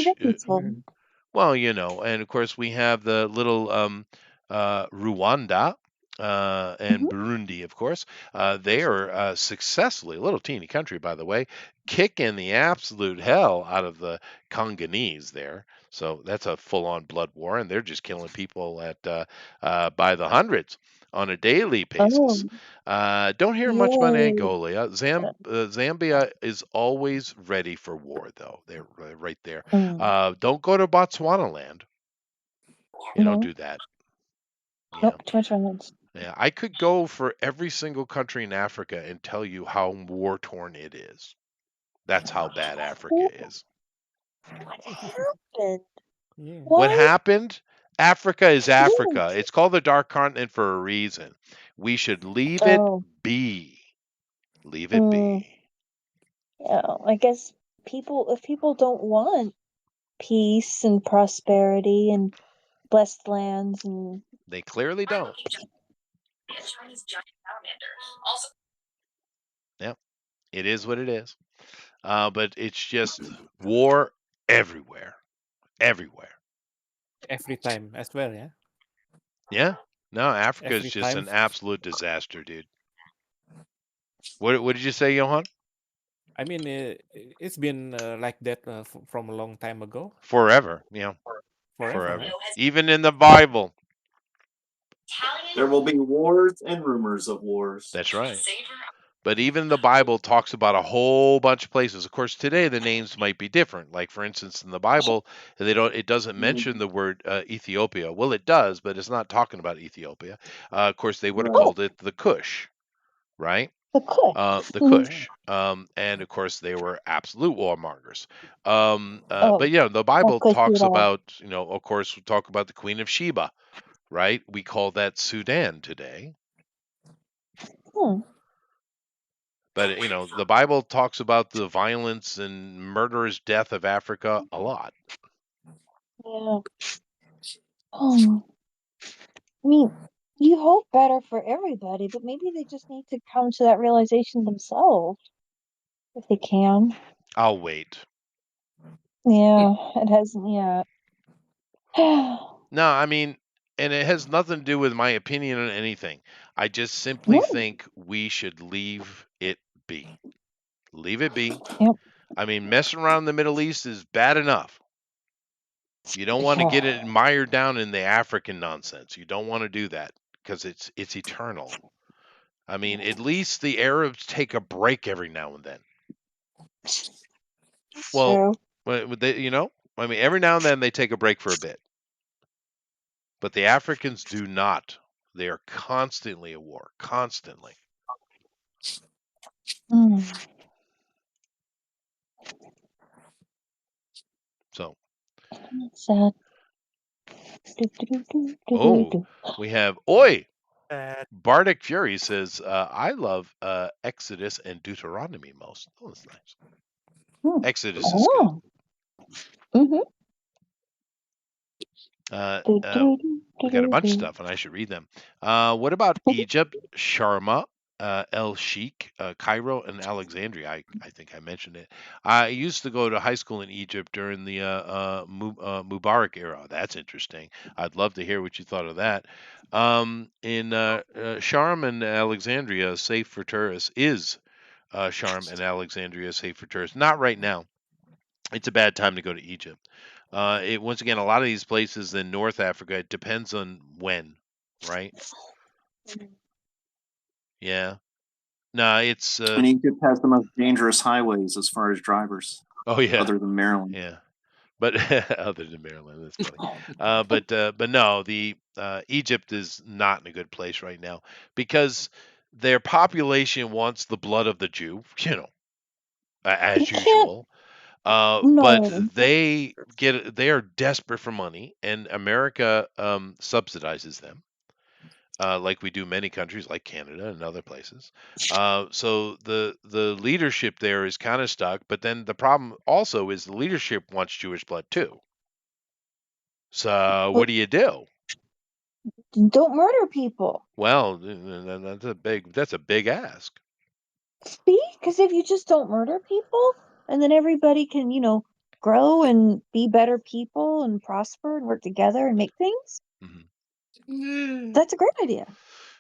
Well, and of course we have the little Rwanda and Burundi, of course. They are successfully, a little teeny country, by the way, kicking the absolute hell out of the Congolese there. So that's a full-on blood war, and they're just killing people by the hundreds on a daily basis. Don't hear much about Angola. Zambia is always ready for war, though. They're right there. Don't go to Botswana land. Don't do that. Nope, too much violence. Yeah, I could go for every single country in Africa and tell you how war-torn it is. That's how bad Africa is. What happened? What happened? Africa is Africa. It's called the Dark Continent for a reason. We should leave it be. Leave it be. Yeah, I guess if people don't want peace and prosperity and blessed lands, and they clearly don't. Yep, it is what it is. But it's just war everywhere. Every time as well, yeah. Yeah. No, Africa is just an absolute disaster, dude. What did you say, Johan? I mean, it's been like that from a long time ago. Forever, Forever. Even in the Bible. There will be wars and rumors of wars. That's right. But even the Bible talks about a whole bunch of places. Of course, today the names might be different. Like for instance, in the Bible, it doesn't mention the word Ethiopia. Well, it does, but it's not talking about Ethiopia. Of course, they would have Right. called it the Cush, right? The Kush. The Mhm. Cush. And of course, they were absolute warmongers. Oh, But yeah, the not Bible cushy talks at all. about, of course, we talk about the Queen of Sheba, right? We call that Sudan today. Hmm. But the Bible talks about the violence and murderous death of Africa a lot. Yeah. Oh, I mean, you hope better for everybody, but maybe they just need to come to that realization themselves if they can. I'll wait. Yeah, it hasn't yet. No, I mean, and it has nothing to do with my opinion on anything. I just simply No. think we should leave it be. Leave it be. Yep. I mean, messing around in the Middle East is bad enough. You don't want to get it mired down in the African nonsense. You don't want to do that because it's eternal. I mean, at least the Arabs take a break every now and then. Well, they, I mean, every now and then they take a break for a bit. But the Africans do not. They are constantly at war, constantly. Mm. So, Sad. we have Oi. Sad. Bardic Fury says, I love Exodus and Deuteronomy most. Oh, that's nice. Exodus is good. Mm-hmm. We got a bunch of stuff, and I should read them. What about Egypt, Sharma, El Sheikh, Cairo, and Alexandria? I think I mentioned it. I used to go to high school in Egypt during the Mubarak era. That's interesting. I'd love to hear what you thought of that. In Sharm and Alexandria, safe for tourists. Is Sharm and Alexandria safe for tourists? Not right now. It's a bad time to go to Egypt. Once again, a lot of these places in North Africa, it depends on when, right? Yeah. No, it's And Egypt has the most dangerous highways as far as drivers. oh yeah, Other than Maryland. yeah. But other than Maryland, that's funny. But no, the Egypt is not in a good place right now because their population wants the blood of the Jew, as usual. No. But they are desperate for money, and America subsidizes them, like we do many countries like Canada and other places. So the leadership there is kind of stuck. But then the problem also is the leadership wants Jewish blood too. So what do you do? Don't murder people. Well, that's a big ask. See, because if you just don't murder people, and then everybody can, grow and be better people and prosper and work together and make things, that's a great idea.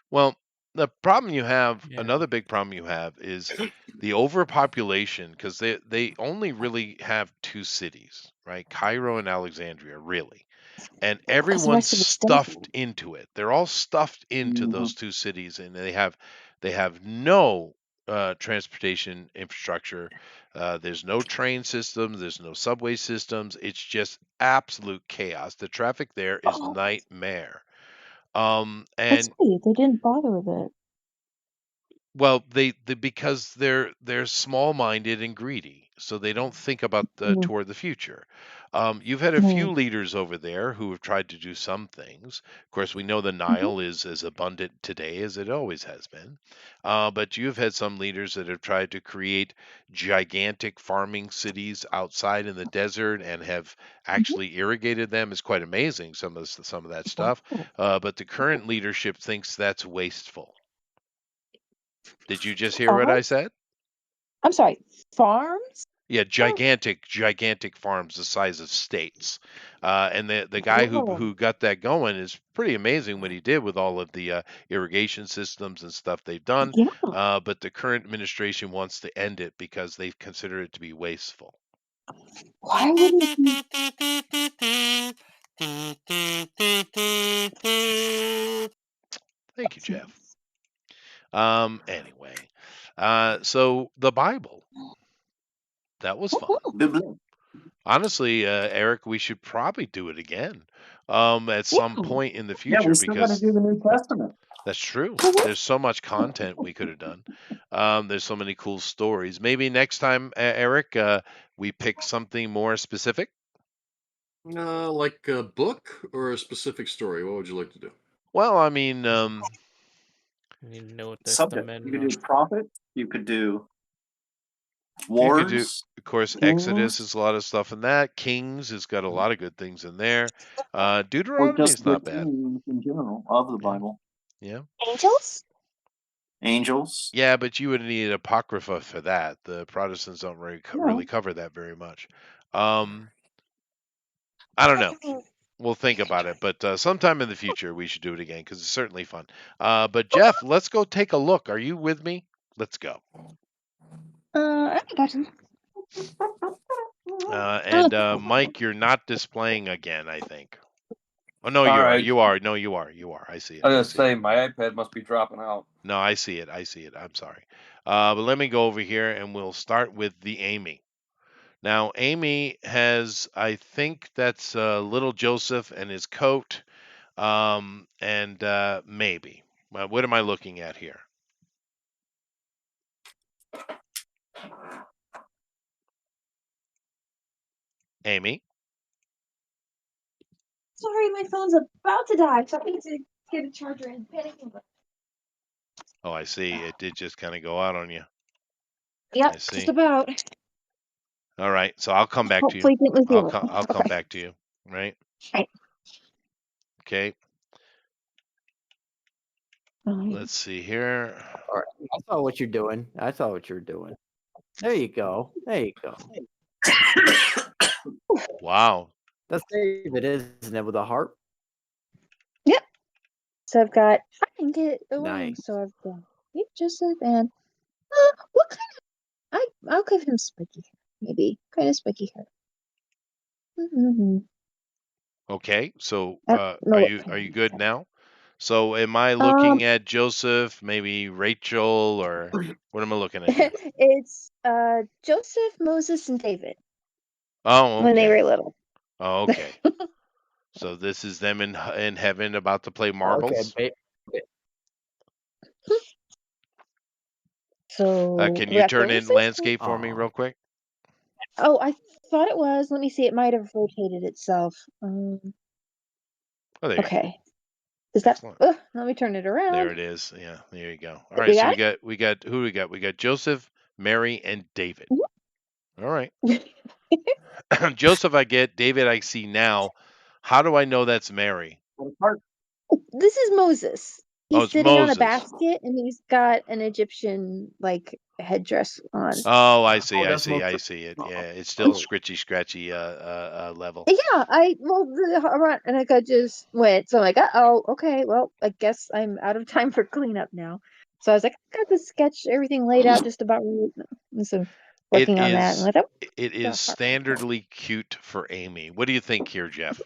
Well, the problem you have, Yeah. another big problem you have is the overpopulation, because they only really have two cities, right? Cairo and Alexandria, really. And everyone's stuffed into it. They're all stuffed into those two cities, and they have no transportation infrastructure. There's no train systems. There's no subway systems. It's just absolute chaos. The traffic there is nightmare. And That's sweet. They didn't bother with it. well, they because they're small-minded and greedy, so they don't think about toward the future. You've had a few leaders over there who have tried to do some things. Of course, we know the Nile is as abundant today as it always has been. But you've had some leaders that have tried to create gigantic farming cities outside in the desert and have actually irrigated them. It's quite amazing, some of that stuff. But the current leadership thinks that's wasteful. Did you just hear what I said? I'm sorry, farms? Yeah, gigantic farms the size of states. And the guy who got that going is pretty amazing what he did with all of the irrigation systems and stuff they've done. Yeah. But the current administration wants to end it because they consider it to be wasteful. Why wouldn't you? Thank you, Jeff. Anyway, So the Bible, that was fun. Bibli- Honestly, Eric, we should probably do it again at some point in the Yeah, future we still got to because do the New Testament. that's true. There's so much content we could have done. There's so many cool stories. Maybe next time, Eric, we pick something more specific. Like a book or a specific story? What would you like to do? Well, I mean, New Subject. Testament. You could do prophet. You could do you could do, wars. of course, Kings. Exodus is a lot of stuff in that. Kings has got a lot of good things in there. Or Deuteronomy just is not good bad. things in general of the Yeah. Bible. Yeah. Angels? Angels. Yeah, but you would need Apocrypha for that. The Protestants don't really cover that very much. I don't know. We'll think about it, but sometime in the future we should do it again because it's certainly fun. But Jeff, let's go take a look. Are you with me? Let's go. I got him. And Mike, you're not displaying again, I think. Oh no, you All are. right. You are. No, you are. You are. I see it. I was I gonna see it. say my iPad must be dropping out. No, I see it. I see it. I'm sorry. But let me go over here and we'll start with the Amy. Now, Amy has, I think that's little Joseph and his coat, and maybe. What am I looking at here? Amy? Sorry, my phone's about to die, so I need to get a charger and panicking. Oh, I see. It did just kind of go out on you. I Yep, see. just about. All right, so I'll come back to you. Hopefully didn't lose the I'll come back to you. Right? Right. Okay. Um, Let's see here. All right. I saw what you're doing. I saw what you're doing. There you go. There you go. Wow. That's David, isn't it, with a heart? Yep. So I've got. I can get the Nice. wings. So I've got Joseph and what kind of? I'll give him spiky hair, maybe kind of spiky hair. Mm-hmm. Okay. So No, are you good now? So am I looking at Joseph, maybe Rachel, or what am I looking at here? It's Joseph, Moses, and David Oh, when they okay. were little. Oh, okay. So this is them in heaven about to play marbles. Okay. So Can we you got turn in those. landscape for me Aw. real quick? Oh, I thought it was. Let me see. It might have rotated itself. Oh, there you go. Okay. Is that? Excellent. Let me turn it around. There it is. Yeah, there you go. All You right, so got we got who do we got? We got Joseph, Mary, and David. All right. Joseph I get, David I see now. How do I know that's Mary? This is Moses. Oh, He's it's sitting on a Moses. basket and he's got an Egyptian like headdress on. Oh, I see, I that's see, I Moses. see it. Yeah, it's still Oh. scratchy level. Yeah, the harmonica just went. So I'm like, oh, okay. Well, I guess I'm out of time for cleanup now. So I was like, I got the sketch, everything laid out just about right. So working on that. And It is standardly cute for Amy. What do you think here, Jeff?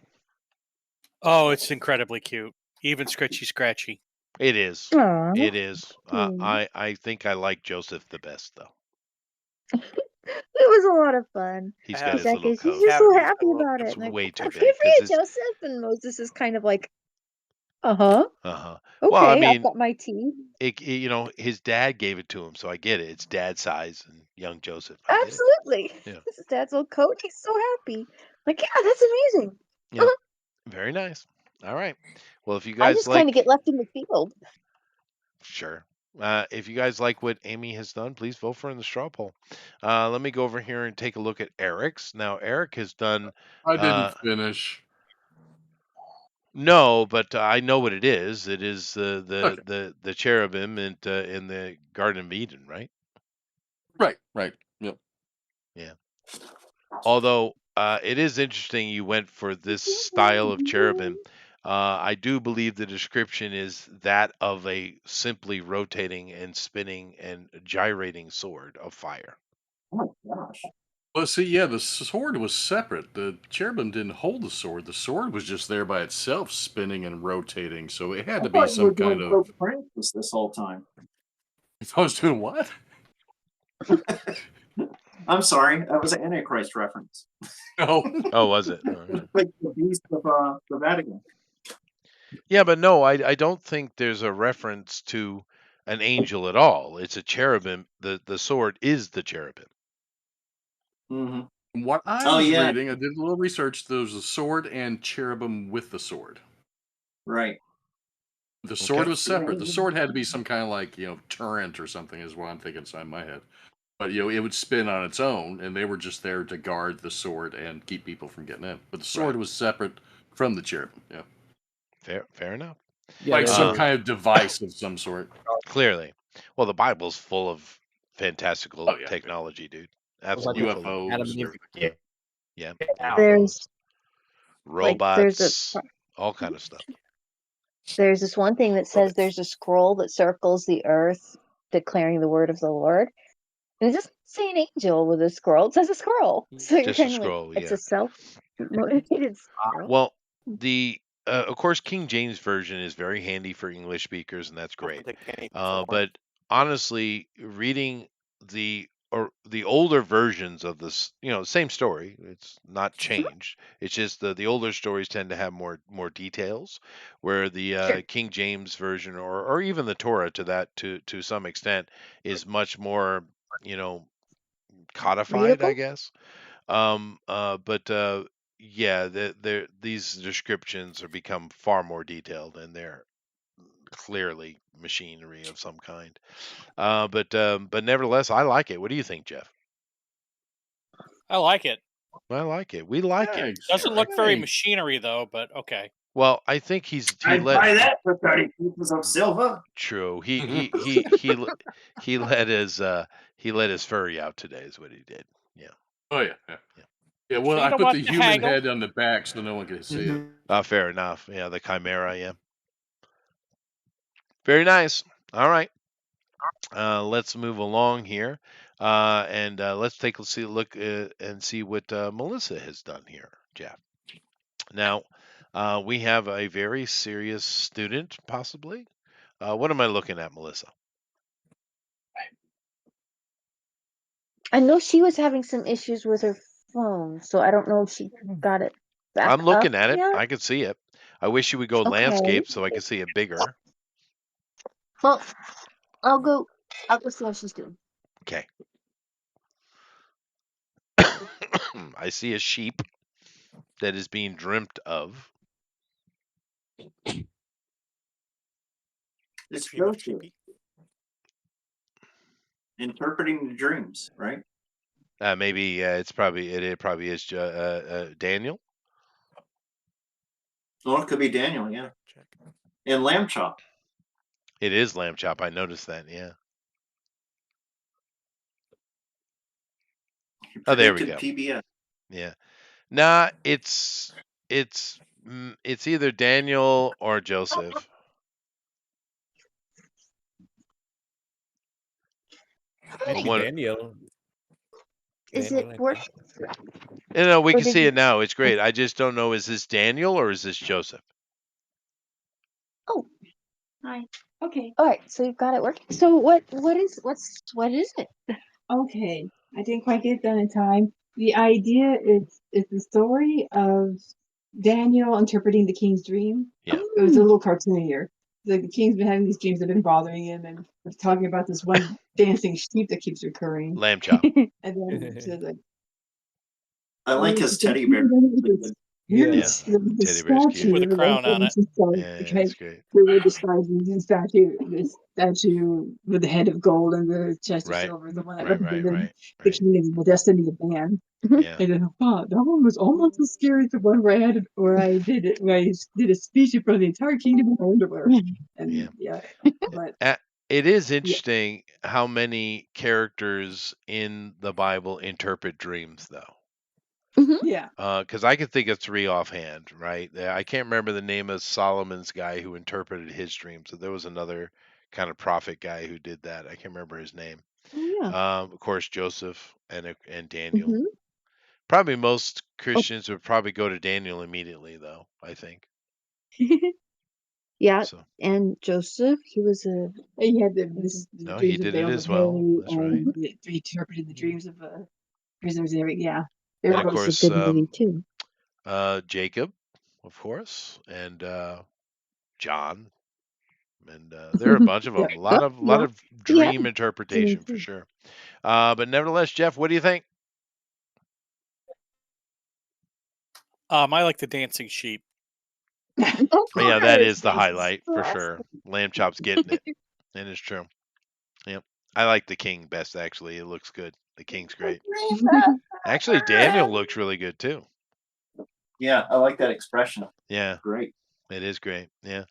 Oh, it's incredibly cute. Even scratchy. It is. Aw. It is. Hmm. I think I like Joseph the best, though. It was a lot of fun. He's I got have- his little He's coat. just so Cavity's happy got a little- about it. It's And I'm way like, too "Oh, big good for 'cause you, it's- Joseph." And Moses is kind of like, uh-huh. Uh-huh. Okay, Well, I I've mean, got my tea. his dad gave it to him, so I get it. It's dad size and young Joseph. I get it. Absolutely. Yeah. This is Dad's old coat. He's so happy. Like, yeah, that's amazing. Yeah. Very nice. All right. Well, if you I guys just kind like, of get left in the field. sure. If you guys like what Amy has done, please vote for her in the straw poll. Let me go over here and take a look at Eric's. Now, Eric has done. I didn't finish. No, but I know what it is. It is the Okay. cherubim in the Garden of Eden, right? Right. Yep. Yeah. Although it is interesting you went for this style of cherubim. I do believe the description is that of a simply rotating and spinning and gyrating sword of fire. Oh my gosh. Well, see, yeah, the sword was separate. The cherubim didn't hold the sword. The sword was just there by itself, spinning and rotating. So it had to be I thought you were some kind doing of. Pope Francis this whole time. If I was doing what? I'm sorry, that was an Antichrist reference. Oh, Oh, was it? All right. Like the beast of the Vatican. Yeah, but no, I don't think there's a reference to an angel at all. It's a cherubim. The sword is the cherubim. Mm-hmm. what I Oh, was yeah. reading, I did a little research. There was a sword and cherubim with the sword. Right. The sword Okay. was separate. The sword had to be some kind of like, turret or something, is what I'm thinking inside my head. But it would spin on its own, and they were just there to guard the sword and keep people from getting in. But the sword Right. was separate from the cherubim. Yeah, Fair enough. Yeah, like there's some Uh, a kind of device of some sort. Clearly. Well, the Bible's full of fantastical Oh yeah, technology, dude. there's like Absolutely a full of it. Adam UFOs. and Eve Everything. Yeah. out. There's UFOs, there's a robots, all kind of stuff. there's this one thing that says Robots. there's a scroll that circles the earth declaring the word of the Lord. And it doesn't say an angel with a scroll. It says a scroll. So you're Just a kind of like, scroll, it's yeah. a self-motivated scroll. Well, of course, King James version is very handy for English speakers, and that's Don't great. predict any form. But honestly, reading the older versions of this, same story. It's not changed. It's just the older stories tend to have more details, where the Sure. King James version or even the Torah to some extent is much more, codified, I Readable? guess. But yeah, these descriptions have become far more detailed, and they're clearly machinery of some kind. But nevertheless, I like it. What do you think, Jeff? I like it. I like it. We like it. Thanks. Doesn't look very Thanks. machinery though, but okay. Well, I think he I'd let buy that for 30 pieces of silver. true. He let his furry out today is what he did. Yeah. Oh yeah. Yeah. Yeah, So well, you I don't put want the to human haggle? head on the back so no one can see it. Fair enough. Yeah, the chimera. Yeah. Very nice. All right. Let's move along here, and let's take a look and see what Melissa has done here, Jeff. Now, we have a very serious student, possibly. What am I looking at, Melissa? I know she was having some issues with her phone, so I don't know if she got it back I'm up looking at it. yet. I can see it. I wish you would go Okay. landscape so I could see it bigger. Well, I'll go see how she's doing. Okay. I see a sheep that is being dreamt of. It's Dream of Joseph Chippy. interpreting the dreams, right? Maybe it probably is Daniel. Or it could be Daniel, yeah. Check. And Lamb Chop. It is Lamb Chop. I noticed that. Yeah. He Oh, there we predicted go. PBS. Yeah. Nah, it's either Daniel or Joseph. I think One, Daniel. Is Daniel, it I working? we Or can did see you? it now. It's great. I just don't know. Is this Daniel or is this Joseph? Oh, Hi. Okay. all right. So you've got it working. So what is it? Okay. I didn't quite get it done in time. The idea is the story of Daniel interpreting the king's dream. Yeah. It was a little cartoon here. The king's been having these dreams that have been bothering him, and we're talking about this one dancing sheep that keeps recurring. Lamb Chop. And then it says like, I like his teddy bear. Yeah. Here's the Teddy bear's cute. statue With a crown on it. Yeah, okay, it's great. we were describing the statue with the head of gold and the chest of Right. silver, the one that Right. represented Right. the Right. king and the destiny of man. Yeah. And then, wow, that one was almost as scary as the one where I did a speech in front of the entire kingdom in my underwear. And but It is interesting how many characters in the Bible interpret dreams, though. yeah, Because I could think of 3 offhand, right? I can't remember the name of Solomon's guy who interpreted his dreams. So there was another kind of prophet guy who did that. I can't remember his name. Yeah. Of course, Joseph and Daniel. Mhm. Probably most Christians would probably go to Daniel immediately, though, I think. Yeah, So and Joseph, he was a He had the no, he dreams of did it Bales as of well. Hay, That's right. and he interpreted the dreams of prisoners and everything. Yeah, they And were of that was a course, good movie too. Jacob, of course, and John, and there are a bunch of yeah. them. A lot Yeah, of yeah, dream seen interpretation for too. sure. But nevertheless, Jeff, what do you think? I like the dancing sheep. Of Yeah, that course, is the it's highlight for awesome. sure. Lamb chop's getting it, and it's true. Yep, I like the king best actually. It looks good. The king's great. Actually, Daniel looks really good too. Yeah, I like that expression. Yeah, Great. it is great. Yeah,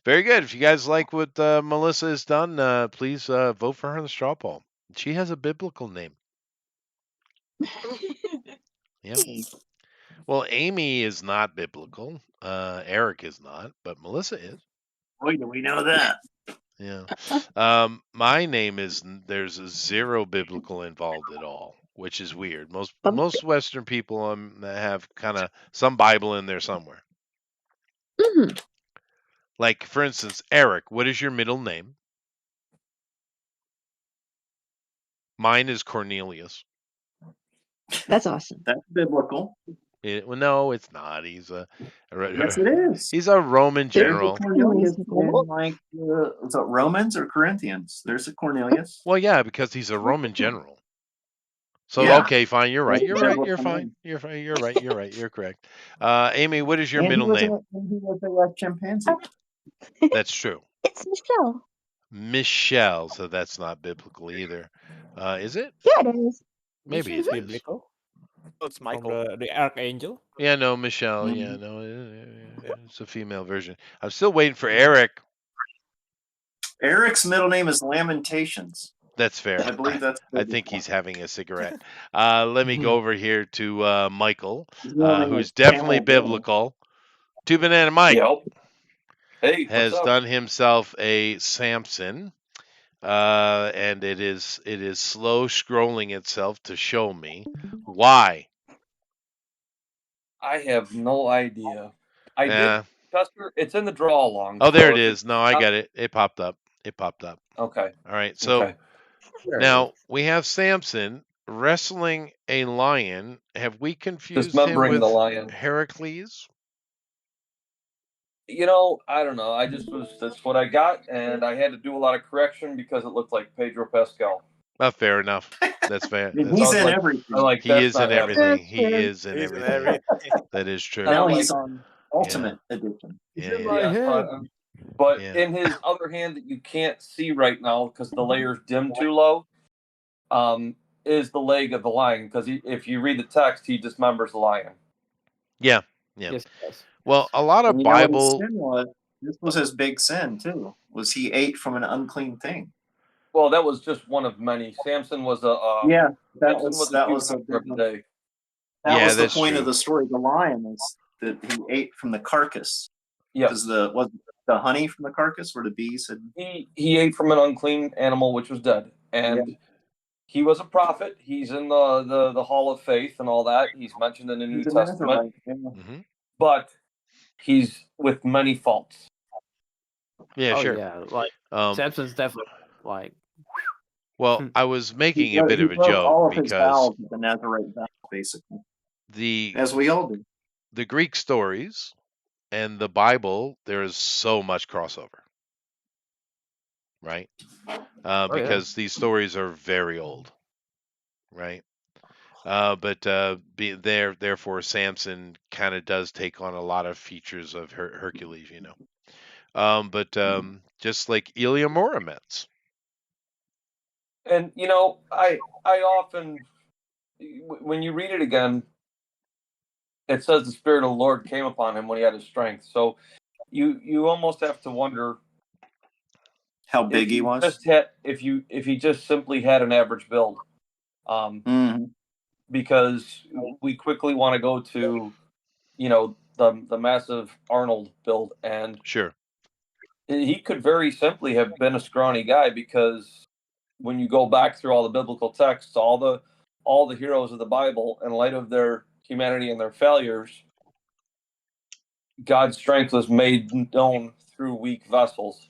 very good. If you guys like what Melissa has done, please vote for her in the straw poll. She has a biblical name. Yep. Well, Amy is not biblical. Eric is not, but Melissa is. Boy, do we know that. Yeah. My name is there's zero biblical involved at all, which is weird. Most Western people have kind of some Bible in there somewhere. Mhm. Like for instance, Eric, what is your middle name? Mine is Cornelius. That's awesome. That's biblical. Well, no, it's not. He's a Yes, it is. he's a Roman There's a general. Cornelius in like is it Romans or Corinthians? There's a Cornelius. Well, yeah, because he's a Roman general. So Yeah. okay, fine. You're right. That's You're right. biblical You're fine. name. You're fine. You're right. You're right. You're correct. Amy, what is your And he middle was name? a chimpanzee. That's true. It's Michelle. Michelle. So that's not biblical either. Is it? Yeah, it is. Maybe It's it is. biblical. Oh, it's From Michael. the archangel. Yeah, no, Michelle. Yeah, Mhm. no, it's a female version. I'm still waiting for Eric. Eric's middle name is Lamentations. That's fair. I believe that's I think he's having a cigarette. Let me go over here to Michael, His middle name who's is definitely Camel Bill. biblical. Two Banana Mike Yep. Hey, has what's up? done himself a Samson, and it is slow scrolling itself to show me why. I have no idea. I Yeah. did, Chester. It's in the draw along. Oh, there so it if is. No, I get it. It popped up. It popped up. Okay. All right. So Okay. now we have Samson wrestling a lion. Have we confused him Dismembering with the lion. Heracles? You know, I don't know. That's what I got, and I had to do a lot of correction because it looked like Pedro Pascal. Oh, fair enough. That's fair. And That's he's I was in like- everything. I like he that's is not in happening. everything. He is in He's in everything. everything. That is true. Now like- he's on Ultimate Edition. Yeah, in my yeah. head. But Yeah. in his other hand that you can't see right now because the layer's dimmed too low, is the leg of the lion. Because if you read the text, he dismembers the lion. Yeah. Yes, yes. Well, a lot of And you know what his Bible. sin was? This was his big sin too. Was he ate from an unclean thing? Well, that was just one of many. Samson was a Yeah, that Samson was a cucumber of the day. That Yeah, was the that's point true. of the story. The lion is that he ate from the carcass. Yeah, Because was the honey from the carcass where the bees had. he ate from an unclean animal which was dead, and he was a prophet. He's in the Hall of Faith and all that. He's mentioned in the New He's a Testament, Nazarite, yeah. Hmm. but he's with many faults. Yeah, Oh sure. yeah, like Samson's definitely like. Well, I was making He a bit of a broke all joke of his because vows with the Nazarite vow, basically, the as we all do. the Greek stories and the Bible, there is so much crossover, right? yeah. Because these stories are very old, right? But therefore, Samson kind of does take on a lot of features of Hercules, you know. But just like Elia Morametz. And you know, I often, when you read it again, it says the Spirit of the Lord came upon him when he had his strength. So you almost have to wonder How big he was. if he just simply had an average build, Mhm. because we quickly want to go to, you know, the massive Arnold build, and Sure. he could very simply have been a scrawny guy, because when you go back through all the biblical texts, all the heroes of the Bible, in light of their humanity and their failures, God's strength was made known through weak vessels.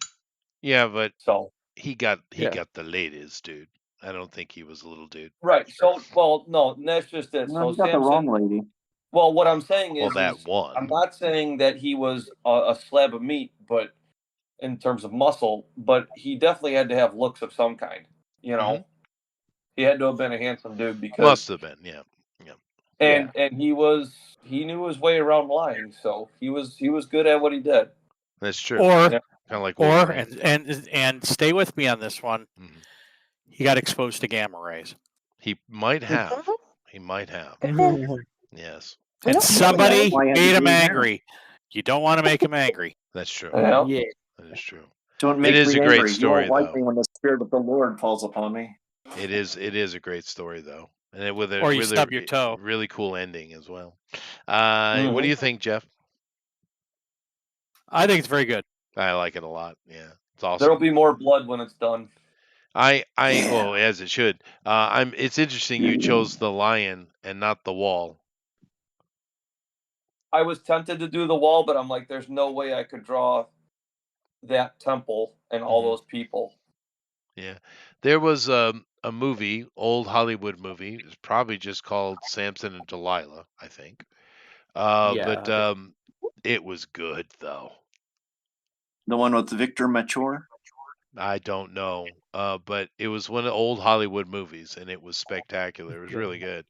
Yeah, but So he got Yeah. the ladies, dude. I don't think he was a little dude. right. So well, no, that's just it. No, So he got the wrong Samson. lady. Well, what I'm saying Well, is that I'm one. not saying that he was a slab of meat, but in terms of muscle, but he definitely had to have looks of some kind. You know, he had to have been a handsome dude because Must have been, yeah. and he knew his way around lying, so he was good at what he did. That's true. Or kind of like or Wolverine. and stay with me on this one. Mhm. He got exposed to gamma rays. He might have. He might have. Yes, And don't know somebody Why had to made him green hair? angry. You don't want to make him angry. that's true. Yeah. Yeah. That is true. Don't make is me a great angry. story, you won't like though. me when the spirit of the Lord falls upon me. It is a great story, though, and it, with a Or you really stub your toe. really cool ending as well. What do you think, Jeff? I think it's very good. I like it a lot. Yeah, it's awesome. There'll be more blood when it's done. Well, as it should. It's interesting you chose the lion and not the wall. I was tempted to do the wall, but I'm like, there's no way I could draw that temple and all those people. Yeah, there was a movie, old Hollywood movie. It's probably just called Samson and Delilah, I think. But it was good though. The one with Victor Mature? I don't know, but it was one of the old Hollywood movies, and it was spectacular. It was really good.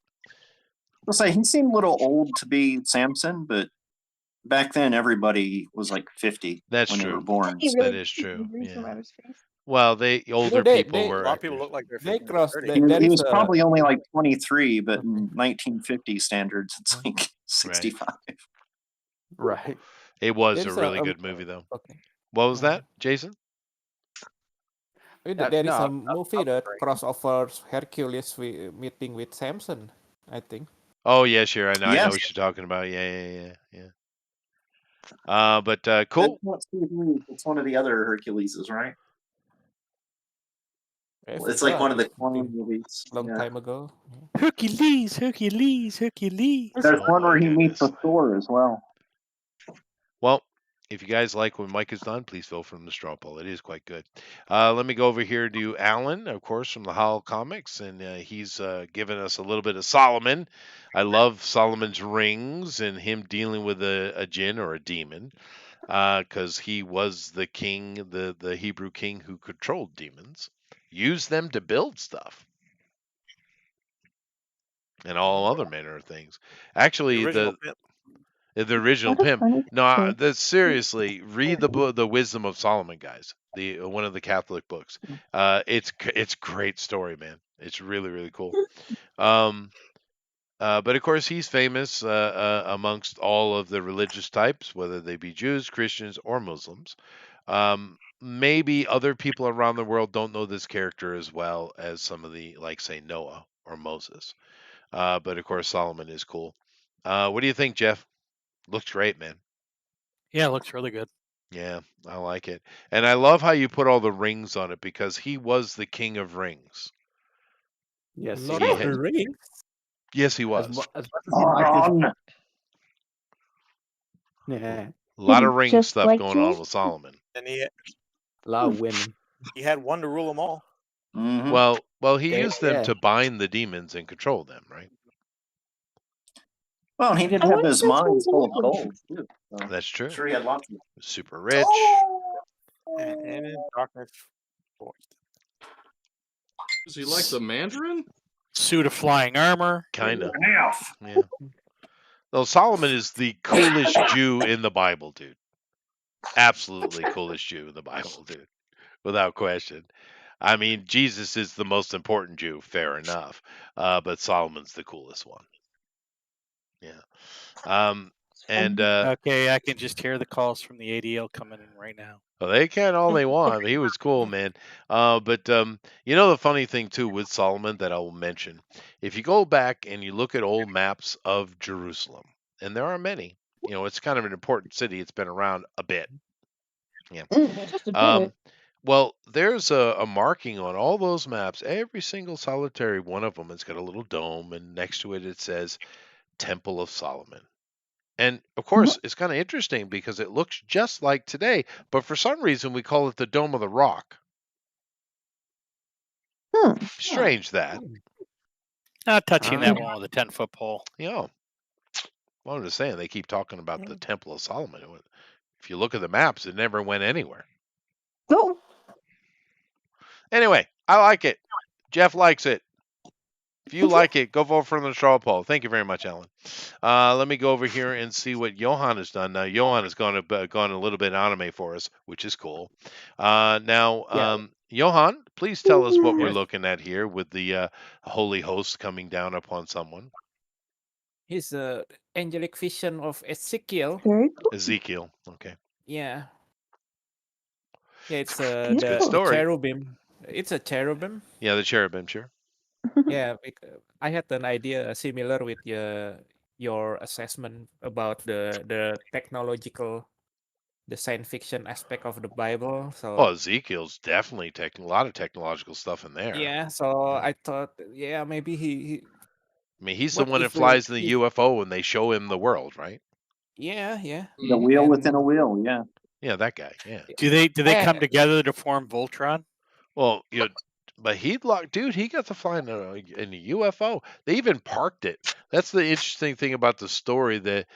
I'll say he seemed a little old to be Samson, but back then everybody was like 50 That's when they were true. born. He That really is true. reads from Yeah. outer space. Well, older they- people they- were A lot of people actors. look like they're They 50, crossed 30. the- He, there he is was a- probably only like 23, but in 1950 standards, it's like 65. Right. It was a There's really good movie, though. Okay. What was that, Jason? There No, is a no, movie that crossovers Hercules meeting with Samson, I think. Oh yeah, sure. I know Yes. what you're talking about. Yeah. But cool. That's not Steve Reeves, it's one of the other Herculeses, right? I It's like one of the forgot. clone movies. Long Yeah. time ago. Hercules. There's Oh one my where he meets goodness. with Thor as well. Well, if you guys like when Mike is done, please feel free to straw poll. It is quite good. Let me go over here to Alan, of course, from the Howl Comics, and he's given us a little bit of Solomon. I love Solomon's rings and him dealing with a jinn or a demon, because he was the king, the Hebrew king who controlled demons, used them to build stuff, and all other manner of things. Actually, original pimp. the original What a pimp. funny No, picture. that's seriously. Read the book, The Wisdom of Solomon, guys. The one of the Catholic books. It's great story, man. It's really really cool. But of course, he's famous amongst all of the religious types, whether they be Jews, Christians, or Muslims. Maybe other people around the world don't know this character as well as some of the, like, say, Noah or Moses. But of course, Solomon is cool. What do you think, Jeff? Looks great, man. Yeah, it looks really good. Yeah, I like it. And I love how you put all the rings on it, because he was the king of rings. Yes, he Lord he of had- the Rings. Yes, he As, was. mu- as much as he liked it. Yeah. A lot of He ring just stuff like going you? on with Solomon. And A lot of women. he had one to rule them all. Mhm. Well, he Yeah, used them yeah. to bind the demons and control them, right? Well, he did I have wonder his if that's mind full of what gold, too. So That's true. I'm sure he had lots of Super rich. And in darkness voiced. Does he like the Mandarin? Suit of flying armor. Kind of. Enough. Yeah. No, Solomon is the coolest Jew in the Bible, dude. Absolutely coolest Jew in the Bible, dude. Without question. I mean, Jesus is the most important Jew, fair enough. But Solomon's the coolest one. Yeah. And Okay, I can just hear the calls from the ADL coming in right now. well, they can all they want. He was cool, man. But you know, the funny thing too with Solomon that I will mention, if you go back and you look at old maps of Jerusalem, and there are many, you know, it's kind of an important city. It's been around a bit. Yeah. Just a Um, bit. well, there's a marking on all those maps. Every single solitary one of them has got a little dome, and next to it it says Temple of Solomon. And of course, it's kind of interesting because it looks just like today, but for some reason we call it the Dome of the Rock. Strange that. Not touching that one with a 10-foot pole. Well, I'm just saying they keep talking about the Temple of Solomon. If you look at the maps, it never went anywhere. No. Anyway, I like it. Jeff likes it. If you like it, go vote for the straw poll. Thank you very much, Alan. Let me go over here and see what Johan has done. Now, Johan has gone a little bit anime for us, which is cool. Johan, please tell us what we're looking at here with the Holy Host coming down upon someone. He's a angelic vision of Ezekiel. Very cool. Ezekiel, okay. Yeah. Yeah, it's Good the story. cherubim. It's a cherubim. Yeah, the cherubim, sure. Yeah, I had an idea similar with your assessment about the technological, the science fiction aspect of the Bible. So Oh, Ezekiel's definitely a lot of technological stuff in there. yeah, so I thought, yeah, maybe he I mean, he's the what one that if flies in the UFO and they show him the world, right? yeah. The wheel And within a wheel, yeah. Yeah, that guy. Yeah. Do they Yeah. come together to form Voltron? Well, but he got to fly in a UFO. They even parked it. That's the interesting thing about the story, that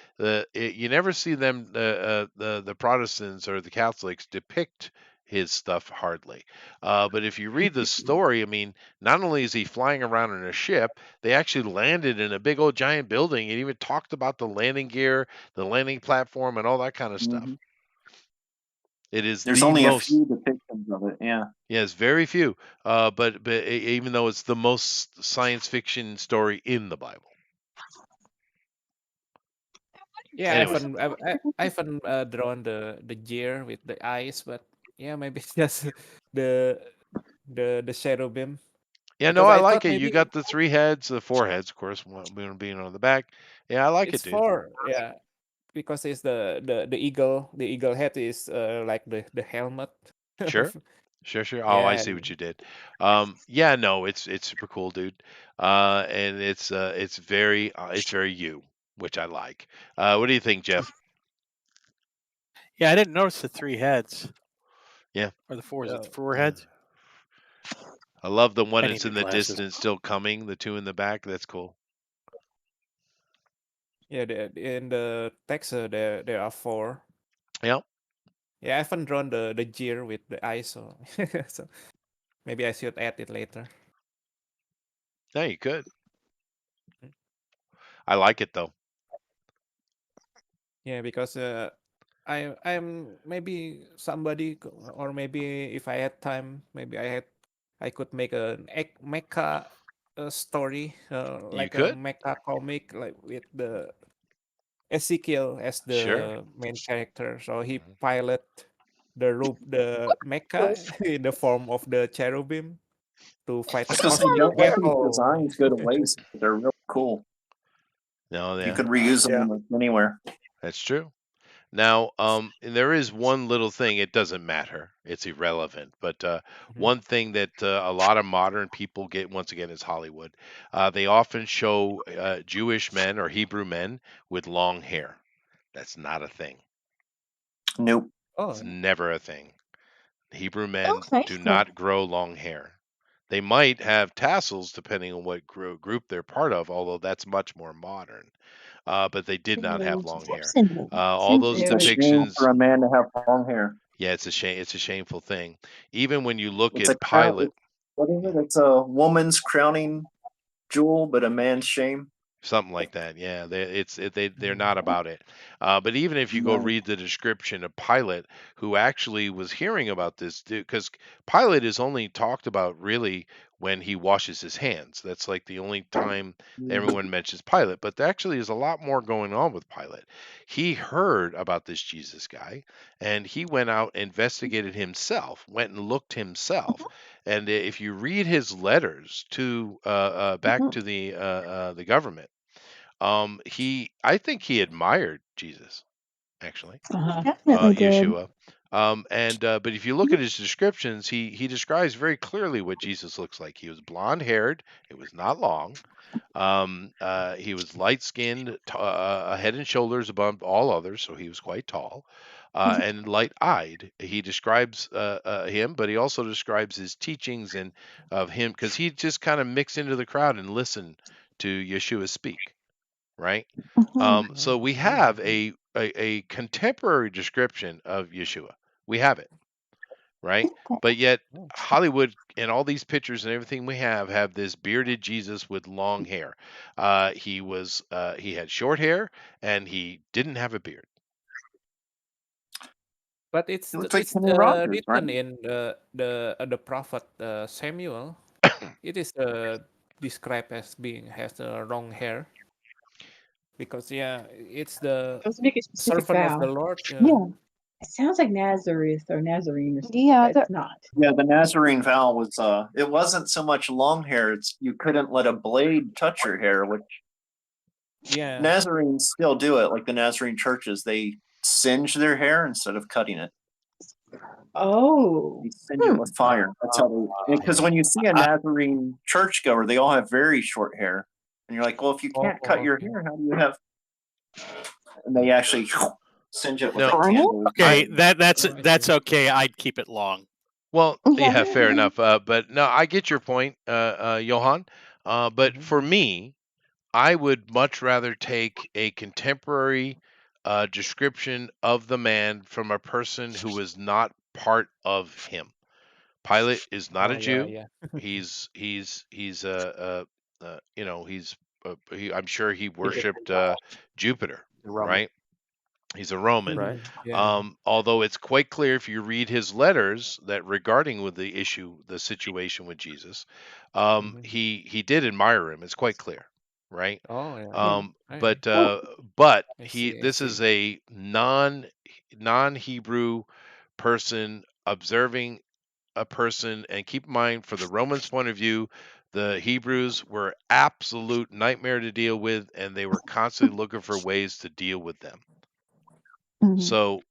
you never see them, the Protestants or the Catholics, depict his stuff hardly. But if you read the story, I mean, not only is he flying around in a ship, they actually landed in a big old giant building and even talked about the landing gear, the landing platform, and all that kind of stuff. It is There's the only most, a few depictions of it, yeah. yes, very few. But even though it's the most science fiction story in the Bible. Yeah, Anyways. I haven't drawn the gear with the eyes, but yeah, maybe it's just the cherubim. Yeah, no, Because I like thought it. You maybe got the 3 heads, the 4 heads, of course, one being on the back. Yeah, I like it's it, dude. 4, yeah, because it's the eagle. The eagle head is like the helmet. Sure. Oh, I Yeah, see and what you did. Yeah, no, it's super cool, dude. And it's very you, which I like. What do you think, Jeff? Yeah, I didn't notice the 3 heads. Yeah. Or the 4. Is it the 4 heads? I love the one I that's need in new the glasses. distance still coming, the 2 in the back. That's cool. yeah, in the text there are 4. Yeah. Yeah, I haven't drawn the gear with the eyes, so so maybe I should add it later. No, you could. I like it though. Yeah, because I'm maybe somebody, or maybe if I had time, maybe I could make an mecha story, like a could. mecha comic, like with the Ezekiel as the Sure. main character. So he pilot the mecha in the form of the cherubim to fight the Because cosmic battle. designs go to waste. They're really cool. No, You could reuse them anywhere. That's true. Now, and there is one little thing. It doesn't matter. It's irrelevant. But one thing that a lot of modern people get, once again, is Hollywood. They often show Jewish men or Hebrew men with long hair. That's not a thing. Nope. It's never a thing. Hebrew men nice. do not grow long hair. They might have tassels depending on what group they're part of, although that's much more modern. But they did not have long hair. All those It's a shame depictions. for a man to have long hair. Yeah, it's a shame. It's a shameful thing. Even when you look It's at a crown- Pilate, What is it? It's a woman's crowning jewel, but a man's shame. something like that. Yeah, they're not about it. But even if you go No. read the description of Pilate, who actually was hearing about this, because Pilate is only talked about really when he washes his hands. That's like the only time everyone mentions Pilate. But there actually is a lot more going on with Pilate. He heard about this Jesus guy, and he went out, investigated himself, went and looked himself. And if you read his letters to back to the government, I think he admired Jesus, actually. Definitely did. Yeshua. But if you look at his descriptions, he describes very clearly what Jesus looks like. He was blonde haired. It was not long. He was light skinned, head and shoulders above all others, so he was quite tall, and light eyed. He describes him, but he also describes his teachings and of him because he just kind of mixed into the crowd and listened to Yeshua speak, right? So we have a contemporary description of Yeshua. We have it, right? But yet Hollywood and all these pictures and everything we have this bearded Jesus with long hair. He had short hair and he didn't have a beard. But it's It looks like it's Kenny Rogers, written right? in the prophet Samuel. It is described as being has long hair because it's the Let's make a specific servant of the vow. Lord. Yeah. It sounds like Nazareth or Nazarene or something. Yeah, But it's not. Yeah, the Nazarene vow was it wasn't so much long hair, it's you couldn't let a blade touch your hair, which Yeah. Nazarenes still do it, like the Nazarene churches, they singe their hair instead of cutting it. Oh. They singe it with fire. That's how they because when you see a Nazarene churchgoer, they all have very short hair. And you're like, well, if you can't cut your hair, how do you have and they actually singe it with No. a candle. Okay, that's okay. I'd keep it long. Well, yeah, fair enough. But no, I get your point, Johan. But for me, I would much rather take a contemporary description of the man from a person who was not part of him. Pilate is not a Jew. Yeah. He's I'm sure he worshipped Jupiter, Roman. right? He's a Roman. Right. Yeah. Although it's quite clear if you read his letters that regarding with the situation with Jesus, he did admire him. It's quite clear, right? Oh yeah. But I this see. is a non-Hebrew person observing a person, and keep in mind, for the Romans' point of view, the Hebrews were absolute nightmare to deal with, and they were constantly looking for ways to deal with them. So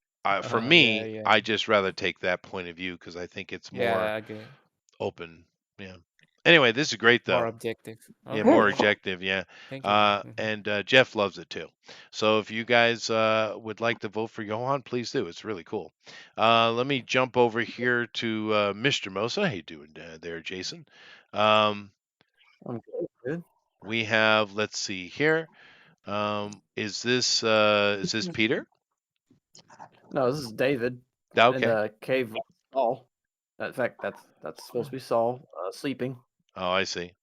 for me, yeah. I just rather take that point of view because I think it's more Yeah. Okay. open. Yeah. Anyway, this is great though. More objective. Yeah, Okay. more objective. Yeah. Thank you. And Jeff loves it too. So if you guys would like to vote for Johan, please do. It's really cool. Let me jump over here to Mr. Mosa. How you doing there, Jason? I'm good. We have. Let's see here. Is this Peter? No, this is David in Okay. the cave with Saul. In fact, that's supposed to be Saul sleeping. Oh, I see.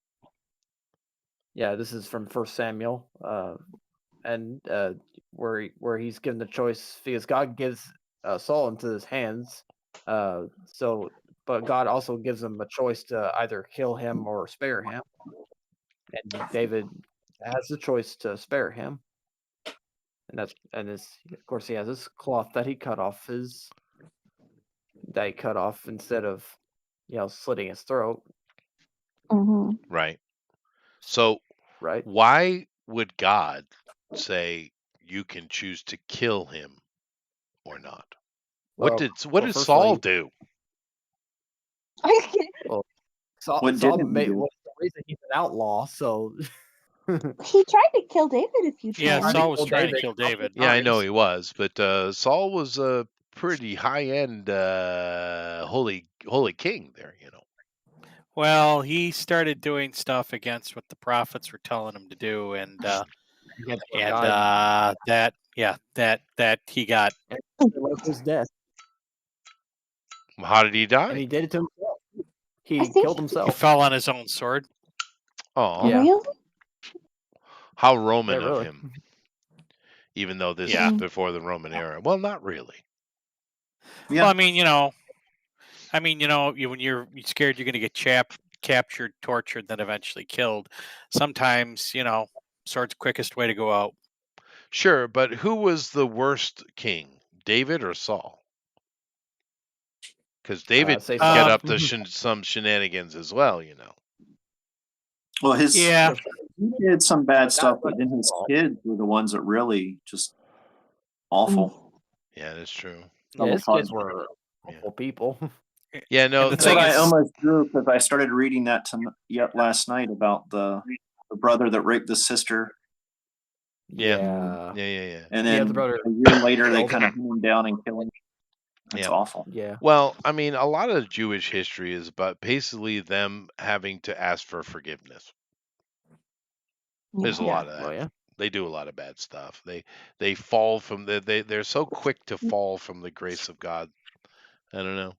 Yeah, this is from First Samuel, and where he's given the choice because God gives Saul into his hands. But God also gives him a choice to either kill him or spare him, and David has the choice to spare him. And of course he has this cloth that he cut off instead of slitting his throat. Right. So Right. why would God say you can choose to kill him or not? What did first Saul of all, do? Well, Saul What didn't he do? was the reason he's an outlaw. So He tried to kill David a few Yeah, times. Saul was kill trying to David kill a couple David. Yeah, I know times. he was, but Saul was a pretty high-end holy king there, Well, he started doing stuff against what the prophets were telling him to do, and Against what God- that he got. and it was his death, How did he and die? he did it to himself. He I think killed He himself. fell on his own sword. Oh, Yeah. Really? how Roman Yeah, of really. him. Even though this Yeah. is before the Roman era. Well, not really. Yeah. Well, I mean, when you're scared you're going to get captured, tortured, then eventually killed. Sometimes, sword's the quickest way to go out. Sure, but who was the worst king, David or Saul? Because David Say got Saul. up to some shenanigans as well, Well, Yeah. he did some bad stuff, but then his kids were the ones that really just awful. Yeah, that's true. Yeah, his thought kids it- were awful people. Yeah, no, And the That's what thing I is, almost drew because I started reading that yet last night about the brother that raped the sister, yeah, Yeah. yeah. and Yeah, then the brother a year later they killed kind of him. hunt him down and kill him. It's Yeah. awful. Yeah. Well, I mean, a lot of Jewish history is about basically them having to ask for forgiveness. There's a Yeah. lot of that. Well, yeah. They do a lot of bad stuff. They fall from they're so quick to fall from the grace of God. I don't know.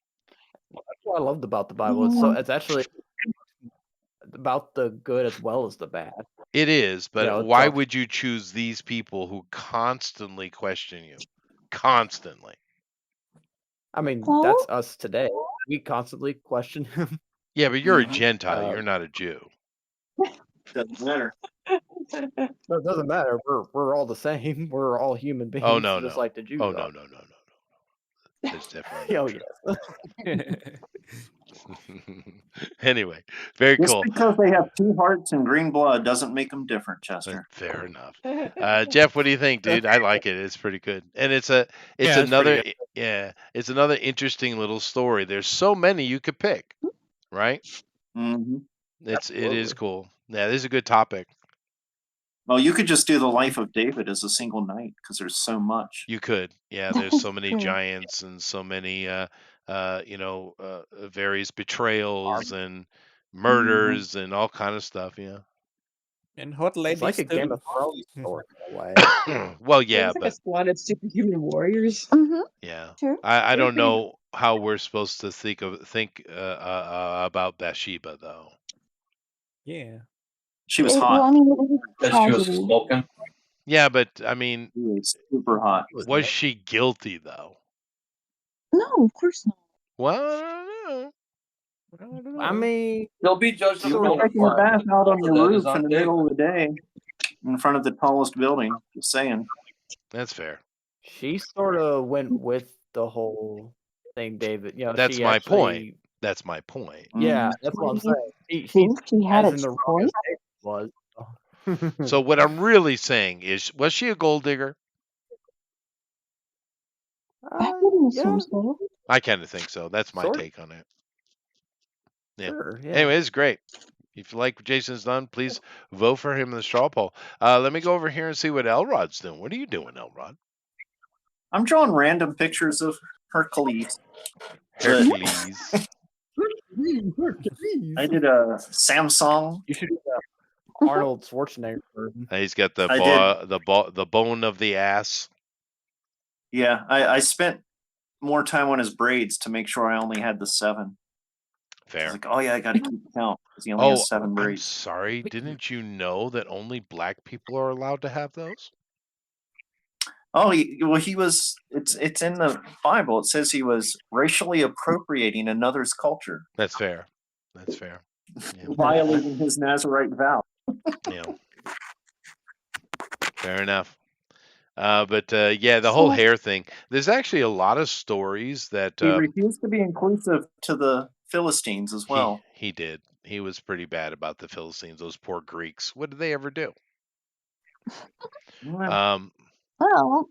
Well, that's what I loved about the Bible. It's actually about the good as well as the bad. It is, but know, why talk- would you choose these people who constantly question you? Constantly. I mean, Oh. that's us today. We constantly question him. Yeah, but you're a Mhm. Gentile. You're not a Jew. Doesn't matter. No, it doesn't matter. We're all the same. We're all human beings, Oh no, just no. like the Jews Oh are. no. That's definitely Oh not yes. true. Anyway, very Just cool. because they have 2 hearts and green blood doesn't make them different, Chester. Fair enough. Jeff, what do you think, dude? I like it. It's pretty good, and it's Yeah, it's pretty another good. it's another interesting little story. There's so many you could pick, right? Mm-hmm. It is Absolutely. cool. Yeah, this is a good topic. Well, you could just do the life of David as a single night because there's so much. You could. Yeah, there's so many True. giants and so many various betrayals and murders and all kind of stuff, yeah. And hot It's ladies like a Game too. of Thrones story in a way. Well, Yeah, yeah, it's like a but squad of superhuman warriors. Mm-hmm. yeah. True. I don't Pretty know how we're supposed to think about Bathsheba though. Yeah. She was Well, hot. I mean, it was a Because she was tragedy. smoking. Yeah, but I mean, She was super hot. was she guilty though? No, of course not. Well, I don't know. I mean, He'll be judged You on were the taking a part. bath out on Most your of that roof is on in the tape. middle of the day in front of the tallest building. Just saying. That's fair. she sort of went with the whole thing, David. You know, That's she my actually, point. That's my point. Yeah, Mhm. that's what I'm Do you saying. She think she had as a in the wrong choice? as David was. So what I'm really saying is, was she a gold digger? I wouldn't yeah, assume so. I kind of think so. That's my Sort- take on it. Yeah. sure. Yeah. Anyway, it's great. If you like what Jason's done, please vote for him in the straw poll. Let me go over here and see what Elrod's doing. What are you doing, Elrod? I'm drawing random pictures of Hercules. Hercules. I did a Samsung. You should do the Arnold Schwarzenegger version. He's got the I the bone of the ass. Yeah, I spent more time on his braids to make sure I only had the 7. I was Fair. like, oh yeah, I got to keep count because he only Oh, has 7 I'm braids. sorry. Didn't you know that only black people are allowed to have those? Oh, he was. It's in the Bible. It says he was racially appropriating another's culture, That's fair. That's fair. Yeah. violating his Nazarite vow. Yeah. Fair enough. But yeah, the whole hair thing. There's actually a lot of stories that He refused to be inclusive to the Philistines as well. he did. He was pretty bad about the Philistines. Those poor Greeks. What did they ever do? Well, Well,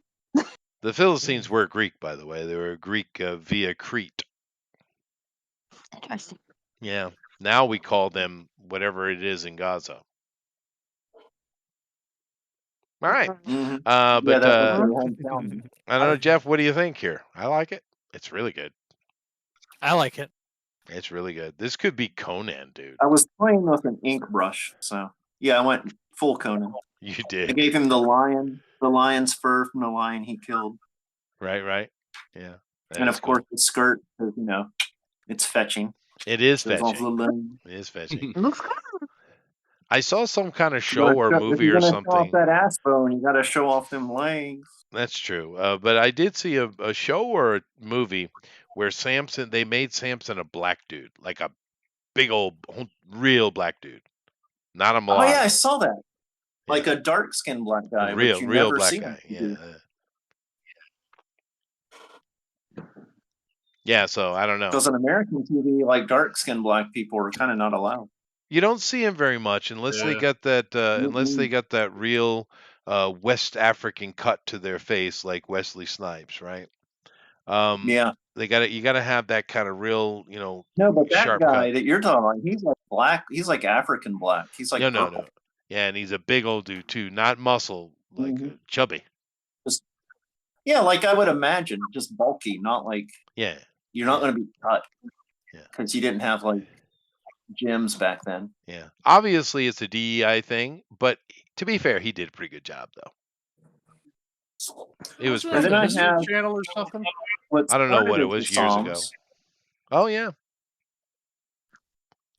The Philistines were Greek, by the way. They were Greek via Crete. interesting. Yeah. Now we call them whatever it is in Gaza. All right. mhm. But yeah, that was their hometown. I don't know, Jeff. What do you think here? I like it. It's really good. I like it. It's really good. This could be Conan, dude. I was playing with an ink brush, so yeah, I went full Conan. You I did. gave him the lion's fur from the lion he killed, Right. Yeah. That and is of cool. course the skirt, because it's fetching. It is There's also fetching. the limb. It is fetching. It looks good. I saw some kind of You show gotta or if movie you're or gonna show off something. that ass bone, you got to show off them legs. That's true. But I did see a show or a movie where they made Samson a black dude, like a big old, real black dude, not a Oh mulatto. yeah, I saw that. Like a dark skinned black guy, A which you real never black see. guy. Yeah. Yeah. So I don't know. Because on American TV, like dark skinned black people are kind of not allowed. You don't see him very much unless they Yeah. got that unless they Mhm. got that real West African cut to their face like Wesley Snipes, right? Yeah. You gotta have that kind of real, No, but that sharp guy cut. that you're talking about, he's like black. He's like African black. He's like No. purple. Yeah, and he's a big old dude too, not muscle, like chubby. Just, yeah, like I would imagine, just bulky, not like Yeah. you're not going to be cut. Yeah. Because you didn't have like gyms back then. Yeah. Obviously, it's a DEI thing, but to be fair, he did a pretty good job, though. It was Wasn't pretty it a good. History Channel or something? What I don't know what started it as was the years ago. songs, Oh, yeah.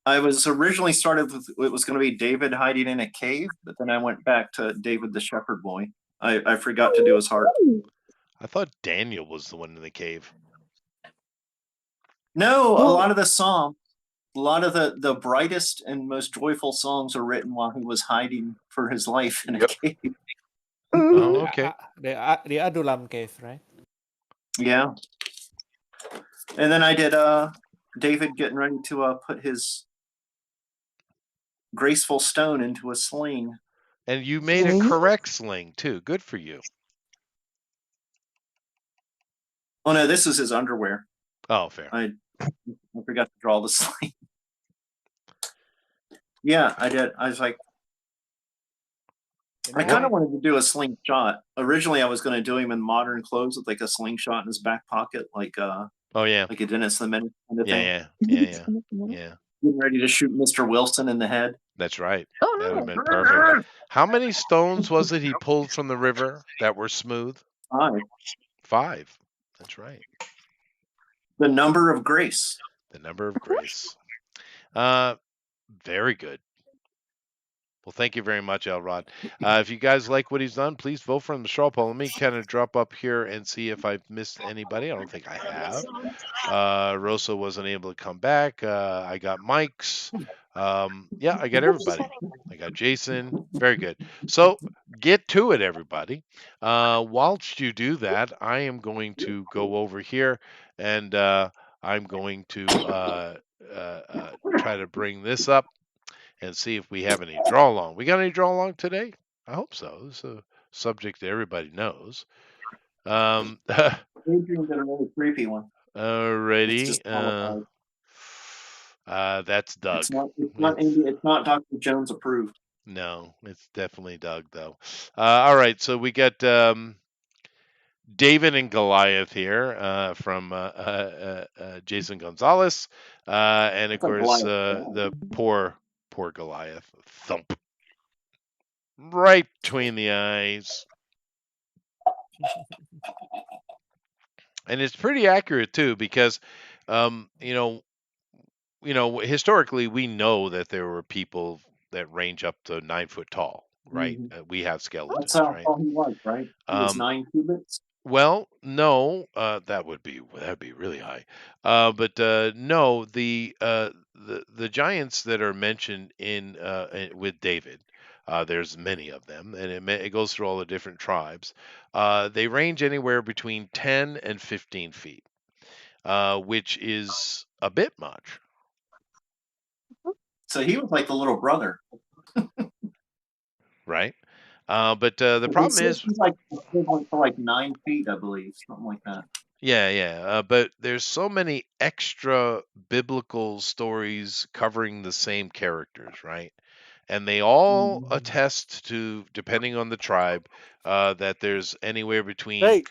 I was originally started with it was going to be David hiding in a cave, but then I went back to David the Shepherd Boy. I forgot to do his heart. I thought Daniel was the one in the cave. No, a lot of the songs, a lot of the brightest and most joyful songs are written while he was hiding for his life in a cave. Oh, okay. The Adulam cave, right? Yeah. And then I did David getting ready to put his graceful stone into a sling. And you made a correct sling, too. Good for you. Oh, no, this is his underwear. Oh, fair. I forgot to draw the sling. Yeah, I did. I was like, I kind of wanted to do a slingshot. Originally, I was going to do him in modern clothes with like a slingshot in his back pocket, like oh yeah, like a Dennis the Menace kind of thing. Yeah. Getting ready to shoot Mr. Wilson in the head. That's right. Oh, That would have no. been perfect. How many stones was it he pulled from the river that were smooth? 5. 5. That's right. The number of grace. The number of grace. Very good. Well, thank you very much, Elrod. If you guys like what he's done, please vote for him in the straw poll. Let me kind of drop up here and see if I've missed anybody. I don't think I have. Rosa wasn't able to come back. I got Mike's. Yeah, I got everybody. I got Jason. Very good. So get to it, everybody. Whilst you do that, I am going to go over here and I'm going to try to bring this up and see if we have any draw along. We got any draw along today? I hope so. This is a subject that everybody knows. Adrian did a really creepy one. Alrighty. That's Doug. It's not Dr. Jones approved. No, it's definitely Doug though. All right, so we got David and Goliath here from Jason Gonzalez, and of course the poor Goliath. Thump. Right between the eyes. And it's pretty accurate too, because historically we know that there were people that range up to 9 foot tall, right? We have skeletons, That's how right? tall he was, right? He was 9 cubits. Well, no, that would be really high. But no, the giants that are mentioned in with David, there's many of them, and it goes through all the different tribes. They range anywhere between 10 and 15 feet, which is a bit much. So he was like the little brother, right? But the problem is, he's like equivalent to like 9 feet, I believe, something like that. Yeah. But there's so many extra biblical stories covering the same characters, right? And they all attest to, depending on the tribe, that there's anywhere between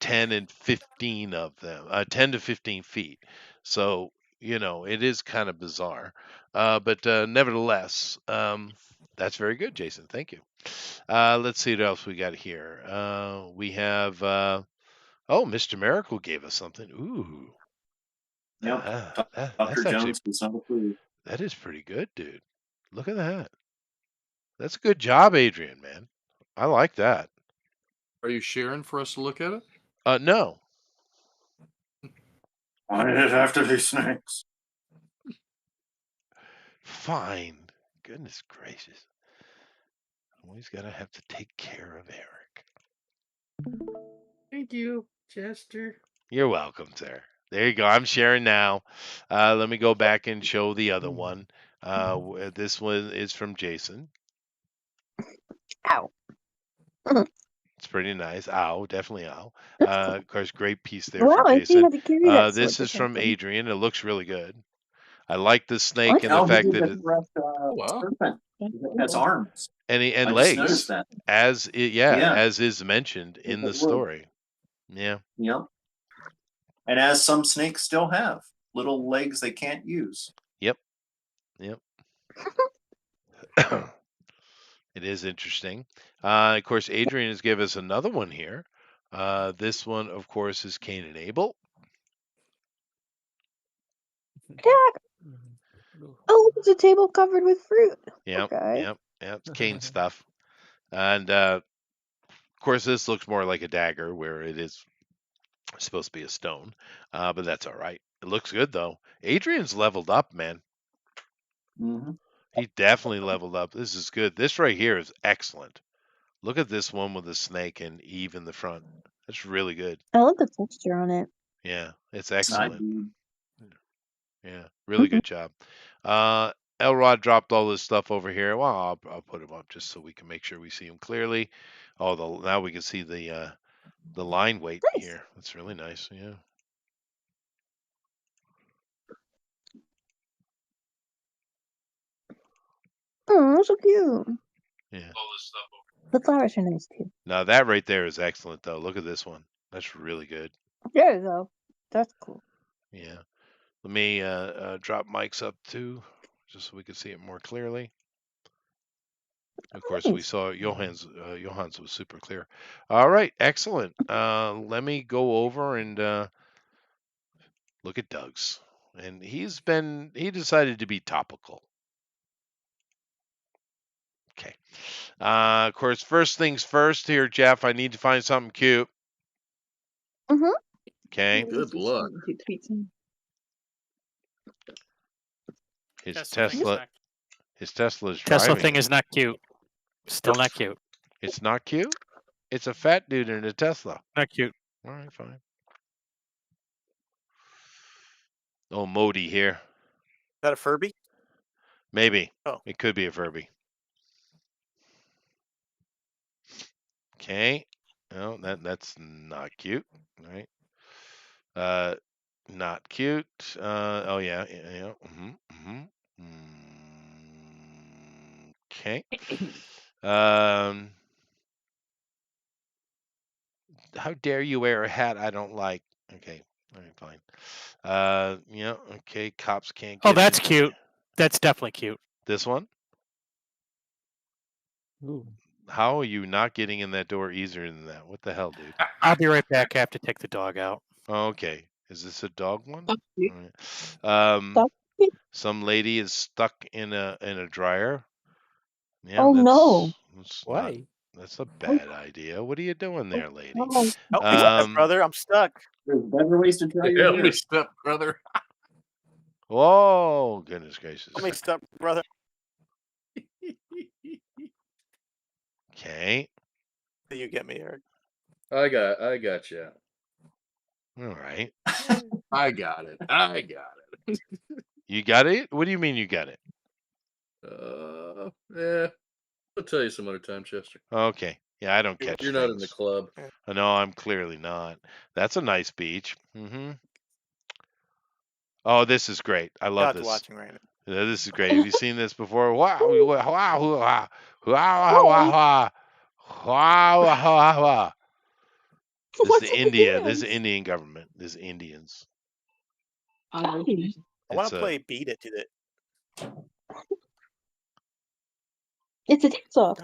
10 and 15 of them, 10 to 15 feet. So, it is kind of bizarre. But nevertheless, that's very good, Jason. Thank you. Let's see what else we got here. We have, Mr. Miracle gave us something. Ooh. Yep. That's Dr. actually, Jones was not approved. that is pretty good, dude. Look at that. That's a good job, Adrian, man. I like that. Are you sharing for us to look at it? No. Why did it have to be snakes? Fine. Goodness gracious. Always gotta have to take care of Eric. Thank you, Chester. You're welcome, sir. There you go. I'm sharing now. Let me go back and show the other one. This one is from Jason. Ow. It's pretty nice. Ow, definitely ow. Of course, great piece there Wow, from I see you Jason. had to carry that sword This for is from something. Adrian. It looks really good. I like the I snake like and the Oh, he fact did that the it rough Wow. serpent. It has arms. and I just legs, noticed that. as is mentioned in the story. Yeah. Yep. And as some snakes still have little legs they can't use. Yep. It is interesting. Of course, Adrian has given us another one here. This one, of course, is Cain and Abel. Oh, it's a table covered with fruit. Yep. Okay. Yep. It's Cain stuff. And of course, this looks more like a dagger, where it is supposed to be a stone. But that's all right. It looks good though. Adrian's leveled up, man. Mm-hmm. He definitely leveled up. This is good. This right here is excellent. Look at this one with the snake and Eve in the front. That's really good. I love the texture on it. Yeah, it's I excellent. do. Yeah, really good job. Elrod dropped all this stuff over here. Well, I'll put him up just so we can make sure we see him clearly. Oh, now we can see the line weight Nice. here. That's really nice. Yeah. Oh, so cute. Yeah. The flowers are nice too. Now that right there is excellent though. Look at this one. That's really good. There you go. That's cool. Yeah. Let me drop mics up too, just so we can see it more clearly. Of course, we Nice. saw Johan's was super clear. All right, excellent. Let me go over and look at Doug's. And he decided to be topical. Okay. Of course, first things first here, Jeff, I need to find something cute. Mm-hmm. Okay. Good luck. His Tesla thing is Tesla not- his Tesla's Tesla driving. thing is not cute. Still not cute. It's not cute? It's a fat dude in a Tesla. Not cute. All right, fine. Oh, Modi here. Is that a Furby? Maybe. Oh. It could be a Furby. Okay. No, that's not cute, right? Not cute. Oh yeah. Okay. How dare you wear a hat I don't like? Okay. All right, fine. Yeah, okay. Cops can't get Oh, that's in. cute. That's definitely cute. This one? Ooh. How are you not getting in that door easier than that? What the hell, dude? I'll be right back. I have to take the dog out. Okay. Is this a dog one? That's cute. All right. That's cute. Some lady is stuck in a dryer. Yeah, Oh no. that's Why? that's a bad idea. What are you doing there, lady? Oh, Help me, step brother. I'm stuck. There's better ways to dry your Help hair. me, step brother. Whoa, goodness gracious. Help me, step brother. Okay. You get me, Eric. I got you. All right. I got it. I got it. You got it? What do you mean you got it? Yeah. I'll tell you some other time, Chester. Okay. Yeah, I don't catch You're not in the things. club. No, I'm clearly not. That's a nice beach. Mm-hmm. Oh, this is great. I love Not this. watching right now. Yeah, this is great. Have you seen this before? Wow, wow, wow, wow, wow, wow, wow, wow. This What's is in the India. This is hands? Indian government. This is Indians. I want It's to a- play Beat It to the. It's a dance off.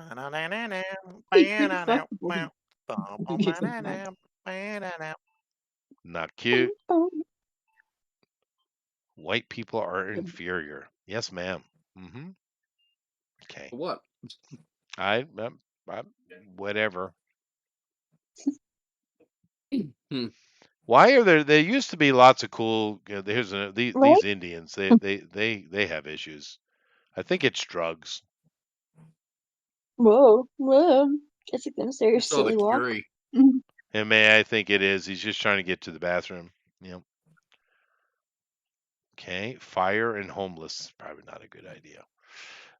Not cute. White people are inferior. Yes, ma'am. Mm-hmm. Okay. What? I whatever. Why are there used to be lots of cool these Right? Indians they have issues. I think it's drugs. Whoa, whoa. Jessica gonna say your I saw the silly walk. Curie. And I think it is. He's just trying to get to the bathroom. Yep. Okay. Fire and homeless. Probably not a good idea.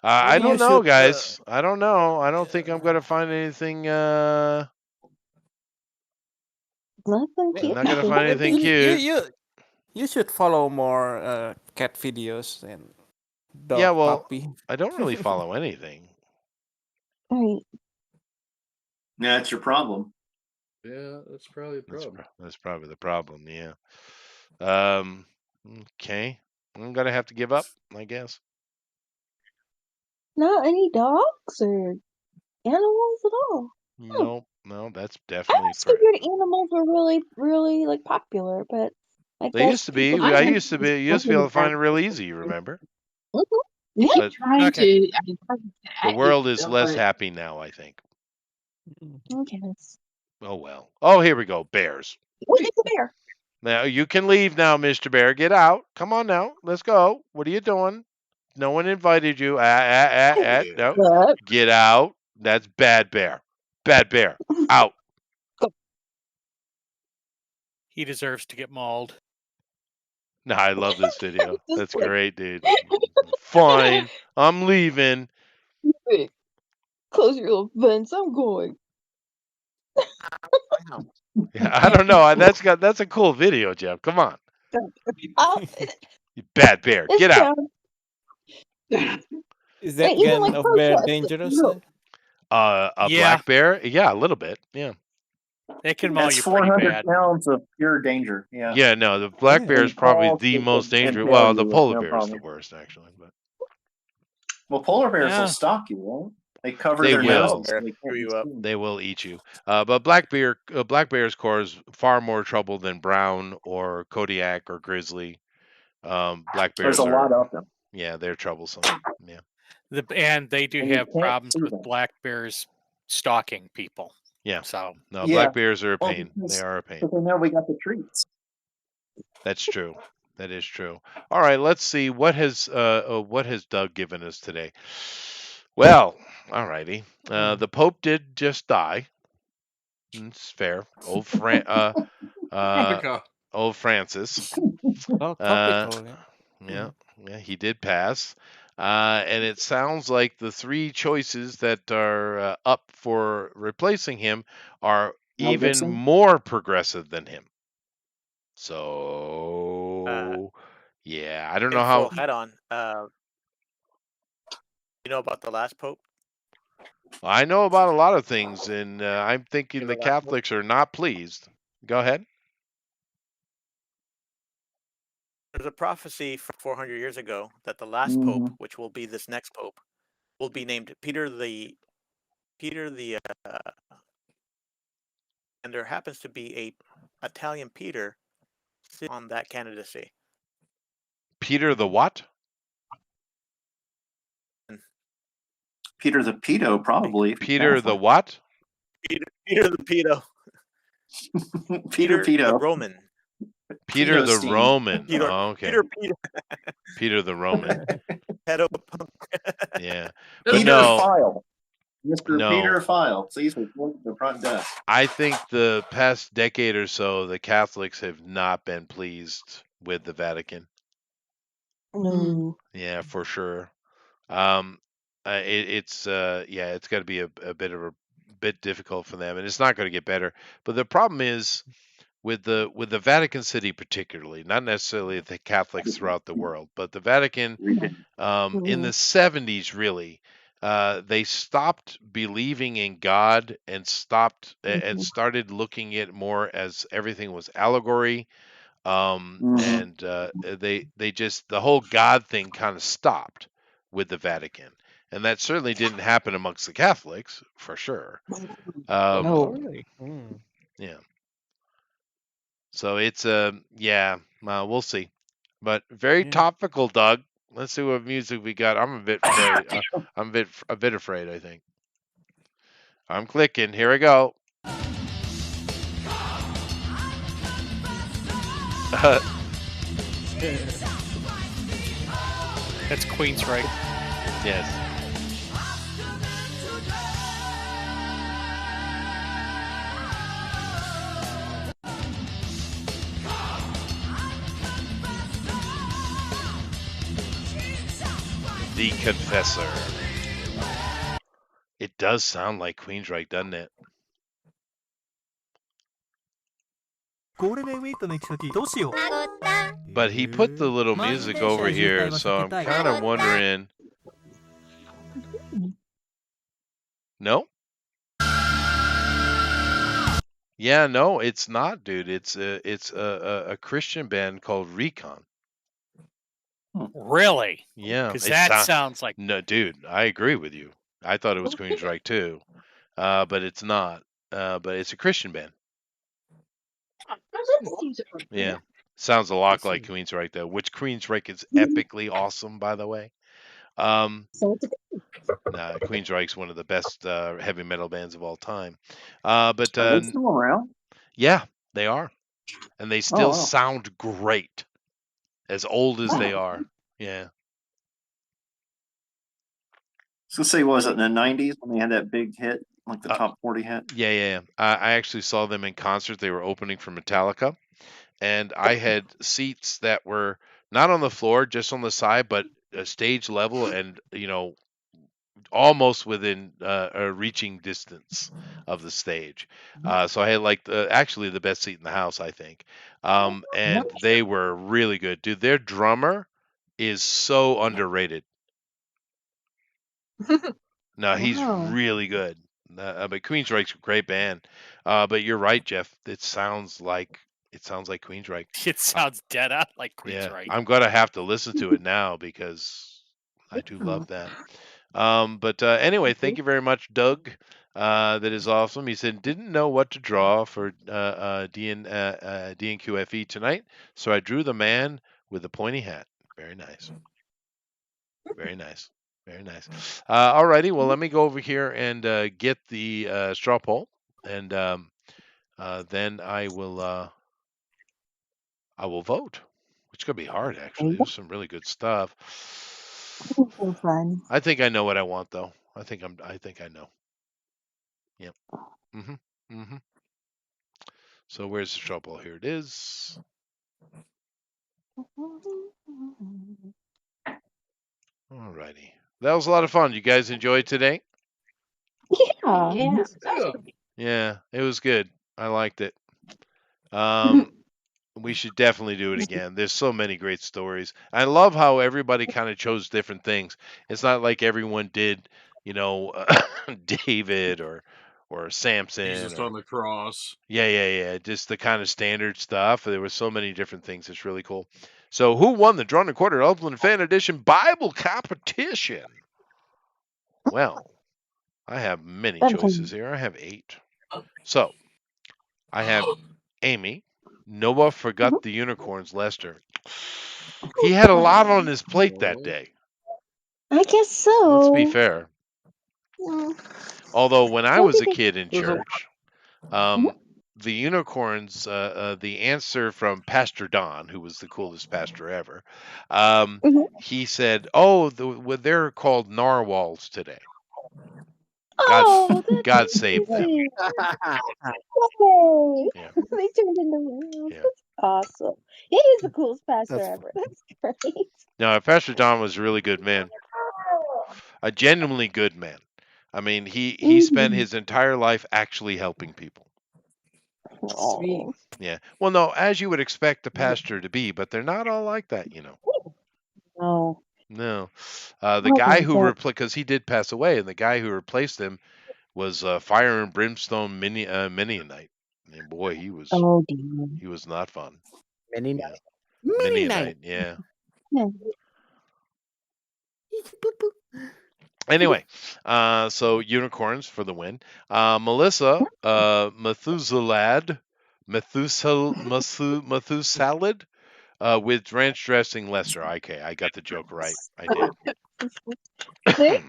I Maybe don't you know, should, guys. I don't know. I don't think I'm gonna find anything Nothing You're cute. not gonna nothing find cute. anything cute. You should follow more cat videos and dog Yeah, well, puppy. I don't really follow anything. Right. Yeah, that's your problem. Yeah, that's probably the problem. That's probably the problem. Yeah. Okay. I'm gonna have to give up, I guess. Not any dogs or animals at all. No, that's I definitely always for. figured animals were really, really like popular, but I They guess used to be. people I just used to be. You used to be able to find it real easy. You remember? Mhm. I Yeah. But tried to. I tried to the add world it, is less but happy now, I think. Okay. Oh well. Oh, here we go. Bears. What is a bear? Now you can leave now, Mr. Bear. Get out. Come on now. Let's go. What are you doing? No one invited you. No. What? Get out. That's bad bear. Bad bear. Out. He deserves to get mauled. No, I love this video. Just That's like- great, dude. Fine. I'm leaving. Wait, close your little vents. I'm going. Yeah, I don't know. That's a cool video, Jeff. Come on. You bad bear. It's Get out. down. Is that even, kind like, of bear protest, dangerous? no. A Yeah. black bear? Yeah, a little bit. Yeah. They can maul That's you pretty 400 bad. pounds of pure danger. Yeah. Yeah, no, the black bear is probably Paul the can most dangerous. impale Well, you the with polar no bear is the problem. worst, actually. But Well, polar bears Yeah. will stalk you, won't they? Cover They their will. noses so they Screw can't you be up. seen. they will eat you. But black bear's cause far more trouble than brown or Kodiak or grizzly. Black There's bears a lot are. of them. Yeah, they're troublesome. Yeah. And they do And you have can't problems see with them. black bears stalking people. Yeah. So No, Yeah. black bears are a Well, pain. because- They are a pain. But they know we got the treats. That's true. That is true. All right, let's see what has Doug given us today. Well, all righty. The Pope did just die. It's fair. Old Tropica. old Francis. Oh, topical. Yeah, he did pass. And it sounds like the three choices that are up for replacing him are Mel even Gibson? more progressive than him. So, yeah, I don't know how. Full head on. You know about the last pope? I know about a lot of things, and I'm thinking Give the it last one. Catholics are not pleased. Go ahead. There's a prophecy from 400 years ago that the last Mm-hmm. pope, which will be this next pope, will be named Peter the and there happens to be a Italian Peter sitting on that candidacy. Peter the what? Peter the Pedo, probably. if he's Peter the Catholic. what? Peter the Pedo. Peter the Pedo. Roman. Peter the Pedo-steamed. Roman. Peter, Oh, okay. Peter. Peter the Roman. Pedo punk. Yeah. But Peter no, File. Mr. No. Peter File. Please report to the front desk. I think the past decade or so, the Catholics have not been pleased with the Vatican. No. Yeah, for sure. It's got to be a bit difficult for them, and it's not going to get better. But the problem is with the Vatican City, particularly, not necessarily the Catholics throughout the world, but the Vatican in the 70s, really, they stopped believing in God and and started looking at more as everything was allegory. And they just, the whole God thing kind of stopped with the Vatican, and that certainly didn't happen amongst the Catholics, for sure. No. Really? Yeah. So it's we'll see, but very Yeah. topical, Doug. Let's see what music we got. I'm a bit afraid. I'm a bit afraid, I think. I'm clicking. Here we go. that's Queensryche. Yes. The Confessor. It does sound like Queensryche, doesn't it? ゴールデンウィークの行き先どうしよう。 But he put the little music over here, so I'm kind of wondering. No? Yeah, no, it's not, dude. It's a Christian band called Recon. Really? Yeah, Because it that sounds like no, dude. I agree with you. I thought it was Queensryche too, but it's not. But it's a Christian band. Yeah, sounds a lot like Queensryche though. Which Queensryche is epically awesome, by the way. Queensryche's one of the best heavy metal bands of all time. But Are they still around? yeah, they are, and they still wow. sound great, as old as they are. Yeah. So say, was it in the 90s when they had that big hit, like the top 40 hit? Yeah. I actually saw them in concert. They were opening for Metallica, and I had seats that were not on the floor, just on the side, but stage level, and almost within a reaching distance of the stage. So I had actually the best seat in the house, I think. And they were really good, dude. Their drummer is so underrated. No, he's really good. But Queensryche's a great band. But you're right, Jeff. It sounds like Queensryche. it sounds dead out like Yeah, Queensryche. I'm gonna have to listen to it now because I do love that. But anyway, thank you very much, Doug. That is awesome. He said didn't know what to draw for DNQFE tonight, so I drew the man with the pointy hat. Very nice. Very nice. Very nice. Alrighty, well, let me go over here and get the straw poll, and then I will vote. Which is gonna be hard, actually. There's some really good stuff. So fun. I think I know what I want, though. I think I know. Yep. So where's the straw poll? Here it is. Alrighty. That was a lot of fun. You guys enjoyed today? Yeah. Yeah, it was good. I liked it. We should definitely do it again. There's so many great stories. I love how everybody kind of chose different things. It's not like everyone did, David or Samson. Jesus on the cross. Yeah. Just the kind of standard stuff. There were so many different things. It's really cool. So who won the Drawn and Quartered Upland Fan Edition Bible competition? Well, I have many choices here. I have 8. So I have Amy. Noah forgot the unicorns, Lester. He had a lot on his plate that day. I guess so. Let's be fair. Although when I was a kid in church, the unicorns, the answer from Pastor Don, who was the coolest pastor ever, he said, they're called narwhals today. God save them. Yeah. They turned into werewolves. Yeah. That's awesome. He is the coolest pastor ever. That's great. No, Pastor Don was a really good man. A genuinely good man. I mean, he spent his entire life actually helping people. Sweet. Yeah. Well, no, as you would expect a pastor to be, but they're not all like that, No. No. The guy who because he did pass away, and the guy who replaced him was Fire and Brimstone Mennonite. And boy, he was he was not fun. Mennonite. Mennonite, yeah. Anyway, so unicorns for the win. Melissa, Methusalad with ranch dressing, Lester. Okay, I got the joke right. I did.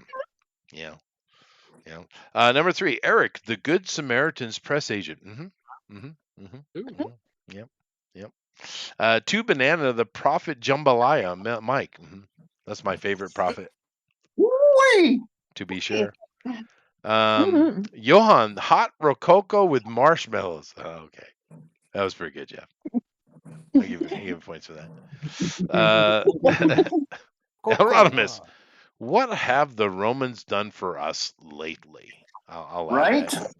Yeah. Number 3, Eric, the Good Samaritan's press agent. Yep. 2, Banana, the prophet Jambalaya, Mike. That's my favorite prophet. To be sure. Johan, hot rococo with marshmallows. Oh, okay. That was pretty good, Jeff. I give points for that. Hieronymus, what have the Romans done for us lately? I'll right? That.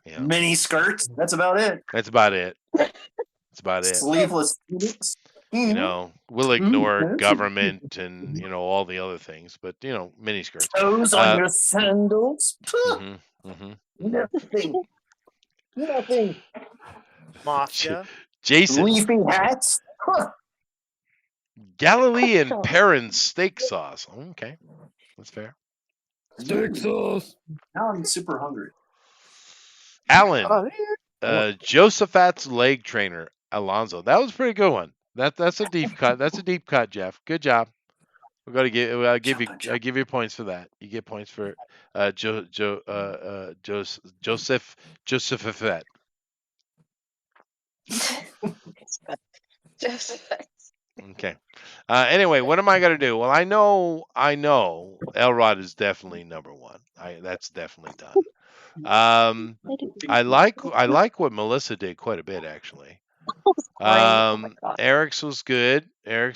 Yeah. Yeah. Mini skirts. That's about it. That's about it. That's about it. Sleeveless. tunics. You know, we'll ignore fancy. government and all the other things, but miniskirts. Toes on your sandals. Nothing. Nothing. Mafia. Jason. Leafy hats. Huh. Galilean Perrin steak sauce. Okay, that's fair. Steak sauce. Now I'm super hungry. Alan. Josaphat's leg trainer, Alonzo. That was a pretty good one. That's a deep cut. That's a deep cut, Jeff. Good job. We're gonna give. I'll give you points for that. You get points for Josephat. Joseph. Okay. Anyway, what am I gonna do? Well, I know Elrod is definitely number one. That's definitely done. I like what Melissa did quite a bit, actually. Eric's was good. Two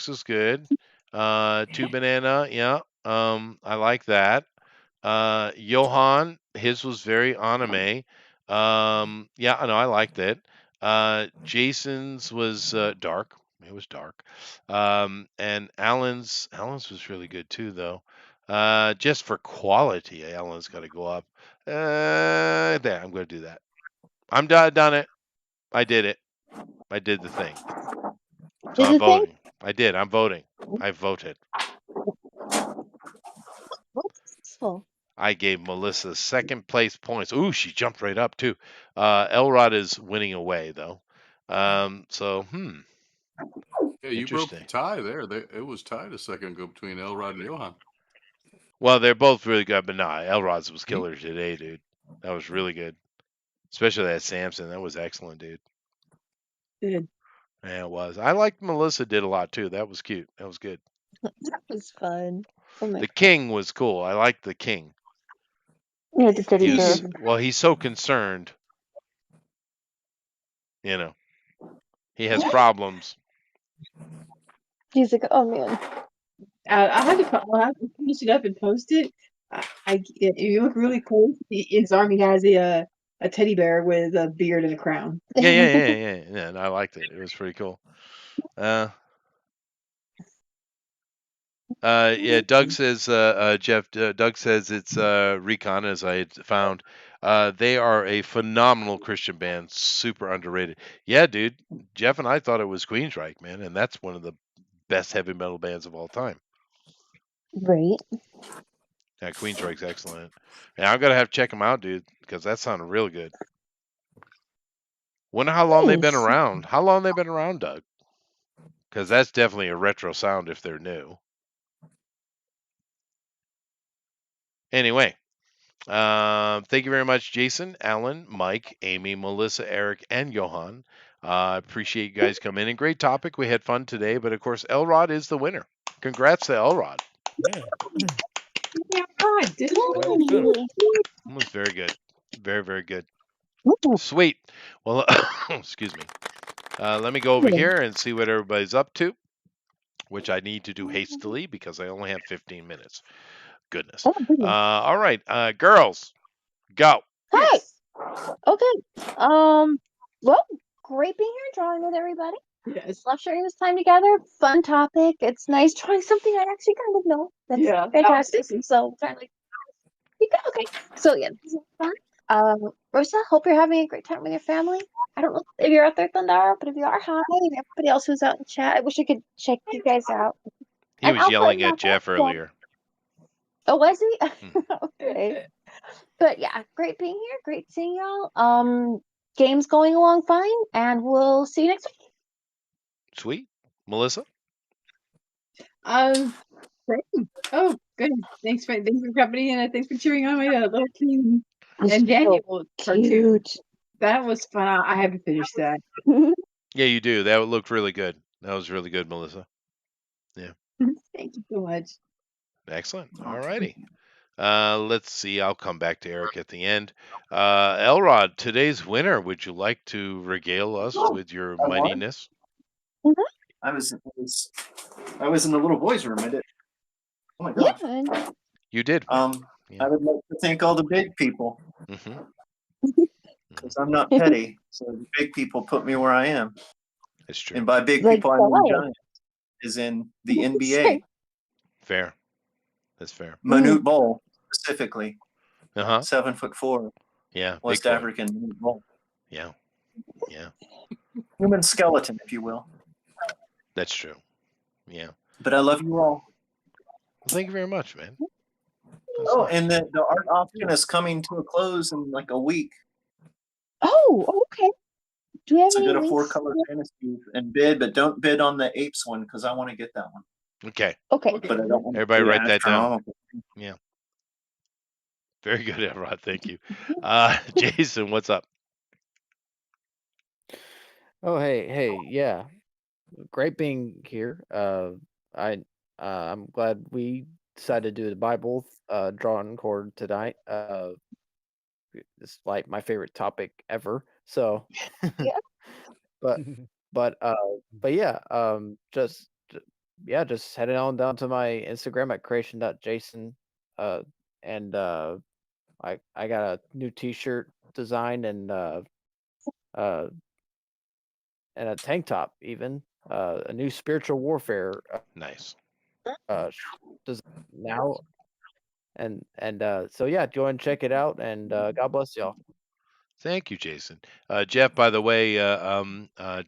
Banana, yeah. I like that. Johan, his was very anime. Yeah, I know, I liked it. Jason's was dark. It was dark. And Alan's was really good too, though. Just for quality, Alan's got to go up. There, I'm going to do that. I'm done it. I did it. I did the thing. So I'm voting. I did. I'm voting. I voted. I gave Melissa second place points. Ooh, she jumped right up too. Elrod is winning away though. So Yeah, you broke the tie there. It was tied a second ago between Elrod and Johan. Well, they're both really good, but nah, Elrod's was killer today, dude. That was really good. Especially that Samson. That was excellent, dude. Good. Yeah, it was. I liked Melissa did a lot too. That was cute. That was good. That was fun. Oh my The king was cool. I liked the king. Yeah, the teddy bear. Well, he's so concerned. He has problems. He's like, oh man. I had to finish it up and post it. You look really cool. His army has a teddy bear with a beard and a crown. Yeah. And I liked it. It was pretty cool. Yeah, Doug says, Doug says it's Recon, as I had found. They are a phenomenal Christian band, super underrated. Yeah, dude, Jeff and I thought it was Queensryche, man, and that's one of the best heavy metal bands of all time. Right. Yeah, Queensryche's excellent. Yeah, I'm gonna have to check them out, dude, because that sounded really good. Wonder how long they've been around. How long they've been around, Doug? Because that's definitely a retro sound if they're new. Anyway, thank you very much, Jason, Alan, Mike, Amy, Melissa, Eric, and Johan. Appreciate you guys coming in. And great topic. We had fun today, but of course, Elrod is the winner. Congrats to Elrod. Yeah, That was very good. Very, very good. Sweet. Well, excuse me. Let me go over here and see what everybody's up to, which I need to do hastily because I only have 15 minutes. Goodness. All right, girls, go. Hey. Okay. Well, great being here and drawing with everybody. Yes. Love sharing this time together. Fun topic. It's nice trying something I actually kind of know. That's fantastic. So kind of like, okay. So yeah, this is fun. Rosa, hope you're having a great time with your family. I don't know if you're out there, Thundara, but if you are, hi. And everybody else who's out in chat, I wish I could check you guys out. He was yelling at Jeff earlier. Oh, was he? Okay. But yeah, great being here. Great seeing y'all. Game's going along fine, and we'll see you next week. Sweet. Melissa? Great. Oh, good. Thanks for coming in, and thanks for cheering on my little team and Daniel. Cute. That was fun. I have to finish that. Yeah, you do. That looked really good. That was really good, Melissa. Yeah. Thank you so much. Excellent. All righty. Let's see. I'll come back to Eric at the end. Elrod, today's winner. Would you like to regale us with your mightiness? I was in the little boys' room. I did. Oh my gosh. Yeah. You did. I would like to thank all the big people. because I'm not petty. So the big people put me where I am. That's true. And by big Like people, I mean why? giants, is in the NBA. Fair. That's fair. Manute Bol, specifically. 7'4". 7'4". Yeah. West big boy. African Manute Bol. Yeah. Yeah. Human skeleton, if you will. That's true. Yeah. But I love you all. Well, thank you very much, man. Oh, and the art auction is coming to a close in like a week. Oh, okay. Do we have So any go to links? 4 Color Fantasy and bid, but don't bid on the apes one because I want to get that one. Okay. Okay. But I don't want Everybody to write that down. astronomical. Yeah. Very good, Elrod. Thank you. Jason, what's up? Oh, hey, yeah. Great being here. I'm glad we decided to do the Bible drawing cord tonight. It's like my favorite topic ever. So, but yeah, just heading on down to my Instagram at creation.jason. And I got a new T-shirt design and a tank top even. A new spiritual warfare. Nice. Now, and so yeah, go and check it out, and God bless y'all. Thank you, Jason. Jeff, by the way,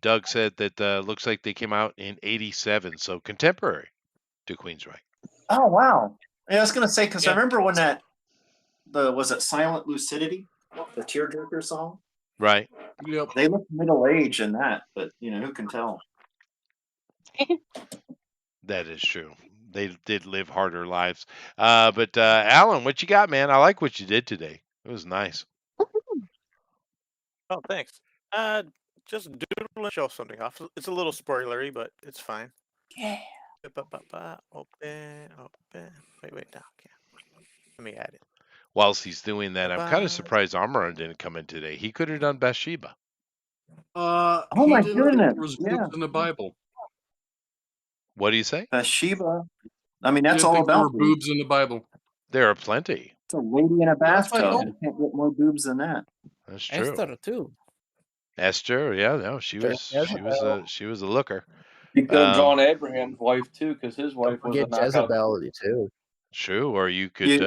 Doug said that looks like they came out in '87, so contemporary to Queensryche. Oh, wow. Yeah, I was going to say, because I Yeah. remember when was it Silent Lucidity? The Tearjerker song? Right. Yep. They look middle-aged in that, but, who can tell? That is true. They did live harder lives. But Alan, what you got, man? I like what you did today. It was nice. Oh, thanks. Just doodling, show something off. It's a little spoilery, but it's fine. Yeah. Open. Wait, no, okay. Let me add it. Whilst he's doing that, I'm kind Bye. of surprised Amaran didn't come in today. He could have done Bathsheba. Oh He my didn't think goodness. there was Yeah. boobs in the Bible. What do you say? Bathsheba. I mean, He that's didn't all think there were about boobs in the Bible. There are plenty. It's a lady in a That's what I bathtub. thought. You can't get more boobs than that. That's true. Esther too. Esther, yeah, no, she was a looker. You could have drawn Abraham's wife too, because his wife was a Get knockout. Jezebel too. True, or you could you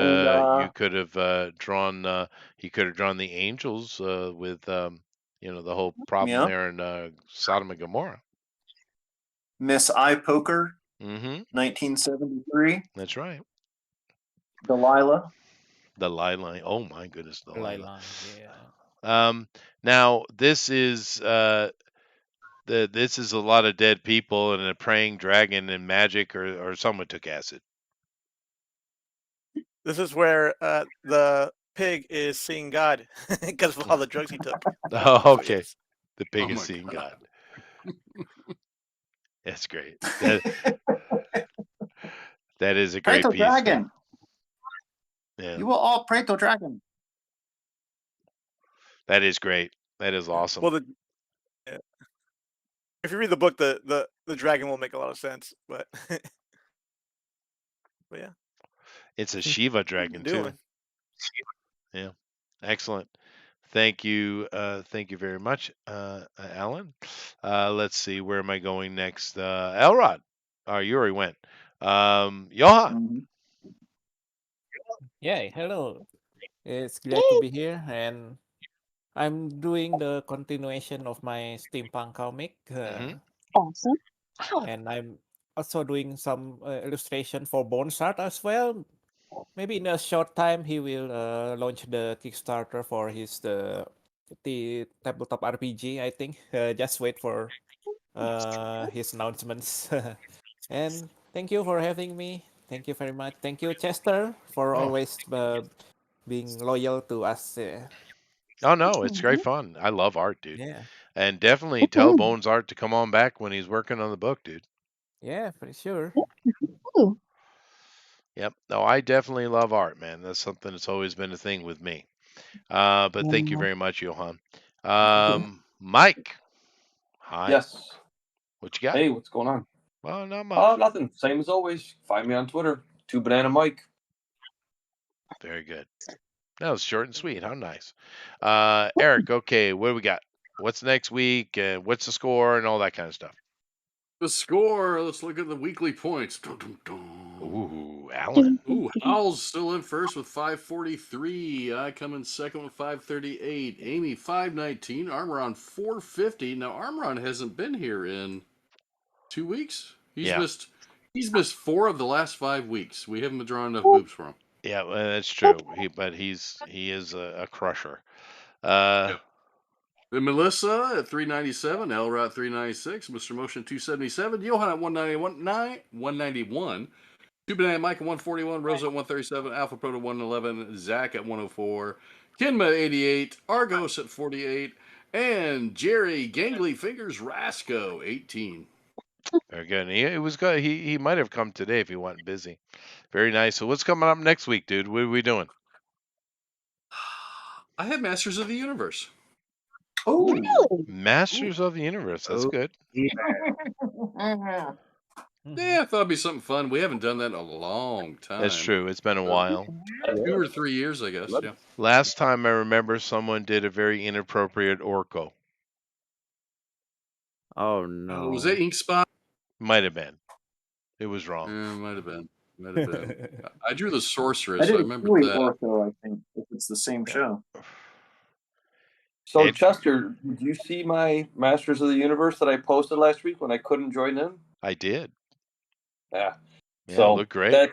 could have drawn he could have drawn the angels with the whole problem Yeah. there in Sodom and Gomorrah. Miss Eye Poker, Mm-hmm. 1973. That's right. Delilah. The Delilah. Oh my goodness, Delilah. Delilah, yeah. Now this is this is a lot of dead people and a praying dragon and magic, or someone took acid. This is where the pig is seeing God because of all the drugs he took. Oh, okay. The pig Oh is my seeing God. God. That's great. That is a great Pray to piece. dragon. Yeah, You will all pray to dragon. that is great. That is awesome. Well, if you read the book, the dragon will make a lot of sense, but yeah. It's a Shiva dragon too. Doing. Yeah, excellent. Thank you very much, Alan. Let's see, where am I going next? Elrod. Oh, you already went. Johan. Mm-hmm. Yeah, hello. It's glad to be here, and I'm doing the continuation of my steampunk comic. Awesome. Wow. And I'm also doing some illustration for Bonesart as well. Maybe in a short time he will launch the Kickstarter for the tabletop RPG. I think. Just wait for his announcements. And thank you for having me. Thank you very much. Thank you, Chester, for always being loyal to us. Oh no, it's great fun. I love art, dude. Yeah. And definitely tell Bones Art to come on back when he's working on the book, dude. Yeah, for sure. Yep. No, I definitely love art, man. That's something that's always been a thing with me. But thank you very much, Johan. Mike. Hi. Yes. What you got? Hey, what's going on? Well, not much. Nothing. Same as always. Find me on Twitter. 2Banana Mike. Very good. That was short and sweet. How nice. Eric, okay, what do we got? What's next week? What's the score and all that kind of stuff? The score. Let's look at the weekly points. Dun, dun, dun. Ooh, Alan. Ooh, Howl's still in first with 543. I come in second with 538. Amy 519. Armoron 450. Now Armoron hasn't been here in 2 weeks. He's missed 4 of the last 5 weeks. We haven't been drawing enough boobs for him. Yeah, well, that's true. He is a crusher. Then Melissa at 397, Elrod 396, Mr. Motion 277, Johan at 191, Two Banana Mike at 141, Rosa at 137, Alpha Proto 111, Zach at 104, Kinma at 88, Argos at 48, and Jerry Gangly Fingers Rasco 18. Very good. He might have come today if he wasn't busy. Very nice. So what's coming up next week, dude? What are we doing? I have Masters of the Universe. Oh, really? Masters of the Universe. That's good. Yeah, I thought it'd be something fun. We haven't done that in a long time. That's true. It's been a while. 2 or 3 years, I guess. Yeah. Last time I remember someone did a very inappropriate Orko. Oh no. Was that Ink Spot? Might have been. It was wrong. Yeah, might have been. I drew the Sorceress. I did I remember Huey that. Orko, I think, if it's the same show. So, Chester, did you see my Masters of the Universe that I posted last week when I couldn't join in? I did. Yeah. Yeah, So it looked great.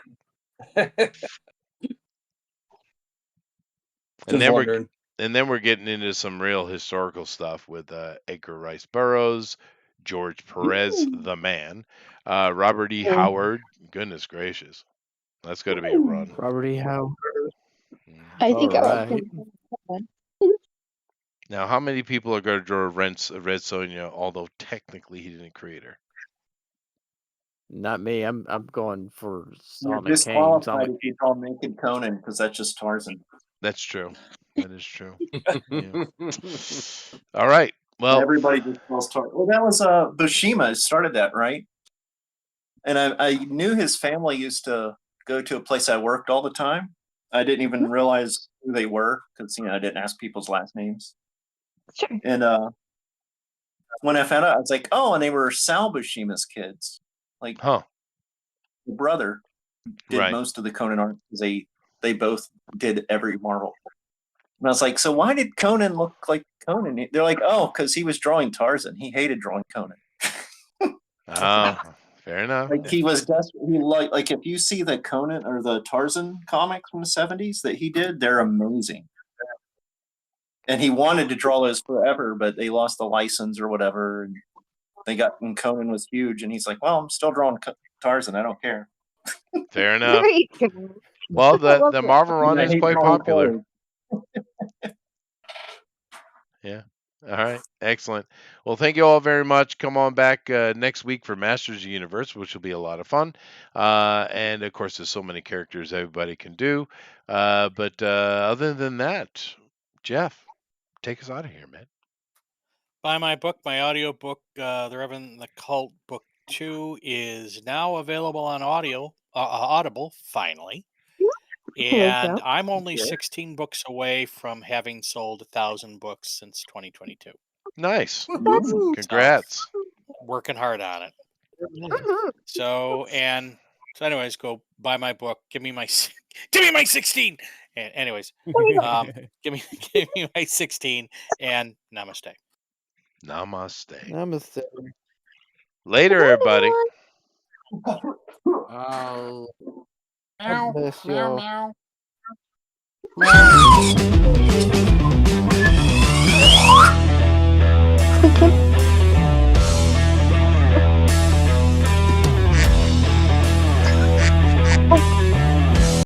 And then we're getting into some real historical stuff with Edgar Rice Burroughs, George Perez, the man, Robert E. Howard. Goodness gracious, that's got to be a run. Robert E. Howard. I think Alright. I like one. Now, how many People are going to draw Red Sonja, although technically he didn't create her? Not me. I'm going for You're Sonic Kane. disqualified Sonic. if you call Naked Conan because that's just Tarzan. That's true. That is true. Yeah. All right. Well, everybody just calls Tarzan. Well, that was Bushima started that, right? And I knew his family used to go to a place I worked all the time. I didn't even realize who they were because I didn't ask people's last names. Sure. And when I found out, I was like, oh, and they were Sal Bushima's kids. Like, the brother did Right. most of the Conan art because they both did every Marvel. And I was like, so why did Conan look like Conan? They're like, oh, because he was drawing Tarzan. He hated drawing Conan. fair enough. Like he was desperate. He like if you see the Conan or the Tarzan comics from the 70s that he did, they're amazing. And he wanted to draw those forever, but they lost the license or whatever. And Conan was huge, and he's like, well, I'm still drawing Tarzan. I don't care. Fair enough. There you go. Well, I love the it. Marvel run I is hate quite drawing popular. colours. Yeah. All right. Excellent. Well, thank you all very much. Come on back next week for Masters of the Universe, which will be a lot of fun. And of course, there's so many characters everybody can do. But other than that, Jeff, take us out of here, man. Buy my book, my audio book, The Reverend the Cult Book 2 is now available on Audible, finally. And I'm only 16 books away from having sold 1,000 books since 2022. Nice. That's Congrats. Working hard on it. So anyways, go buy my book. Give me my 16. And anyways, give me my 16 and namaste. Namaste. Namaste. Later, everybody. God bless y'all. Meow.